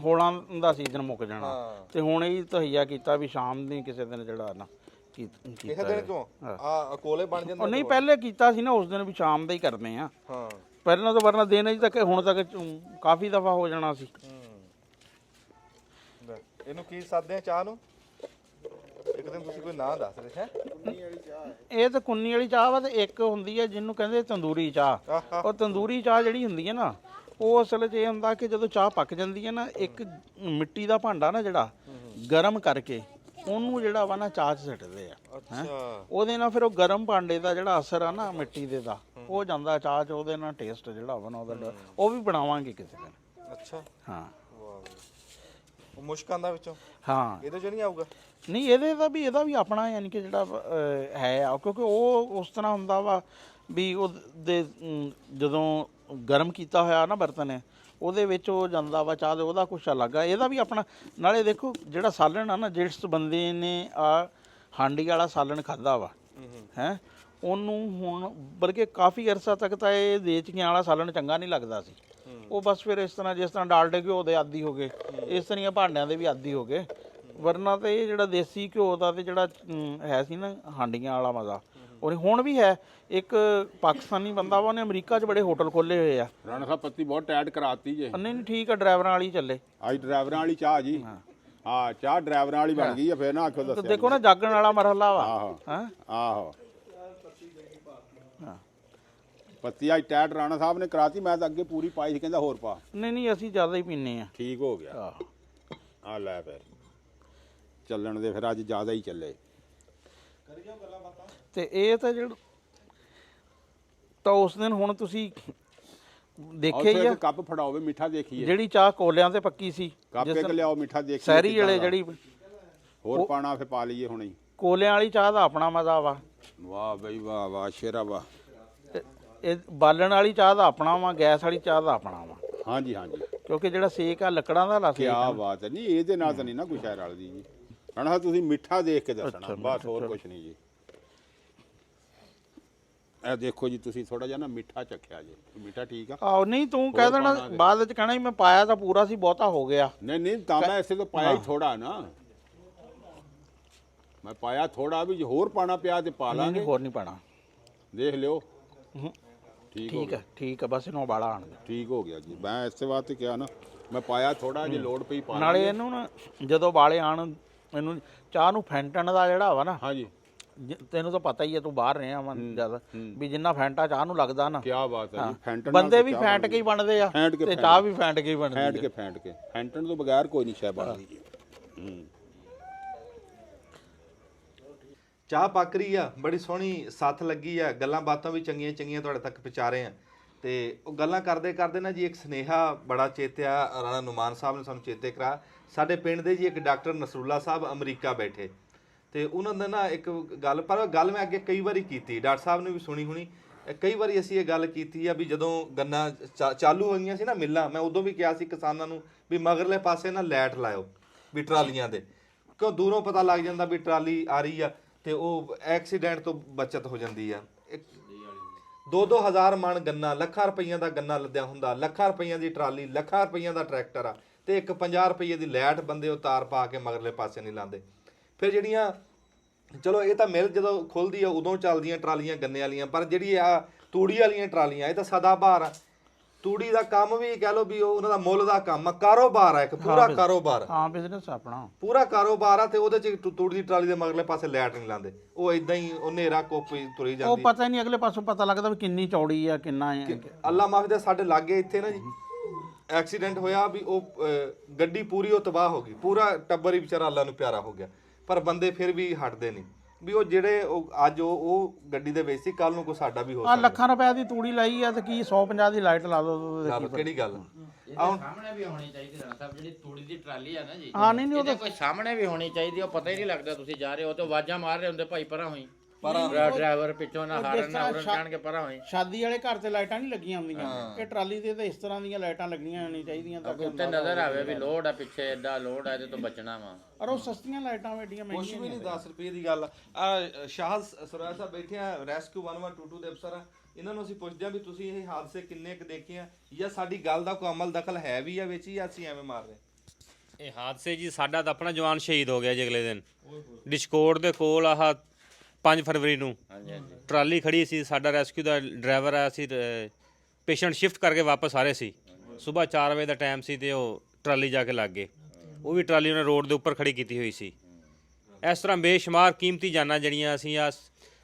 ਹੋਲਾਂ ਦਾ ਸੀਜ਼ਨ ਮੁੱਕ ਜਾਣਾ। ਤੇ ਹੁਣ ਇਹ ਤਹਈਆ ਕੀਤਾ ਵੀ ਸ਼ਾਮ ਦੀ ਕਿਸੇ ਦਿਨ ਜਿਹੜਾ ਨਾ ਕਿਸੇ ਦਿਨ ਕਿਉਂ ਆ ਕੋਲੇ ਬਣ ਜਾਂਦੇ। ਉਹ ਨਹੀਂ ਪਹਿਲੇ ਕੀਤਾ ਸੀ ਨਾ ਉਸ ਦਿਨ ਵੀ ਸ਼ਾਮ ਦਾ ਹੀ ਕਰਦੇ ਆ। ਹਾਂ ਪਹਿਲਾਂ ਤਾਂ ਵਰਨਾ ਦਿਨ 'ਚ ਤੱਕ ਹੁਣ ਤੱਕ ਕਾਫੀ ਦਫਾ ਹੋ ਜਾਣਾ ਸੀ। ਇਹਨੂੰ ਕੀ ਸਾਦੇ ਆ ਚਾਹ ਨੂੰ? ਇੱਕ ਦਿਨ ਤੁਸੀਂ ਕੋਈ ਨਾਂ ਦੱਸ ਰਹੇ ਹੈ। ਇਹ ਤਾਂ ਕੁੰਨੀ ਵਾਲੀ ਚਾਹ ਵਾ ਤੇ ਇੱਕ ਹੁੰਦੀ ਹੈ ਜਿਹਨੂੰ ਕਹਿੰਦੇ ਤੰਦੂਰੀ ਚਾਹ। ਉਹ ਤੰਦੂਰੀ ਚਾਹ ਜਿਹੜੀ ਹੁੰਦੀ ਹੈ ਨਾ ਉਹ ਅਸਲ 'ਚ ਇਹ ਹੁੰਦਾ ਕਿ ਜਦੋਂ ਚਾਹ ਪੱਕ ਜਾਂਦੀ ਹੈ ਨਾ ਇੱਕ ਮਿੱਟੀ ਦਾ ਭਾਂਡਾ ਨਾ ਜਿਹੜਾ ਗਰਮ ਕਰਕੇ ਉਹਨੂੰ ਜਿਹੜਾ ਵਾ ਨਾ ਚਾਹ 'ਚ ਸਿੱਟਦੇ ਆ। ਅੱਛਾ ਉਹਦੇ ਨਾਲ ਫਿਰ ਉਹ ਗਰਮ ਭਾਂਡੇ ਦਾ ਜਿਹੜਾ ਅਸਰ ਆ ਨਾ ਮਿੱਟੀ ਦੇ ਦਾ ਉਹ ਜਾਂਦਾ ਚਾਹ 'ਚ। ਉਹਦੇ ਨਾਲ ਟੇਸਟ ਜਿਹੜਾ ਵਾ ਨਾ ਉਹਦਾ ਉਹ ਵੀ ਬਣਾਵਾਂਗੇ ਕਿਸੇ ਦਿਨ। ਅੱਛਾ ਹਾਂ ਉਹ ਮੁਸ਼ਕਾਂ ਦਾ ਵਿੱਚੋਂ ਹਾਂ ਇਹਦੇ ਚ ਨਹੀਂ ਆਊਗਾ? ਨਹੀਂ ਇਹਦਾ ਵੀ ਆਪਣਾ ਯਾਨੀ ਕਿ ਜਿਹੜਾ ਹੈ ਆ, ਕਿਉਂਕਿ ਉਹ ਉਸ ਤਰ੍ਹਾਂ ਹੁੰਦਾ ਵਾ ਵੀ ਉਹਦੇ ਜਦੋਂ ਗਰਮ ਕੀਤਾ ਹੋਇਆ ਨਾ ਬਰਤਨ ਹੈ ਉਹਦੇ ਵਿੱਚ ਉਹ ਜਾਂਦਾ ਵਾ ਚਾਹ ਦੇ, ਉਹਦਾ ਕੁਛ ਅਲੱਗ ਆ। ਇਹਦਾ ਵੀ ਆਪਣਾ ਨਾਲੇ ਦੇਖੋ ਜਿਹੜਾ ਸਾਲਣ ਆ ਨਾ ਜਿਸ ਬੰਦੇ ਨੇ ਆ ਹਾਂਡੀ ਵਾਲਾ ਸਾਲਣ ਖਾਦਾ ਵਾ ਹੈ ਉਹਨੂੰ ਹੁਣ ਬਲਕਿ ਕਾਫੀ ਅਰਸਾ ਤੱਕ ਤਾਂ ਇਹ ਦੇਚਕੀਆਂ ਵਾਲਾ ਸਾਲਣ ਚੰਗਾ ਨਹੀਂ ਲੱਗਦਾ ਸੀ। ਉਹ ਬਸ ਫਿਰ ਇਸ ਤਰ੍ਹਾਂ ਜਿਸ ਤਰ੍ਹਾਂ ਡਾਲਡੇ ਘਿਓ ਦੇ ਆਦੀ ਹੋ ਗਏ ਇਸ ਤਰ੍ਹਾਂ ਭਾਂਡਿਆਂ ਦੇ ਵੀ ਆਦੀ ਹੋ ਗਏ। ਵਰਨਾ ਤਾਂ ਇਹ ਜਿਹੜਾ ਦੇਸੀ ਘਿਓ ਦਾ ਤੇ ਜਿਹੜਾ ਹੈ ਸੀ ਨਾ ਹਾਂਡੀਆਂ ਵਾਲਾ ਮਜ਼ਾ ਔਰ ਹੁਣ ਵੀ ਹੈ। ਇੱਕ ਪਾਕਿਸਤਾਨੀ ਬੰਦਾ ਵਾ, ਉਹਨੇ ਅਮਰੀਕਾ 'ਚ ਬੜੇ ਹੋਟਲ ਖੋਲੇ ਹੋਏ ਆ। ਰਾਣਾ ਸਾਹਿਬ ਪੱਤੀ ਬਹੁਤ ਟਾਈਟ ਕਰਾਤੀ ਜੇ। ਨਹੀਂ ਨਹੀਂ ਠੀਕ ਆ, ਡਰਾਈਵਰਾਂ ਵਾਲੀ ਚੱਲੇ। ਅੱਜ ਡਰਾਈਵਰਾਂ ਵਾਲੀ ਚਾਹ ਜੀ। ਹਾਂ ਚਾਹ ਡਰਾਈਵਰਾਂ ਵਾਲੀ ਬਣ ਗਈ ਆ, ਫਿਰ ਨਾ ਆਖੋ ਤੇ ਦੱਸਿਆ ਦੇਖੋ ਨਾ ਜਾਗਣ ਵਾਲਾ ਮਰਹਲਾ ਵਾ। ਆਹੋ ਹਾਂ ਆਹੋ ਪੱਤੀ ਅੱਜ ਟਾਈਟ ਰਾਣਾ ਸਾਹਿਬ ਨੇ ਕਰਾਤੀ। ਮੈਂ ਤਾਂ ਅੱਗੇ ਪੂਰੀ ਪਾਈ ਸੀ, ਕਹਿੰਦਾ ਹੋਰ ਪਾ। ਨਹੀਂ ਨਹੀਂ ਅਸੀਂ ਜ਼ਿਆਦਾ ਹੀ ਪੀਨੇ ਆ। ਠੀਕ ਹੋ ਗਿਆ। ਆਹ ਆ ਲੈ ਫਿਰ ਚੱਲਣ ਦੇ, ਫਿਰ ਅੱਜ ਜ਼ਿਆਦਾ ਹੀ ਚੱਲੇ। ਤੇ ਇਹ ਤਾਂ ਜਿਹੜਾ ਤਾਂ ਉਸ ਦਿਨ ਹੁਣ ਤੁਸੀਂ ਦੇਖਿਆ ਹੀ ਆ, ਕੱਪ ਫੜਾਓਵੇ ਮਿੱਠਾ ਦੇਖੀਏ। ਜਿਹੜੀ ਚਾਹ ਕੋਲਿਆਂ ਤੇ ਪੱਕੀ ਸੀ, ਕੱਪ ਇੱਕ ਲਿਆਓ ਮਿੱਠਾ ਦੇਖੀਏ। ਸਹਿਰੀ ਵਾਲੇ ਜਿਹੜੀ ਹੋਰ ਪਾਣਾ ਫਿਰ ਪਾ ਲਈਏ ਹੁਣੇ। ਕੋਲਿਆਂ ਵਾਲੀ ਚਾਹ ਦਾ ਆਪਣਾ ਮਜ਼ਾ ਵਾ। ਵਾਹ ਬਈ ਵਾਹ, ਵਾਹ ਸ਼ੇਰਾ ਵਾਹ। ਤੇ ਇਹ ਬਾਲਣ ਵਾਲੀ ਚਾਹ ਦਾ ਆਪਣਾ ਵਾ, ਗੈਸ ਵਾਲੀ ਚਾਹ ਦਾ ਆਪਣਾ ਵਾ। ਹਾਂਜੀ ਹਾਂਜੀ ਕਿਉਂਕਿ ਜਿਹੜਾ ਸੇਕ ਆ ਲੱਕੜਾਂ ਦਾ ਲਾ ਕੀ ਸੇਕ ਆ। ਬਾਤ ਹੈ। ਨਹੀਂ ਇਹਦੇ ਨਾਲ ਤਾਂ ਨਹੀਂ ਨਾ ਕੋਈ ਸ਼ਹਿਰ ਵਾਲੀ ਜੀ। ਰਾਣਾ ਸਾਹਿਬ ਤੁਸੀਂ ਮਿੱਠਾ ਦੇਖ ਕੇ ਦੱਸਣਾ, ਬਸ ਹੋਰ ਕੁਝ ਨਹੀਂ ਜੀ। ਇਹ ਦੇਖੋ ਜੀ, ਤੁਸੀਂ ਥੋੜਾ ਜਿਹਾ ਨਾ ਮਿੱਠਾ ਚੱਖਿਆ ਜੀ। ਮਿੱਠਾ ਠੀਕ ਆ। ਆਹੋ ਨਹੀਂ ਤੂੰ ਕਹਿ ਦੇਣਾ ਬਾਅਦ ਵਿੱਚ ਕਹਿਣਾ ਸੀ ਮੈਂ ਪਾਇਆ ਤਾਂ ਪੂਰਾ ਸੀ, ਬਹੁਤਾ ਹੋ ਗਿਆ। ਨਹੀਂ ਨਹੀਂ ਤਾਂ ਮੈਂ ਇਸੇ ਤੋਂ ਪਾਇਆ ਹੀ ਥੋੜਾ ਨਾ। ਮੈਂ ਪਾਇਆ ਥੋੜਾ, ਵੀ ਜੇ ਹੋਰ ਪਾਣਾ ਪਿਆ ਤੇ ਪਾ ਲਾਂਗੇ। ਨਹੀਂ ਹੋਰ ਨਹੀਂ ਪਾਣਾ। ਦੇਖ ਲਿਓ। ਠੀਕ ਹੋ ਠੀਕ ਹੈ ਠੀਕ ਹੈ, ਬਸ ਇਹਨੂੰ ਉਬਾਲਾ ਆਣ ਦੇ। ਠੀਕ ਹੋ ਗਿਆ ਜੀ। ਮੈਂ ਇਸੇ ਵਾਸਤੇ ਕਿਹਾ ਨਾ, ਮੈਂ ਪਾਇਆ ਥੋੜਾ, ਜੇ ਲੋੜ ਪਈ ਪਾ ਨਾਲੇ ਲਾਂਗੇ। ਇਹਨੂੰ ਨਾ ਜਦੋਂ ਉਬਾਲੇ ਆਣ, ਇਹਨੂੰ ਚਾਹ ਨੂੰ ਫੈਂਟਣ ਦਾ ਜਿਹੜਾ ਵਾ ਨਾ, ਹਾਂਜੀ ਤੈਨੂੰ ਤਾਂ ਪਤਾ ਹੀ ਹੈ, ਤੂੰ ਬਾਹਰ ਰਿਹਾ ਵਾ ਜ਼ਿਆਦਾ, ਵੀ ਜਿੰਨਾ ਫੈਂਟਾ ਚਾਹ ਨੂੰ ਲੱਗਦਾ ਨਾ, ਕੀ ਬਾਤ ਹੈ ਜੀ। ਫੈਂਟਣ ਬੰਦੇ ਵੀ ਫੈਂਟ ਕੇ ਹੀ ਬਣਦੇ ਆ ਫੈਂਟ ਕੇ ਤੇ ਚਾਹ ਵੀ ਫੈਂਟ ਕੇ ਹੀ ਬਣਦੀ ਫੈਂਟ ਹੈ। ਕੇ ਫੈਂਟਣ ਤੋਂ ਬਗੈਰ ਕੋਈ ਨਹੀਂ ਸ਼ੈ ਬਣਦੀ ਜੀ। ਚਾਹ ਪੱਕ ਰਹੀ ਆ, ਬੜੀ ਸੋਹਣੀ ਸੱਥ ਲੱਗੀ ਆ, ਗੱਲਾਂ ਬਾਤਾਂ ਵੀ ਚੰਗੀਆਂ ਚੰਗੀਆਂ ਤੁਹਾਡੇ ਤੱਕ ਪਹੁੰਚਾ ਰਹੇ ਆ। ਤੇ ਉਹ ਗੱਲਾਂ ਕਰਦੇ ਕਰਦੇ ਨਾ ਜੀ ਇੱਕ ਸੁਨੇਹਾ ਬੜਾ ਚੇਤਿਆ ਰਾਣਾ ਨੁਮਾਨ ਸਾਹਿਬ ਨੇ ਸਾਨੂੰ ਚੇਤੇ ਕਰਾ। ਸਾਡੇ ਪਿੰਡ ਦੇ ਜੀ ਇੱਕ ਡਾਕਟਰ ਨਸਰੁੱਲਾ ਸਾਹਿਬ ਅਮਰੀਕਾ ਬੈਠੇ, ਤੇ ਉਹਨਾਂ ਦਾ ਨਾ ਇੱਕ ਗੱਲ, ਪਰ ਗੱਲ ਮੈਂ ਅੱਗੇ ਕਈ ਵਾਰੀ ਕੀਤੀ, ਡਾਕਟਰ ਸਾਹਿਬ ਨੇ ਵੀ ਸੁਣੀ ਹੋਣੀ। ਕਈ ਵਾਰੀ ਅਸੀਂ ਇਹ ਗੱਲ ਕੀਤੀ ਆ ਵੀ ਜਦੋਂ ਗੰਨਾ ਚਾਲੂ ਹੋਈਆਂ ਸੀ ਨਾ ਮਿੱਲਾਂ, ਮੈਂ ਉਦੋਂ ਵੀ ਕਿਹਾ ਸੀ ਕਿਸਾਨਾਂ ਨੂੰ ਵੀ ਮਗਰਲੇ ਪਾਸੇ ਨਾ ਲਾਈਟ ਲਾਇਓ ਵੀ ਟਰਾਲੀਆਂ ਦੇ, ਕਿਉਂ ਦੂਰੋਂ ਪਤਾ ਲੱਗ ਜਾਂਦਾ ਵੀ ਟਰਾਲੀ ਆ ਰਹੀ ਆ, ਤੇ ਉਹ ਐਕਸੀਡੈਂਟ ਤੋਂ ਬਚਤ ਹੋ ਜਾਂਦੀ ਆ। 2-2 ਹਜ਼ਾਰ ਮਣ ਗੰਨਾ, ਲੱਖਾਂ ਰੁਪਈਆਂ ਦਾ ਗੰਨਾ ਲੱਦਿਆ ਹੁੰਦਾ, ਲੱਖਾਂ ਰੁਪਈਆਂ ਦੀ ਟਰਾਲੀ, ਲੱਖਾਂ ਰੁਪਈਆਂ ਦਾ ਟਰੈਕਟਰ ਆ, ਤੇ ਇੱਕ 50 ਰੁਪਈਏ ਦੀ ਲਾਈਟ ਬੰਦੇ ਉਹ ਤਾਰ ਪਾ ਕੇ ਮਗਰਲੇ ਪਾਸੇ ਨਹੀਂ ਲਾਉਂਦੇ। ਫਿਰ ਜਿਹੜੀਆਂ ਚਲੋ ਇਹ ਤਾਂ ਮਿਲ ਜਦੋਂ ਖੁੱਲਦੀ ਆ ਉਦੋਂ ਚੱਲਦੀਆਂ ਟਰਾਲੀਆਂ ਗੰਨੇ ਵਾਲੀਆਂ, ਪਰ ਜਿਹੜੀ ਆ ਤੂੜੀ ਵਾਲੀਆਂ ਟਰਾਲੀਆਂ ਇਹ ਤਾਂ ਸਦਾ ਬਹਾਰ ਆ। ਤੂੜੀ ਦਾ ਕੰਮ ਵੀ ਕਹਿ ਲਓ ਵੀ ਉਹ ਉਹਨਾਂ ਦਾ ਮੁੱਲ ਦਾ ਕੰਮ ਆ, ਕਾਰੋਬਾਰ ਆ, ਇੱਕ ਪੂਰਾ ਕਾਰੋਬਾਰ। ਹਾਂ ਬਿਜ਼ਨਸ ਆਪਣਾ ਪੂਰਾ ਕਾਰੋਬਾਰ ਆ, ਤੇ ਉਹਦੇ ਚ ਤੂੜੀ ਦੀ ਟਰਾਲੀ ਦੇ ਮਗਰਲੇ ਪਾਸੇ ਲਾਈਟ ਨਹੀਂ ਲਾਉਂਦੇ, ਉਹ ਇਦਾਂ ਹੀ ਉਹ ਹਨੇਰਾ ਕੋਪੀ ਤੁਰੀ ਉਹ ਜਾਂਦੀ। ਪਤਾ ਹੀ ਨਹੀਂ ਅਗਲੇ ਪਾਸੋਂ ਪਤਾ ਲੱਗਦਾ ਵੀ ਕਿੰਨੀ ਚੌੜੀ ਆ ਕਿੰਨਾ ਹੈ। ਅੱਲਾ ਮਾਫ ਦੇ ਸਾਡੇ ਲਾਗੇ ਇੱਥੇ ਨਾ ਜੀ ਐਕਸੀਡੈਂਟ ਹੋਇਆ ਵੀ ਉਹ ਗੱਡੀ ਪੂਰੀ ਉਹ ਤਬਾਹ ਹੋ ਗਈ, ਪੂਰਾ ਟੱਬਰ ਹੀ ਵਿਚਾਰਾ ਅੱਲਾ ਨੂੰ ਪਿਆਰਾ ਹੋ ਗਿਆ, ਪਰ ਬੰਦੇ ਫਿਰ ਵੀ ਹਟਦੇ ਨਹੀਂ ਵੀ ਉਹ ਜਿਹੜੇ ਉਹ ਅੱਜ ਉਹ ਗੱਡੀ ਦੇ ਵਿੱਚ ਸੀ, ਕੱਲ ਨੂੰ ਕੋਈ ਸਾਡਾ ਵੀ ਹੋ ਆ ਲੱਖਾਂ ਰੁਪਏ ਦੀ ਤੂੜੀ ਲਾਈ ਆ ਤੇ ਕੀ 150 ਦੀ ਲਾਈਟ ਲਾ ਦੋ। ਸਕਦਾ। ਕਿਹੜੀ ਗੱਲ ਸਾਹਮਣੇ ਵੀ ਹੋਣੀ ਚਾਹੀਦੀ ਰਾਣਾ ਸਾਹਿਬ, ਜਿਹੜੀ ਤੂੜੀ ਦੀ ਟਰਾਲੀ ਆ ਨਾ ਜੀ, ਹਾਂ ਨਹੀਂ ਨਹੀਂ ਉਹ ਇਹਦੇ ਕੋਈ ਸਾਹਮਣੇ ਵੀ ਹੋਣੀ ਚਾਹੀਦੀ। ਉਹ ਪਤਾ ਹੀ ਨਹੀਂ ਲੱਗਦਾ ਤੁਸੀਂ ਜਾ ਰਹੇ ਹੋ ਤੇ ਆਵਾਜ਼ਾਂ ਮਾਰ ਰਹੇ ਹੁੰਦੇ, ਭਾਈ ਪਰਾਂ ਹੋਈ, ਡਰਾਈਵਰ ਪਿੱਛੋਂ ਨਾ ਹਾਰਨ ਨਾ ਉਰਨ ਜਾਣ ਕੇ ਪਰਾਂ ਹੋਈ। ਸ਼ਾਦੀ ਵਾਲੇ ਘਰ ਤੇ ਲਾਈਟਾਂ ਨਹੀਂ ਲੱਗੀਆਂ ਹੁੰਦੀਆਂ, ਇਹ ਟਰਾਲੀ ਤੇ ਤਾਂ ਇਸ ਤਰ੍ਹਾਂ ਦੀਆਂ ਲਾਈਟਾਂ ਲੱਗਣੀਆਂ ਹੋਣੀ ਚਾਹੀਦੀਆਂ ਤਾਂ ਕਿ ਉੱਤੇ ਨਜ਼ਰ ਆਵੇ ਵੀ ਲੋਡ ਆ, ਪਿੱਛੇ ਐਡਾ ਲੋਡ ਆ, ਇਹਦੇ ਤੋਂ ਬਚਣਾ ਵਾ। ਔਰ ਉਹ ਸਸਤੀਆਂ ਲਾਈਟਾਂ ਐਡੀਆਂ ਕੁਛ ਮਹਿੰਗੀਆਂ ਵੀ ਨਹੀਂ 10 ਰੁਪਏ ਦੀ ਗੱਲ ਆ। ਸ਼ਾਹ ਸਰਵਾਜ ਸਾਹਿਬ ਬੈਠੇ ਆ, ਰੈਸਕਿਊ 1122 ਦੇ ਅਫਸਰ ਆ, ਇਹਨਾਂ ਨੂੰ ਅਸੀਂ ਪੁੱਛਦੇ ਆ ਵੀ ਤੁਸੀਂ ਇਹ ਹਾਦਸੇ ਕਿੰਨੇ ਕੁ ਦੇਖੇ ਆ, ਜਾਂ ਸਾਡੀ ਗੱਲ ਦਾ ਕੋਈ ਅਮਲ ਦਖਲ ਹੈ ਵੀ ਆ ਵਿੱਚ, ਜਾਂ ਅਸੀਂ ਐਵੇਂ ਮਾਰ ਰਹੇ। ਇਹ ਹਾਦਸੇ ਜੀ ਸਾਡਾ ਤਾਂ ਆਪਣਾ ਜਵਾਨ ਸ਼ਹੀਦ ਹੋ ਗਿਆ ਜੀ ਅਗਲੇ ਦਿਨ ਡਿਸ਼ਕੋਟ ਦੇ ਕੋਲ। ਆਹ 5 ਫਰਵਰੀ ਨੂੰ ਟਰਾਲੀ ਖੜੀ ਸੀ, ਸਾਡਾ ਰੈਸਕਿਊ ਦਾ ਡਰਾਈਵਰ ਆਇਆ ਸੀ, ਪੇਸ਼ੈਂਟ ਸ਼ਿਫਟ ਕਰਕੇ ਵਾਪਸ ਆ ਰਹੇ ਸੀ, ਸਵੇਰ 4 ਵਜੇ ਦਾ ਟਾਈਮ ਸੀ, ਤੇ ਉਹ ਟਰਾਲੀ ਜਾ ਕੇ ਲੱਗ ਗਏ। ਉਹ ਵੀ ਟਰਾਲੀ ਉਹਨੇ ਰੋਡ ਦੇ ਉੱਪਰ ਖੜੀ ਕੀਤੀ ਹੋਈ ਸੀ। ਇਸ ਤਰ੍ਹਾਂ ਬੇਸ਼ੁਮਾਰ ਕੀਮਤੀ ਜਾਨਾਂ ਜਿਹੜੀਆਂ ਅਸੀਂ ਆ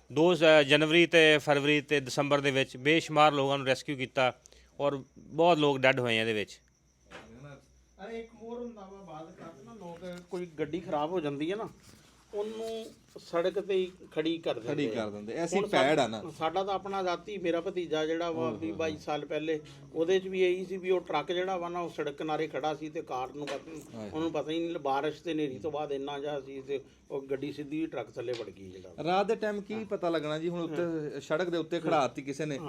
2 ਜਨਵਰੀ ਤੇ ਫਰਵਰੀ ਤੇ ਦਸੰਬਰ ਦੇ ਵਿੱਚ ਬੇਸ਼ੁਮਾਰ ਲੋਕਾਂ ਨੂੰ ਰੈਸਕਿਊ ਕੀਤਾ, ਔਰ ਬਹੁਤ ਲੋਕ ਡੈਡ ਹੋਏ ਆ ਇਹਦੇ ਵਿੱਚ। ਅਰੇ ਇੱਕ ਹੋਰ ਹੁੰਦਾ ਵਾ ਬਾਅਦ ਕਰ ਨਾ, ਲੋਕ ਕੋਈ ਗੱਡੀ ਖਰਾਬ ਹੋ ਜਾਂਦੀ ਹੈ ਨਾ, ਉਹਨੂੰ ਸੜਕ ਤੇ ਹੀ ਖੜੀ ਕਰ ਦਿੰਦੇ। ਐਸੀ ਭੈੜ ਆ ਨਾ। ਸਾਡਾ ਤਾਂ ਆਪਣਾ ਜ਼ਾਤੀ, ਮੇਰਾ ਭਤੀਜਾ ਜਿਹੜਾ ਵਾ 22 ਸਾਲ ਪਹਿਲੇ, ਉਹਦੇ 'ਚ ਵੀ ਇਹੀ ਸੀ ਵੀ ਉਹ ਟਰੱਕ ਜਿਹੜਾ ਵਾ ਨਾ ਉਹ ਸੜਕ ਕਿਨਾਰੇ ਖੜਾ ਸੀ, ਤੇ ਕਾਰ ਨੂੰ ਉਹਨੂੰ ਪਤਾ ਹੀ ਨਹੀਂ, ਬਾਰਿਸ਼ ਤੇ ਹਨੇਰੀ ਤੋਂ ਬਾਅਦ ਇੰਨਾ ਜਿਹਾ ਸੀ, ਤੇ ਉਹ ਗੱਡੀ ਸਿੱਧੀ ਟਰੱਕ ਥੱਲੇ ਵੜ ਗਈ। ਜਿਹੜਾ ਰਾਤ ਦੇ ਟਾਈਮ ਕੀ ਪਤਾ ਲੱਗਣਾ ਜੀ, ਹੁਣ ਉੱਤੇ ਸੜਕ ਦੇ ਉੱਤੇ ਖੜਾਤੀ ਕਿਸੇ ਨੇ,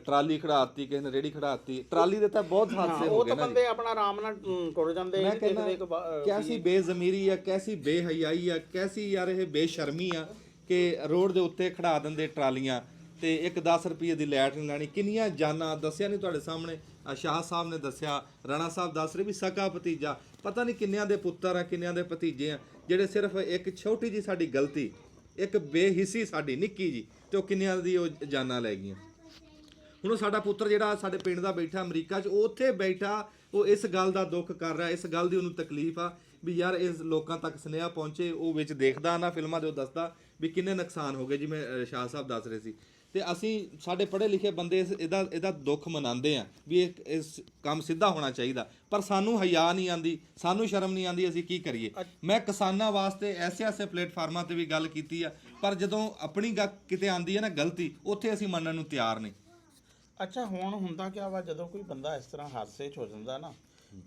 ਟਰਾਲੀ ਖੜਾਤੀ ਕਿਸੇ ਨੇ, ਰੇੜੀ ਖੜਾਤੀ, ਟਰਾਲੀ ਦੇ ਤਾਂ ਬਹੁਤ ਹਾਦਸੇ ਹੋ ਉਹ ਗਏ ਤਾਂ ਨਾ ਬੰਦੇ ਆਪਣਾ ਆਰਾਮ ਨਾਲ ਤੁਰ ਜਾਂਦੇ। ਮੈਂ ਕਹਿੰਦਾ ਕੈਸੀ ਬੇਜ਼ਮੀਰੀ ਆ, ਕੈਸੀ ਬੇਹਯਾਈ ਆ, ਕੈਸੀ ਯਾਰ ਇਹ ਬੇਸ਼ਰਮੀ ਆ ਕਿ ਰੋਡ ਦੇ ਉੱਤੇ ਖੜਾ ਦਿੰਦੇ ਟਰਾਲੀਆਂ, ਤੇ ਇੱਕ 10 ਰੁਪਏ ਦੀ ਲਾਈਟ ਨਹੀਂ ਲੈਣੀ। ਕਿੰਨੀਆਂ ਜਾਨਾਂ ਦੱਸਿਆ ਨਹੀਂ ਤੁਹਾਡੇ ਸਾਹਮਣੇ, ਸ਼ਾਹ ਸਾਹਿਬ ਨੇ ਦੱਸਿਆ, ਰਾਣਾ ਸਾਹਿਬ ਦੱਸ ਰਹੇ ਵੀ ਸਕਾ ਭਤੀਜਾ, ਪਤਾ ਨਹੀਂ ਕਿੰਨਿਆਂ ਦੇ ਪੁੱਤਰ ਆ, ਕਿੰਨਿਆਂ ਦੇ ਭਤੀਜੇ ਆ, ਜਿਹੜੇ ਸਿਰਫ ਇੱਕ ਛੋਟੀ ਜੀ ਸਾਡੀ ਗਲਤੀ, ਇੱਕ ਬੇਹਿੱਸੀ ਸਾਡੀ ਨਿੱਕੀ ਜੀ, ਤੇ ਉਹ ਕਿੰਨਿਆਂ ਦੀ ਉਹ ਜਾਨਾਂ ਲੈ ਗਈਆਂ। ਹੁਣ ਉਹ ਸਾਡਾ ਪੁੱਤਰ ਜਿਹੜਾ ਸਾਡੇ ਪਿੰਡ ਦਾ ਬੈਠਾ ਅਮਰੀਕਾ 'ਚ, ਉਹ ਉੱਥੇ ਬੈਠਾ, ਉਹ ਇਸ ਗੱਲ ਦਾ ਦੁੱਖ ਕਰ ਰਿਹਾ, ਇਸ ਗੱਲ ਦੀ ਉਹਨੂੰ ਤਕਲੀਫ ਆ ਵੀ ਯਾਰ ਇਸ ਲੋਕਾਂ ਤੱਕ ਸੁਨੇਹਾ ਪਹੁੰਚੇ। ਉਹ ਵਿੱਚ ਦੇਖਦਾ ਨਾ ਫਿਲਮਾਂ ਦੇ, ਉਹ ਦੱਸਦਾ ਵੀ ਕਿੰਨੇ ਨੁਕਸਾਨ ਹੋ ਗਏ, ਜਿਵੇਂ ਸ਼ਾਹ ਸਾਹਿਬ ਦੱਸ ਰਹੇ ਸੀ। ਤੇ ਅਸੀਂ ਸਾਡੇ ਪੜ੍ਹੇ ਲਿਖੇ ਬੰਦੇ ਇਹਦਾ ਦੁੱਖ ਮਨਾਉਂਦੇ ਆ ਵੀ ਇਸ ਕੰਮ ਸਿੱਧਾ ਹੋਣਾ ਚਾਹੀਦਾ, ਪਰ ਸਾਨੂੰ ਹਿਆ ਨਹੀਂ ਆਉਂਦੀ, ਸਾਨੂੰ ਸ਼ਰਮ ਨਹੀਂ ਆਉਂਦੀ, ਅਸੀਂ ਕੀ ਕਰੀਏ। ਮੈਂ ਕਿਸਾਨਾਂ ਵਾਸਤੇ ਐਸੇ ਪਲੇਟਫਾਰਮਾਂ ਤੇ ਵੀ ਗੱਲ ਕੀਤੀ ਆ, ਪਰ ਜਦੋਂ ਆਪਣੀ ਕਿਤੇ ਆਉਂਦੀ ਹੈ ਨਾ ਗਲਤੀ, ਉੱਥੇ ਅਸੀਂ ਮੰਨਣ ਨੂੰ ਤਿਆਰ ਨਹੀਂ। ਅੱਛਾ, ਹੁਣ ਹੁੰਦਾ ਕਿਆ ਵਾ, ਜਦੋਂ ਕੋਈ ਬੰਦਾ ਇਸ ਤਰ੍ਹਾਂ ਹਾਦਸੇ 'ਚ ਹੋ ਜਾਂਦਾ ਨਾ,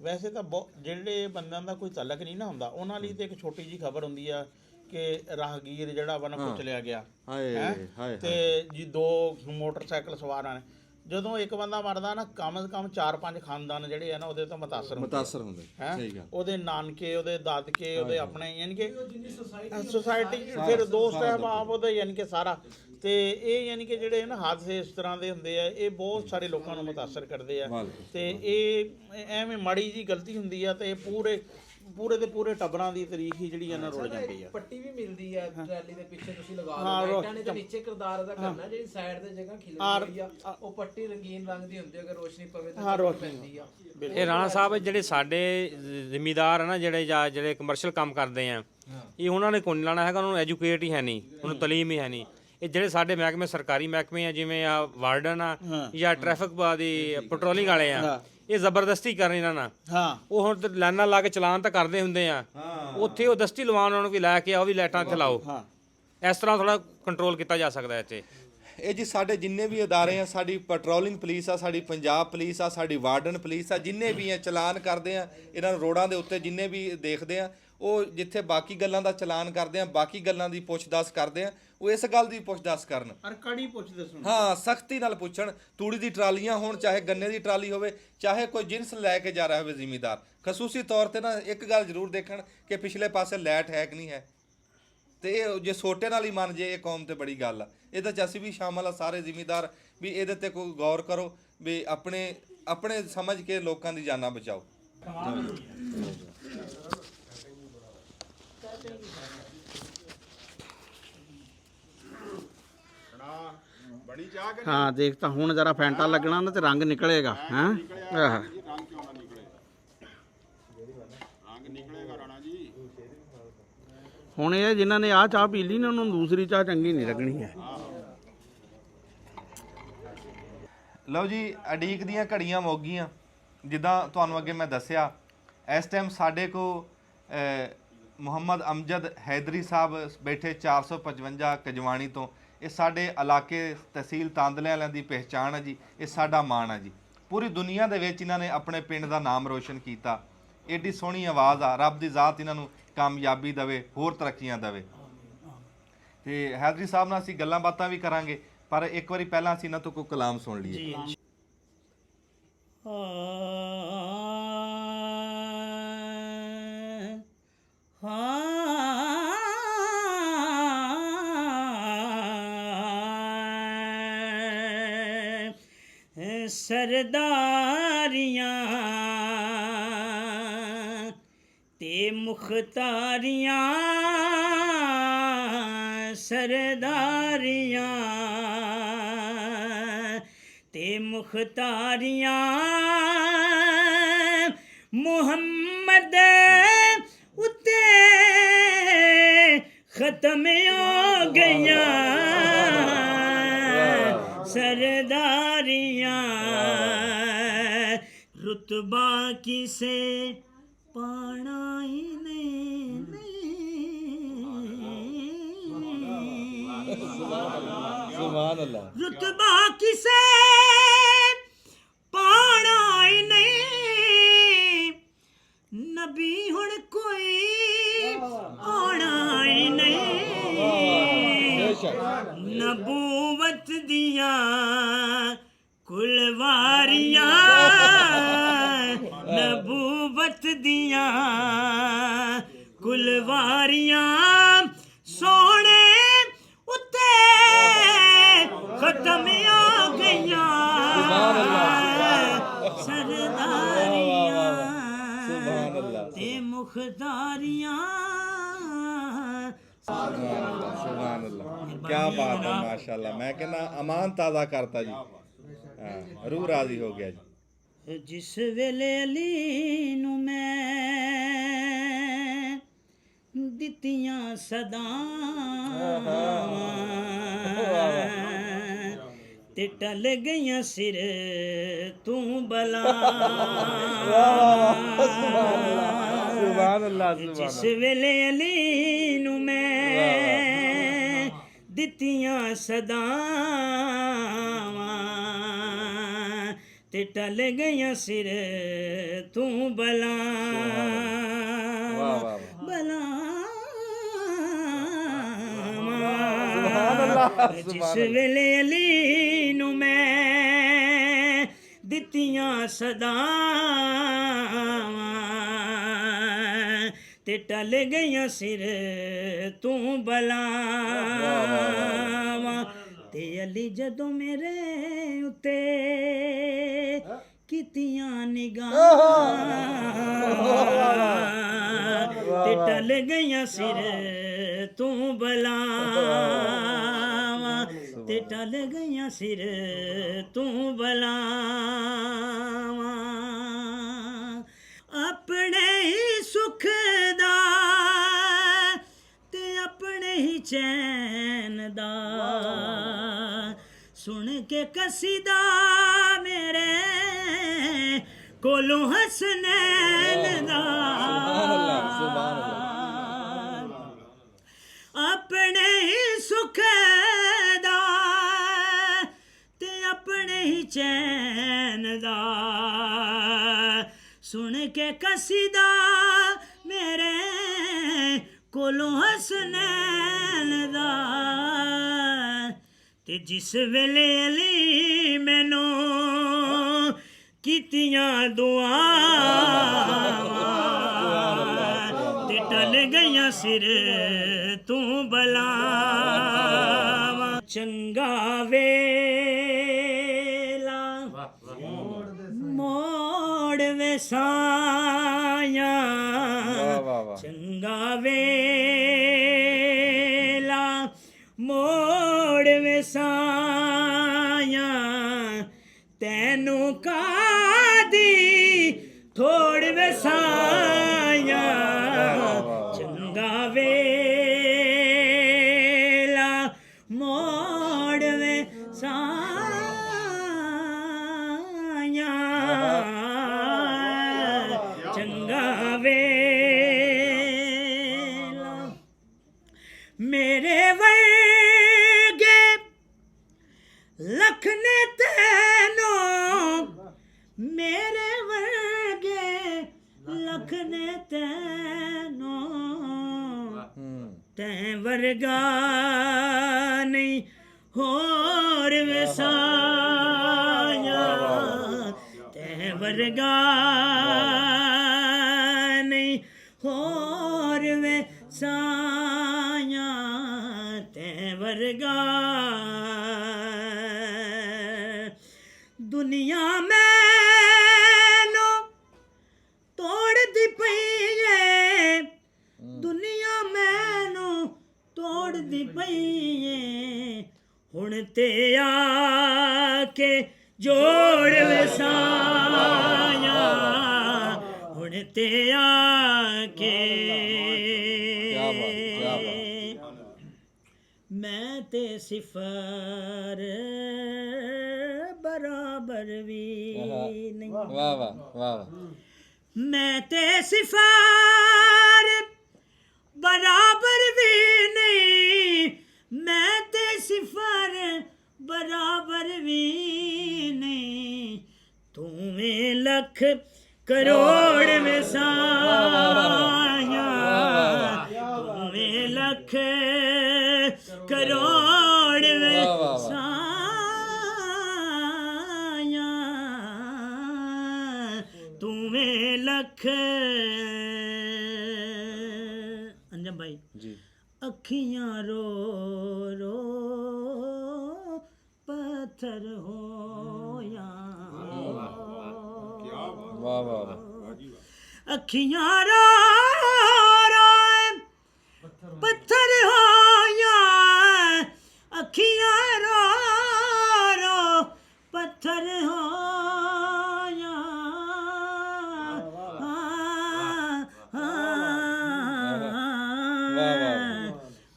ਵੈਸੇ ਤਾਂ ਜਿਹੜੇ ਬੰਦਿਆਂ ਦਾ ਕੋਈ ਤਲਕ ਨਹੀਂ ਨਾ ਹੁੰਦਾ, ਉਹਨਾਂ ਲਈ ਤੇ ਇੱਕ ਛੋਟੀ ਜੀ ਖਬਰ ਹੁੰਦੀ ਆ ਕਿ ਰਾਹਗੀਰ ਜਿਹੜਾ ਵਾ ਨਾ ਕੁਚਲਿਆ ਗਿਆ ਹੈ, ਤੇ ਜੀ 2 ਮੋਟਰਸਾਈਕਲ ਸਵਾਰਾਂ ਨੇ। ਜਦੋਂ ਇੱਕ ਬੰਦਾ ਮਰਦਾ ਨਾ, ਕਮ ਸੇ ਕਮ 4-5 ਖਾਨਦਾਨ ਜਿਹੜੇ ਆ ਨਾ ਉਹਦੇ ਤੋਂ ਮੁਤਾਸਰ ਹੁੰਦੇ ਹੈ। ਉਹਦੇ ਨਾਨਕੇ, ਉਹਦੇ ਦਾਦਕੇ, ਉਹਦੇ ਆਪਣੇ, ਯਾਨੀ ਕਿ ਸੁਸਾਇਟੀ, ਫਿਰ ਦੋਸਤ ਅਹਿਬਾਬ ਉਹਦੇ, ਯਾਨੀ ਕਿ ਸਾਰਾ। ਤੇ ਇਹ ਯਾਨੀ ਕਿ ਜਿਹੜੇ ਨਾ ਹਾਦਸੇ ਇਸ ਤਰ੍ਹਾਂ ਦੇ ਹੁੰਦੇ ਆ, ਇਹ ਬਹੁਤ ਸਾਰੇ ਲੋਕਾਂ ਨੂੰ ਮੁਤਾਸਰ ਕਰਦੇ ਆ। ਤੇ ਇਹ ਐਵੇਂ ਮਾੜੀ ਜੀ ਗਲਤੀ ਹੁੰਦੀ ਆ ਤੇ ਪੂਰੇ ਦੇ ਪੂਰੇ ਟੱਬਰਾਂ ਦੀ ਤਾਰੀਖ ਹੀ ਜਿਹੜੀ ਇਹਨਾਂ ਰੁੜ ਜਾਂਦੀ ਆ। ਪੱਟੀ ਵੀ ਮਿਲਦੀ ਆ ਟਰਾਲੀ ਦੇ ਪਿੱਛੇ, ਤੁਸੀਂ ਲਗਾ ਲਓ ਲਾਈਟਾਂ ਨੇ ਤੇ ਨੀਚੇ ਕਿਰਦਾਰ ਅਦਾ ਕਰਨਾ, ਜਿਹੜੀ ਸਾਈਡ ਤੇ ਜਗ੍ਹਾ ਖਿਲਰੀ ਹੋਈ ਆ ਉਹ ਪੱਟੀ ਰੰਗੀਨ ਰੰਗ ਦੀ ਹੁੰਦੀ, ਅਗਰ ਰੋਸ਼ਨੀ ਪਵੇ ਤਾਂ ਪੈਂਦੀ ਆ। ਇਹ ਰਾਣਾ ਸਾਹਿਬ ਜਿਹੜੇ ਸਾਡੇ ਜ਼ਿਮੀਦਾਰ ਆ ਨਾ, ਜਿਹੜੇ ਕਮਰਸ਼ੀਅਲ ਕੰਮ ਕਰਦੇ ਆ, ਇਹ ਉਹਨਾਂ ਨੇ ਕੋਈ ਨਹੀਂ ਲਾਣਾ ਹੈਗਾ, ਉਹਨਾਂ ਨੂੰ ਐਜੂਕੇਟ ਹੀ ਹੈ ਨਹੀਂ, ਉਹਨੂੰ ਤਾਲੀਮ ਹੀ ਹੈ ਨਹੀਂ। ਇਹ ਜਿਹੜੇ ਸਾਡੇ ਮਹਿਕਮੇ, ਸਰਕਾਰੀ ਮਹਿਕਮੇ ਆ, ਜਿਵੇਂ ਆ ਵਾਰਡਨ ਆ ਜਾਂ ਟ੍ਰੈਫਿਕ ਦੀ ਪੈਟਰੋਲਿੰਗ ਵਾਲੇ ਆ, ਇਹ ਜ਼ਬਰਦਸਤੀ ਕਰਨ ਇਹਨਾਂ ਨਾਲ। ਉਹ ਹੁਣ ਲਾਈਨਾਂ ਲਾ ਕੇ ਚਲਾਨ ਤਾਂ ਕਰਦੇ ਹੁੰਦੇ ਆ, ਉੱਥੇ ਉਹ ਦਸਤੀ ਲਵਾਉਣ ਉਹਨਾਂ ਨੂੰ ਵੀ ਲੈ ਕੇ ਆਓ, ਵੀ ਲਾਈਟਾਂ ਇੱਥੇ ਲਾਓ। ਇਸ ਤਰ੍ਹਾਂ ਥੋੜਾ ਕੰਟਰੋਲ ਕੀਤਾ ਜਾ ਸਕਦਾ ਇੱਥੇ। ਇਹ ਜੀ ਸਾਡੇ ਜਿੰਨੇ ਵੀ ਅਦਾਰੇ ਆ, ਸਾਡੀ ਪੈਟਰੋਲਿੰਗ ਪੁਲਿਸ ਆ, ਸਾਡੀ ਪੰਜਾਬ ਪੁਲਿਸ ਆ, ਸਾਡੀ ਵਾਰਡਨ ਪੁਲਿਸ ਆ, ਜਿੰਨੇ ਵੀ ਆ ਚਲਾਨ ਕਰਦੇ ਆ ਇਹਨਾਂ ਨੂੰ ਰੋਡਾਂ ਦੇ ਉੱਤੇ, ਜਿੰਨੇ ਵੀ ਦੇਖਦੇ ਆ, ਉਹ ਜਿੱਥੇ ਬਾਕੀ ਗੱਲਾਂ ਦਾ ਚਲਾਨ ਕਰਦੇ ਆ, ਬਾਕੀ ਗੱਲਾਂ ਦੀ ਪੁੱਛ-ਦੱਸ ਕਰਦੇ ਆ, ਉਹ ਇਸ ਗੱਲ ਦੀ ਪੁੱਛ-ਦੱਸ ਕਰਨ, ਕੜੀ ਪੁੱਛ-ਦੱਸ, ਹਾਂ, ਸਖਤੀ ਨਾਲ ਪੁੱਛਣ। ਤੂੜੀ ਦੀ ਟਰਾਲੀਆਂ ਹੋਣ, ਚਾਹੇ ਗੰਨੇ ਦੀ ਟਰਾਲੀ ਹੋਵੇ, ਚਾਹੇ ਕੋਈ ਜਿੰਸ ਲੈ ਕੇ ਜਾ ਰਿਹਾ ਹੋਵੇ ਜ਼ਿਮੀਦਾਰ, ਖਸੂਸੀ ਤੌਰ ਤੇ ਨਾ ਇੱਕ ਗੱਲ ਜ਼ਰੂਰ ਦੇਖਣ ਕਿ ਪਿਛਲੇ ਪਾਸੇ ਲਾਈਟ ਹੈ ਕਿ ਨਹੀਂ ਹੈ। ਤੇ ਇਹ ਜੇ ਸੋਟੇ ਨਾਲ ਹੀ ਮੰਨ ਜੇ, ਇਹ ਕੌਮ ਤੇ ਬੜੀ ਗੱਲ ਆ। ਇਹਦੇ 'ਚ ਅਸੀਂ ਵੀ ਸ਼ਾਮਲ ਆ, ਸਾਰੇ ਜ਼ਿਮੀਦਾਰ ਵੀ ਇਹਦੇ ਤੇ ਕੋਈ ਗੌਰ ਕਰੋ, ਵੀ ਆਪਣੇ ਸਮਝ ਕੇ ਲੋਕਾਂ ਦੀ ਜਾਨਾਂ ਬਚਾਓ। ਬੜੀ ਚਾਹ ਕੇ ਹਾਂ, ਦੇਖ ਤਾਂ ਹੁਣ ਜਰਾ ਫੈਂਟਾ ਲੱਗਣਾ ਨਾ ਤੇ ਰੰਗ ਨਿਕਲੇਗਾ। ਹੈ ਰੰਗ ਕਿਉਂ ਨਾ ਨਿਕਲੇ, ਰੰਗ ਨਿਕਲੇਗਾ ਰਾਣਾ ਜੀ। ਹੁਣ ਇਹ ਜਿਨ੍ਹਾਂ ਨੇ ਆਹ ਚਾਹ ਪੀ ਲਈ ਨਾ, ਉਹਨਾਂ ਨੂੰ ਦੂਸਰੀ ਚਾਹ ਚੰਗੀ ਨਹੀਂ ਲੱਗਣੀ ਹੈ। ਲਓ ਜੀ, ਅਡੀਕ ਦੀਆਂ ਘੜੀਆਂ ਮੁੱਕ ਗਈਆਂ। ਜਿੱਦਾਂ ਤੁਹਾਨੂੰ ਅੱਗੇ ਮੈਂ ਦੱਸਿਆ, ਇਸ ਟਾਈਮ ਸਾਡੇ ਕੋਲ ਮੁਹੰਮਦ ਅਮਜਦ ਹੈਦਰੀ ਸਾਹਿਬ ਬੈਠੇ 455 ਕਜਵਾਣੀ ਤੋਂ। ਇਹ ਸਾਡੇ ਇਲਾਕੇ ਤਹਿਸੀਲ ਤਾਂਦਲੇ ਵਾਲਿਆਂ ਦੀ ਪਹਿਚਾਣ ਹੈ ਜੀ, ਇਹ ਸਾਡਾ ਮਾਣ ਹੈ ਜੀ। ਪੂਰੀ ਦੁਨੀਆ ਦੇ ਵਿੱਚ ਇਹਨਾਂ ਨੇ ਆਪਣੇ ਪਿੰਡ ਦਾ ਨਾਮ ਰੋਸ਼ਨ ਕੀਤਾ। ਏਡੀ ਸੋਹਣੀ ਆਵਾਜ਼ ਆ, ਰੱਬ ਦੀ ਜ਼ਾਤ ਇਹਨਾਂ ਨੂੰ ਕਾਮਯਾਬੀ ਦੇਵੇ, ਹੋਰ ਤਰੱਕੀਆਂ ਦੇਵੇ। ਤੇ ਹੈਦਰੀ ਸਾਹਿਬ ਨਾਲ ਅਸੀਂ ਗੱਲਾਂ ਬਾਤਾਂ ਵੀ ਕਰਾਂਗੇ, ਪਰ ਇੱਕ ਵਾਰੀ ਪਹਿਲਾਂ ਅਸੀਂ ਇਹਨਾਂ ਤੋਂ ਕੋਈ ਕਲਾਮ ਸੁਣ ਲਈਏ। ਸਰਦਾਰੀਆਂ ਤੇ ਮੁਖਤਾਰੀਆਂ, ਸਰਦਾਰੀਆਂ ਤੇ ਮੁਖਤਾਰੀਆਂ, ਮੁਹੰਮਦ ਉੱਤੇ ਖਤਮ ਹੋ ਗਈਆਂ, ਸਰਦਾਰੀਆਂ रुतबा किसे पाना ही रुतबा किसे पाना ही नहीं, नबी हुण कोई आना ही नहीं, नबूवत दिया कुलवारियां, नबूवत दिया कुलवारियां, सोने उत्ते खत्म हो गईयां, सरदारियां ते मुखदारियां। ਸੁਭਾਨ ਅੱਲਾਹ ਕੀ ਬਾਤ ਹੈ ਮਾਸ਼ਾਅੱਲਾ ਮੈਂ ਕਹਿੰਦਾ ਅਮਾਨ ਤਾਜ਼ਾ ਕਰਤਾ ਜੀ ਹਾਂ ਰੂਹ ਰਾਜ਼ੀ ਹੋ ਗਿਆ ਜੀ ਜਿਸ ਵੇਲੇ ਅਲੀ ਨੂੰ ਮੈਂ ਦਿੱਤੀਆਂ ਸਦਾਵਾਂ ਤੇ ਟਲ ਗਈਆਂ ਸਿਰ ਤੂੰ ਬਲਾ ਸੁਭਾਨ ਅੱਲਾਹ ਜਿਸ ਵੇਲੇ ਅਲੀ ਨੂੰ ਮੈਂ ਦਿੱਤੀਆਂ ਸਦਾਵਾਂ ਤੇ ਟਲ ਗਈਆਂ ਸਿਰ ਤੂੰ ਬਲਾ ਜਿਸ ਵੇਲੇ ਅਲੀ ਨੂੰ ਮੈਂ ਦਿੱਤੀਆਂ ਸਦਾਵਾਂ ਤੇ ਟਲ ਗਈਆਂ ਸਿਰ ਤੂੰ ਬਲਾਵਾਂ ਤੇ ਅਲੀ ਜਦੋਂ ਮੇਰੇ ਉੱਤੇ ਕੀਤੀਆਂ ਨਿਗਾਹਾਂ ਤੇ ਟਲ ਗਈਆਂ ਸਿਰ ਤੂੰ ਬਲਾਵਾਂ ਤੇ ਟਲ ਗਈਆਂ ਸਿਰ ਤੂੰ ਬਲਾਵਾਂ ਆਪਣੇ ਹੀ ਸੁਖ ਦਾ ਤੇ ਆਪਣੇ ਹੀ ਚੈਨ ਦਾ ਸੁਣ ਕੇ ਕਸੀਦਾ ਮੇਰੇ ਕੋਲੋਂ ਹਸਨੈਨ ਦਾ ਆਪਣੇ ਹੀ ਸੁਖ ਦਾ ਤੇ ਆਪਣੇ ਹੀ ਚੈਨ ਦਾ ਸੁਣ ਕੇ ਕਸੀਦਾ ਮੇਰੇ ਕੋਲੋਂ ਹਸਨੈਨ ਦਾ ਤੇ ਜਿਸ ਵੇਲੇ ਅਲੀ ਮੈਨੂੰ ਕੀਤੀਆਂ ਦੁਆਵਾਂ ਤੇ ਟਲ ਗਈਆਂ ਸਿਰ ਤੂੰ ਬਲਾਵਾਂ ਚੰਗਾ ਵੇਲਾ ਮੋੜ ਵਸਾਇਆ ਚੰਗਾ ਵੇਲਾ ਮੋੜ ਵਸਾਇਆ ਤੈਨੂੰ ਕਾਦੀ ਥੋੜ ਵਸਾਇਆ ਚੰਗਾ ਵੇਲਾ ਮੋੜ ਵਸਾਇਆ ਚੰਗਾ ਵੇਲਾ ਮੇਰੇ ਵਰਗੇ ਲੱਖ ਨੇ ਤੈਨੂੰ ਮੇਰੇ ਵਰਗੇ ਲੱਖ ਨੇ ਤੈਨੂੰ ਤੈਂ ਵਰਗਾ ਨਹੀਂ ਹੋਰ ਵਸਾਇਆ ਤੈਂ ਵਰਗਾ ਨਹੀਂ ਹੋਰ ਵਸਾਇਆ ਤੈਂ ਵਰਗਾ ਦੁਨੀਆ ਮੈਨੂੰ ਤੋੜਦੀ ਪਈ ਏ ਦੁਨੀਆ ਮੈਨੂੰ ਤੋੜਦੀ ਪਈ ਏ ਹੁਣ ਤੇ ਆ ਕੇ ਜੋੜ ਵਸਾਇਆ ਹੁਣ ਤੇ ਆ ਕੇ ਮੈਂ ਤੇ ਸਿਫਰ ਬਰਾਬਰ ਵੀ ਨਹੀਂ ਵਾਹ ਵਾਹ ਵਾਹ ਮੈਂ ਤੇ ਸਿਫਰ ਬਰਾਬਰ ਵੀ ਨਹੀਂ ਮੈਂ ਤੇ ਸਿਫਰ ਬਰਾਬਰ ਵੀ ਨਹੀਂ ਤੂੰ ਵੇ ਲੱਖ ਕਰੋੜ ਵਸਾਇਆ ਤੂੰ ਵੇ ਲੱਖ ਕਰੋੜ ਵਸਾਇਆ ਤੂੰ ਵੇ ਲੱਖ ਅੰਜਮ ਭਾਈ ਜੀ ਅੱਖੀਆਂ ਰੋ ਰੋ ਪੱਥਰ ਹੋਇਆ ਵਾਹ ਵਾਹ ਅੱਖੀਆਂ ਰੋ ਰੋ ਪੱਥਰ ਹੋਇਆ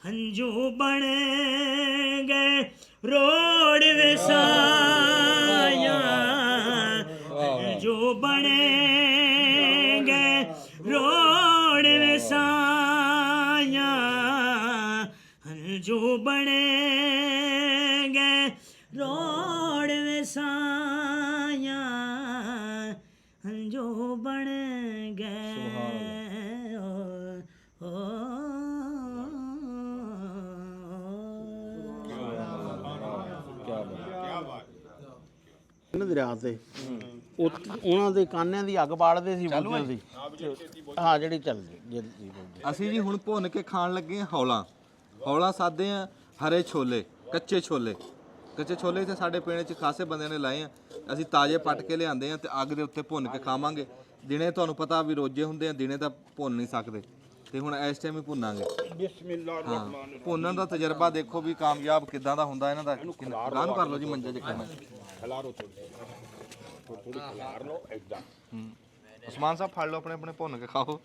ਹੰਝੂ ਬਣ ਗਏ ਰੋੜ ਵਸਾਇਆ ਹੰਝੂ ਬਣ ਗਏ ਰੋੜ ਵਸਾਇਆ ਹੰਝੂ ਬਣ ਗਏ ਰੋੜ ਵਸਾਇਆ ਹੰਝੂ ਬਣ ਗਏ ਇਹਨਾਂ ਦਰਿਆ ਤੇ ਉਹਨਾਂ ਦੇ ਕਾਨਿਆਂ ਦੀ ਅੱਗ ਬਾਲਦੇ ਸੀ ਬੂਟਿਆਂ ਦੀ ਹਾਂ ਜਿਹੜੀ ਚੱਲਦੀ ਅਸੀਂ ਜੀ ਹੁਣ ਭੁੰਨ ਕੇ ਖਾਣ ਲੱਗੇ ਹਾਂ ਹੌਲਾ ਸਾਦੇ ਆ ਹਰੇ ਛੋਲੇ ਕੱਚੇ ਛੋਲੇ ਤੇ ਸਾਡੇ ਪਿੰਡ 'ਚ ਖਾਸੇ ਬੰਦਿਆਂ ਨੇ ਲਾਏ ਆ ਅਸੀਂ ਤਾਜ਼ੇ ਪੱਟ ਕੇ ਲਿਆਂਦੇ ਆ ਤੇ ਅੱਗ ਦੇ ਉੱਤੇ ਭੁੰਨ ਕੇ ਖਾਵਾਂਗੇ ਦਿਨੇ ਤੁਹਾਨੂੰ ਪਤਾ ਵੀ ਰੋਜੇ ਹੁੰਦੇ ਆ ਦਿਨੇ ਤਾਂ ਭੁੰਨ ਨਹੀਂ ਸਕਦੇ ਤੇ ਹੁਣ ਇਸ ਟਾਈਮ ਹੀ ਭੁੰਨਾਂਗੇ ਬਿਸਮਿਲ੍ਲਾਹ ਰਹਿਮਾਨ ਰਹੀਮ ਭੁੰਨਣ ਦਾ ਤਜਰਬਾ ਦੇਖੋ ਵੀ ਕਾਮਯਾਬ ਕਿੱਦਾਂ ਦਾ ਹੁੰਦਾ ਇਹਨਾਂ ਦਾ ਗਾਨ ਕਰ ਲਓ ਜੀ ਮੰਜੇ 'ਚ ਕਿੰਨਾ ਖਲਾਰੋ ਥੋੜੀ ਖਲਾਰ ਲਓ ਇਦਾਂ ਉਸਮਾਨ ਸਾਹਿਬ ਫੜ ਲਓ ਆਪਣੇ ਭੁੰਨ ਕੇ ਖਾਓ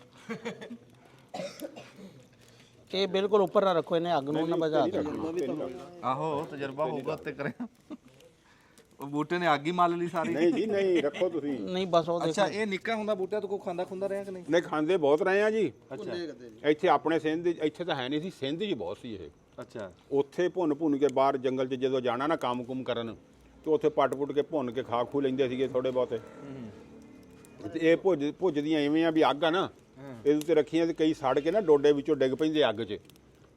ਇਹ ਬਿਲਕੁਲ ਉੱਪਰ ਨਾ ਰੱਖੋ ਇਹਨੇ ਅੱਗ ਨੂੰ ਨਾ ਬੁਝਾ ਦਿਓ ਆਹੋ ਤਜਰਬਾ ਹੋਊਗਾ ਤੇ ਕਰਿਆ ਉਹ ਬੂਟੇ ਨੇ ਅੱਗ ਹੀ ਮੱਲ ਲਈ ਸਾਰੀ ਨਹੀਂ ਜੀ ਨਹੀਂ ਰੱਖੋ ਤੁਸੀਂ ਨਹੀਂ ਬਸ ਉਹ ਅੱਛਾ ਇਹ ਨਿੱਕਾ ਹੁੰਦਾ ਬੂਟਾ ਤੋਂ ਕੋਈ ਖਾਂਦਾ ਰਿਹਾ ਕਿ ਨਹੀਂ ਨਹੀਂ ਖਾਂਦੇ ਬਹੁਤ ਰਹੇ ਆ ਜੀ ਅੱਛਾ ਇੱਥੇ ਆਪਣੇ ਸਿੰਧ ਇੱਥੇ ਤਾਂ ਹੈ ਨਹੀਂ ਸੀ ਸਿੰਧ 'ਚ ਬਹੁਤ ਸੀ ਇਹ ਅੱਛਾ ਉੱਥੇ ਭੁੰਨ ਕੇ ਬਾਹਰ ਜੰਗਲ 'ਚ ਜਦੋਂ ਜਾਣਾ ਨਾ ਕੰਮ ਕਰਨ ਤੇ ਉੱਥੇ ਪੱਟ ਕੇ ਭੁੰਨ ਕੇ ਖਾ ਖੂ ਲੈਂਦੇ ਸੀਗੇ ਥੋੜੇ ਬਹੁਤੇ ਤੇ ਇਹ ਭੁੱਜਦੀਆਂ ਐਵੇਂ ਆ ਵੀ ਅੱਗ ਆ ਨਾ ਇਹਦੇ ਉੱਤੇ ਰੱਖੀਆਂ ਤੇ ਕਈ ਸੜ ਕੇ ਨਾ ਡੋਡੇ ਵਿੱਚੋਂ ਡਿੱਗ ਪੈਂਦੇ ਅੱਗ 'ਚ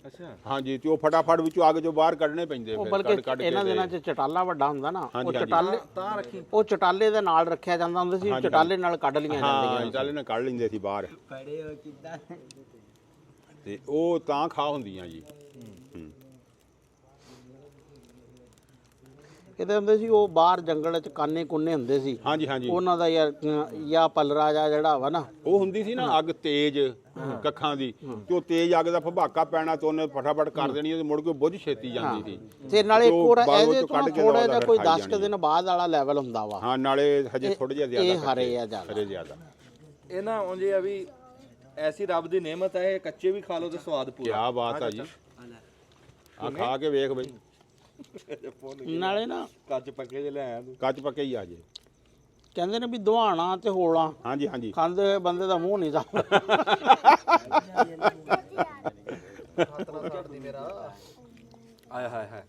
ਅੱਛਾ ਹਾਂਜੀ ਤੇ ਉਹ ਫਟਾਫਟ ਵਿੱਚੋਂ ਅੱਗ 'ਚੋਂ ਬਾਹਰ ਕੱਢਣੇ ਪੈਂਦੇ ਫਿਰ ਕੱਢ ਕੇ ਇਹਨਾਂ ਦਿਨਾਂ 'ਚ ਚਟਾਲਾ ਵੱਡਾ ਹੁੰਦਾ ਨਾ ਉਹ ਹਾਂਜੀ, ਚਟਾਲੇ ਤਾਂ ਰੱਖੀ ਉਹ ਚਟਾਲੇ ਦੇ ਨਾਲ ਰੱਖਿਆ ਜਾਂਦਾ ਹੁੰਦਾ ਸੀ ਚਟਾਲੇ ਨਾਲ ਕੱਢ ਲੀਆਂ ਹਾਂ ਜਾਂਦੀਆਂ ਚੱਲ ਇਹਨਾਂ ਕੱਢ ਲੈਂਦੇ ਸੀ ਬਾਹਰ ਫੜੇ ਹੋ ਕਿੱਦਾਂ ਤੇ ਉਹ ਤਾਂ ਖਾ ਹੁੰਦੀਆਂ ਜੀ ਕਿਤੇ ਹੁੰਦੇ ਸੀ ਉਹ ਬਾਹਰ ਜੰਗਲ 'ਚ ਕਾਨੇ ਕੁੰਨੇ ਹੁੰਦੇ ਸੀ ਹਾਂਜੀ ਉਹਨਾਂ ਦਾ ਯਾਰ ਜਾਂ ਪਲਰਾ ਜਿਹੜਾ ਵਾ ਨਾ ਉਹ ਹੁੰਦੀ ਸੀ ਨਾ ਅੱਗ ਤੇਜ਼ ਕੱਖਾਂ ਦੀ ਤੇ ਉਹ ਤੇਜ਼ ਅੱਗ ਦਾ ਫਬਾਕਾ ਪੈਣਾ ਤੇ ਉਹਨੇ ਫਟਾਫਟ ਕਰ ਦੇਣੀ ਤੇ ਮੁੜ ਕੇ ਬੁੱਝ ਛੇਤੀ ਜਾਂਦੀ ਸੀ ਤੇ ਨਾਲੇ ਇੱਕ ਹੋਰ ਬਾਅਦ ਇਹਦੇ ਵਿੱਚੋਂ ਤੋਂ ਕੱਢ ਕੇ ਥੋੜਾ ਜਿਹਾ ਕੋਈ ਖਾਈ 10 ਦਿਨ ਬਾਅਦ ਵਾਲਾ ਲੈਵਲ ਹੁੰਦਾ ਵਾ ਹਾਂ ਨਾਲੇ ਹਜੇ ਥੋੜੇ ਜਿਹਾ ਜ਼ਿਆਦਾ ਇਹ ਹਰੇ ਆ ਜ਼ਿਆਦਾ ਹਰੇ ਜ਼ਿਆਦਾ ਇਹ ਨਾ ਉਂਝ ਆ ਵੀ ਐਸੀ ਰੱਬ ਦੀ ਨਿਆਮਤ ਹੈ ਇਹ ਕੱਚੇ ਵੀ ਖਾ ਲਓ ਤੇ ਸਵਾਦ ਪੂਰਾ ਕੀ ਬਾਤ ਆ ਜੀ ਆ ਖਾ ਕੇ ਵੇਖ ਬਈ ਨਾਲੇ ਨਾ ਕੱਚ ਪੱਕੇ ਜੇ ਲੈ ਆਇਆ ਤੂੰ ਕੱਚ ਪੱਕੇ ਹੀ ਆ ਜੇ ਕਹਿੰਦੇ ਨੇ ਵੀ ਦੁਹਾਣਾ ਤੇ ਹੋਲਾ ਹਾਂਜੀ ਖਾਂਦੇ ਹੋਏ ਬੰਦੇ ਦਾ ਮੂੰਹ ਨਹੀਂ ਸਾਫ ਆਏ ਹਾਏ ਹਾਏ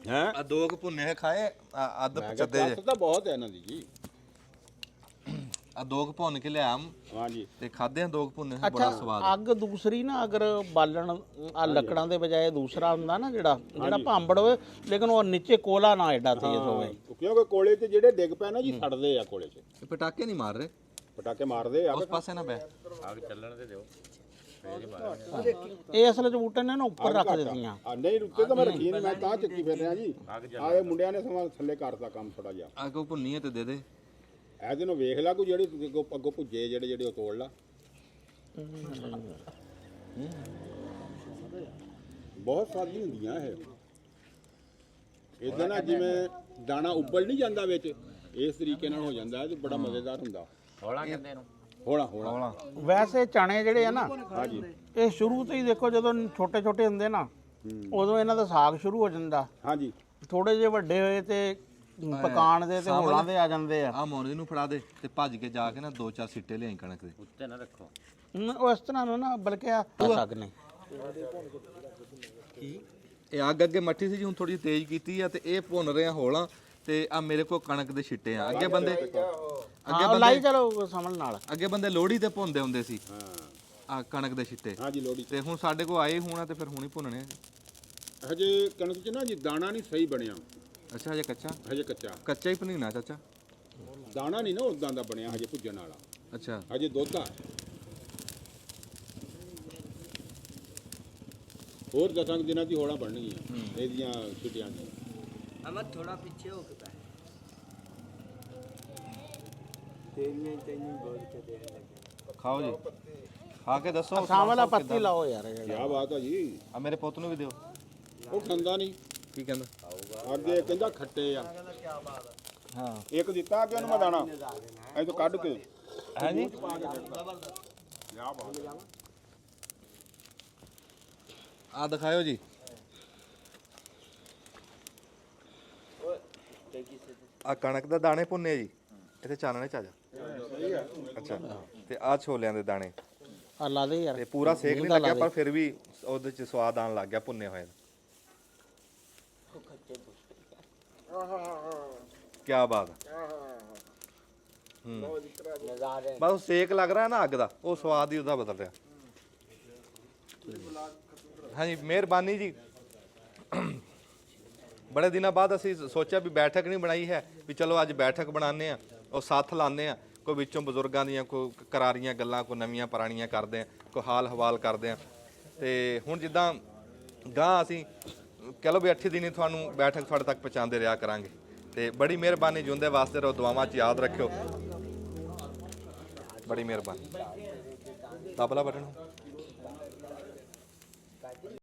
ਹੈ ਆ ਦੋ ਕੁ ਭੁੰਨੇ ਖਾਏ ਅੱਧ ਪਚਦੇ ਜੇ ਤਾਂ ਬਹੁਤ ਹੈ ਇਹਨਾਂ ਦੀ ਜੀ ਆ ਦੋ ਕੁ ਭੁੰਨ ਕੇ ਲਿਆ ਹਾਂਜੀ ਤੇ ਖਾਦੇ ਆ ਦੋ ਕੁ ਭੁੰਨੇ ਬੜਾ ਸਵਾਦ ਅੱਗ ਦੂਸਰੀ ਨਾ ਅਗਰ ਬਾਲਣ ਆ ਲੱਕੜਾਂ ਦੇ ਬਜਾਏ ਦੂਸਰਾ ਹੁੰਦਾ ਨਾ ਜਿਹੜਾ ਭਾਂਬੜ ਹੋਵੇ ਲੇਕਿਨ ਉਹ ਨੀਚੇ ਕੋਲਾ ਨਾ ਐਡਾ ਤੇਜ਼ ਹੋਵੇ ਕਿਉਂਕਿ ਕੋਲੇ ਤੇ ਜਿਹੜੇ ਡਿੱਗ ਪੈ ਨਾ ਜੀ ਸੜਦੇ ਆ ਕੋਲੇ 'ਚ ਇਹ ਪਟਾਕੇ ਨਹੀਂ ਮਾਰ ਰਹੇ ਪਟਾਕੇ ਮਾਰਦੇ ਆ ਉਸ ਪਾਸੇ ਨਾ ਬੈ ਆਗ ਚੱਲਣ ਤੇ ਦਿਓ ਇਹ ਅਸਲ 'ਚ ਬੂਟੇ ਨੇ ਨਾ ਉੱਪਰ ਰੱਖ ਦਿੱਤੀਆਂ ਨਹੀਂ ਉੱਤੇ ਤਾਂ ਮੈਂ ਰੱਖੀ ਨਹੀਂ ਮੈਂ ਤਾਂ ਚੱਕੀ ਫਿਰ ਰਿਹਾ ਜੀ ਆਏ ਮੁੰਡਿਆਂ ਨੇ ਸਮਾਂ ਥੱਲੇ ਕਰਤਾ ਕੰਮ ਥੋੜਾ ਜਿਹਾ ਆ ਕੋ ਭੁੰਨੀ ਹੈ ਤੇ ਦੇ ਦੇ ਇਹਦੇ ਨੂੰ ਵੇਖ ਲਾ ਕੋਈ ਜਿਹੜੀ ਅੱਗੋਂ ਭੁੱਜੇ ਜਿਹੜੇ ਉਹ ਤੋੜ ਲਾ ਬਹੁਤ ਸਵਾਦੀ ਹੁੰਦੀਆਂ ਇਹ ਇਦਾਂ ਨਾ ਜਿਵੇਂ ਦਾਣਾ ਉੱਬਲ ਨਹੀਂ ਜਾਂਦਾ ਵਿੱਚ ਇਸ ਤਰੀਕੇ ਨਾਲ ਹੋ ਜਾਂਦਾ ਤੇ ਬੜਾ ਮਜ਼ੇਦਾਰ ਹੁੰਦਾ ਹੌਲਾ ਕਹਿੰਦੇ ਇਹਨੂੰ ਹੋਲਾ ਵੈਸੇ ਚਣੇ ਜਿਹੜੇ ਆ ਨਾ ਹਾਂਜੀ ਇਹ ਸ਼ੁਰੂ ਤੋਂ ਹੀ ਦੇਖੋ ਜਦੋਂ ਛੋਟੇ ਛੋਟੇ ਹੁੰਦੇ ਨਾ ਉਦੋਂ ਇਹਨਾਂ ਦਾ ਸਾਗ ਸ਼ੁਰੂ ਹੋ ਜਾਂਦਾ ਹਾਂਜੀ ਥੋੜੇ ਜਿਹੇ ਵੱਡੇ ਹੋਏ ਤੇ ਪਕਾਣ ਦੇ ਤੇ ਹੋਲਾਂ ਦੇ ਆ ਜਾਂਦੇ ਆ ਆ ਮੋਨੀ ਨੂੰ ਫੜਾ ਦੇ ਤੇ ਭੱਜ ਕੇ ਜਾ ਕੇ ਨਾ ਦੋ ਚਾਰ ਸਿੱਟੇ ਲਿਆਈ ਕਣਕ ਦੇ ਉੱਤੇ ਨਾ ਰੱਖੋ ਉਹ ਇਸ ਤਰ੍ਹਾਂ ਨੂੰ ਨਾ ਬਲਕਿ ਆ ਸਗ ਨੇ ਇਹ ਅੱਗ ਅੱਗੇ ਮੱਠੀ ਸੀ ਜੀ ਹੁਣ ਥੋੜੀ ਤੇਜ਼ ਕੀਤੀ ਆ ਤੇ ਇਹ ਭੁੰਨ ਰਹੇ ਆ ਹੌਲਾ ਤੇ ਆ ਮੇਰੇ ਕੋਲ ਕਣਕ ਦੇ ਛਿੱਟੇ ਆ ਅੱਗੇ ਬੰਦੇ ਲਾਈ ਚਲੋ ਸਮਝ ਨਾਲ ਅੱਗੇ ਬੰਦੇ ਲੋਹੜੀ ਤੇ ਭੁੰਨਦੇ ਹੁੰਦੇ ਸੀ ਆ ਕਣਕ ਦੇ ਛਿੱਟੇ ਹਾਂਜੀ ਲੋੜੀ ਤੇ ਹੁਣ ਸਾਡੇ ਕੋਲ ਆਏ ਹੋਣਾ ਤੇ ਫਿਰ ਹੁਣ ਹੀ ਭੁੰਨਣੇ ਆ। ਹਜੇ ਕਣਕ 'ਚ ਨਾ ਜੀ ਦਾਣਾ ਨਹੀਂ ਸਹੀ ਬਣਿਆ ਅੱਛਾ ਹਜੇ ਕੱਚਾ ਹਜੇ ਕੱਚਾ ਕੱਚਾ ਹੀ ਭੁੰਨਣਾ ਚਾਚਾ ਦਾਣਾ ਨਹੀਂ ਨਾ ਉਦਾਂ ਦਾ ਬਣਿਆ ਹਜੇ ਭੁੱਜਣ ਵਾਲਾ ਅੱਛਾ ਹਜੇ ਦੁੱਧ ਆ ਹੋਰ 10 ਦਿਨਾਂ ਦੀ ਹੋਣਾ ਬਣਨਗੀਆਂ ਇਹਦੀਆਂ ਛੁੱਟੀਆਂ ਦੀਆਂ ਅਮਰ ਥੋੜਾ ਪਿੱਛੇ ਹੋ ਕੇ ਖਾਓ ਜੀ ਖਾ ਕੇ ਦੱਸੋ ਸਾਂਵਲਾ ਪੱਤੀ ਲਾਓ ਯਾਰ ਕੀ ਬਾਤ ਆ ਜੀ ਆ ਮੇਰੇ ਪੁੱਤ ਨੂੰ ਵੀ ਦਿਓ ਉਹ ਖਾਂਦਾ ਨਹੀਂ ਕੀ ਕਹਿੰਦਾ ਅੱਗੇ ਕਹਿੰਦਾ ਖੱਟੇ ਆ ਹਾਂ ਇੱਕ ਦਿੱਤਾ ਕਿ ਉਹਨੂੰ ਮੈਂ ਦਾਣਾ ਐ ਤੋਂ ਕੱਢ ਕੇ ਹੈ ਜੀ ਆ ਦਿਖਾਇਓ ਜੀ। ਆ ਕਣਕ ਦੇ ਦਾਣੇ ਭੁੰਨੇ ਜੀ, ਇੱਥੇ ਚਾਨਣੇ ਚ ਆ ਜਾ। ਅੱਛਾ, ਤੇ ਆ ਛੋਲਿਆਂ ਦੇ ਦਾਣੇ ਆ ਲਾ ਦੇ ਯਾਰ। ਤੇ ਪੂਰਾ ਸੇਕ ਨਹੀਂ ਲੱਗਿਆ, ਪਰ ਫਿਰ ਵੀ ਉਹਦੇ ਚ ਸਵਾਦ ਆਣ ਲੱਗ ਗਿਆ ਭੁੰਨੇ ਹੋਏ ਦਾ। ਕੀ ਬਾਤ ਹੈ। ਬਸ ਸੇਕ ਲੱਗ ਰਿਹਾ ਨਾ ਅੱਗ ਦਾ, ਉਹ ਸਵਾਦ ਹੀ ਉਹਦਾ ਬਦਲ ਰਿਹਾ। ਹਾਂਜੀ, ਮਿਹਰਬਾਨੀ ਜੀ। ਬੜੇ ਦਿਨਾਂ ਬਾਅਦ ਅਸੀਂ ਸੋਚਿਆ ਵੀ ਬੈਠਕ ਨਹੀਂ ਬਣਾਈ ਹੈ, ਵੀ ਚਲੋ ਅੱਜ ਬੈਠਕ ਬਣਾਉਂਦੇ ਆ, ਉਹ ਸਾਥ ਲਾਉਂਦੇ ਆ, ਕੋਈ ਵਿੱਚੋਂ ਬਜ਼ੁਰਗਾਂ ਦੀਆਂ ਕੋਈ ਕਰਾਰੀਆਂ ਗੱਲਾਂ, ਕੋਈ ਨਵੀਆਂ ਪੁਰਾਣੀਆਂ ਕਰਦੇ ਆ, ਕੋਈ ਹਾਲ ਹਵਾਲ ਕਰਦੇ ਆ। ਤੇ ਹੁਣ ਜਿੱਦਾਂ ਗਾਂ ਅਸੀਂ ਕਹਿ ਲਓ ਵੀ 8 ਦਿਨ ਤੁਹਾਨੂੰ ਬੈਠਕ ਤੁਹਾਡੇ ਤੱਕ ਪਹੁੰਚਾਉਂਦੇ ਰਿਹਾ ਕਰਾਂਗੇ। ਤੇ ਬੜੀ ਮਿਹਰਬਾਨੀ, ਜਿਉਂਦੇ ਵਾਸਤੇ ਰਹੋ, ਦੁਆਵਾਂ 'ਚ ਯਾਦ ਰੱਖਿਓ। ਬੜੀ ਮਿਹਰਬਾਨੀ। ਦਬਲਾ ਬਟਨ।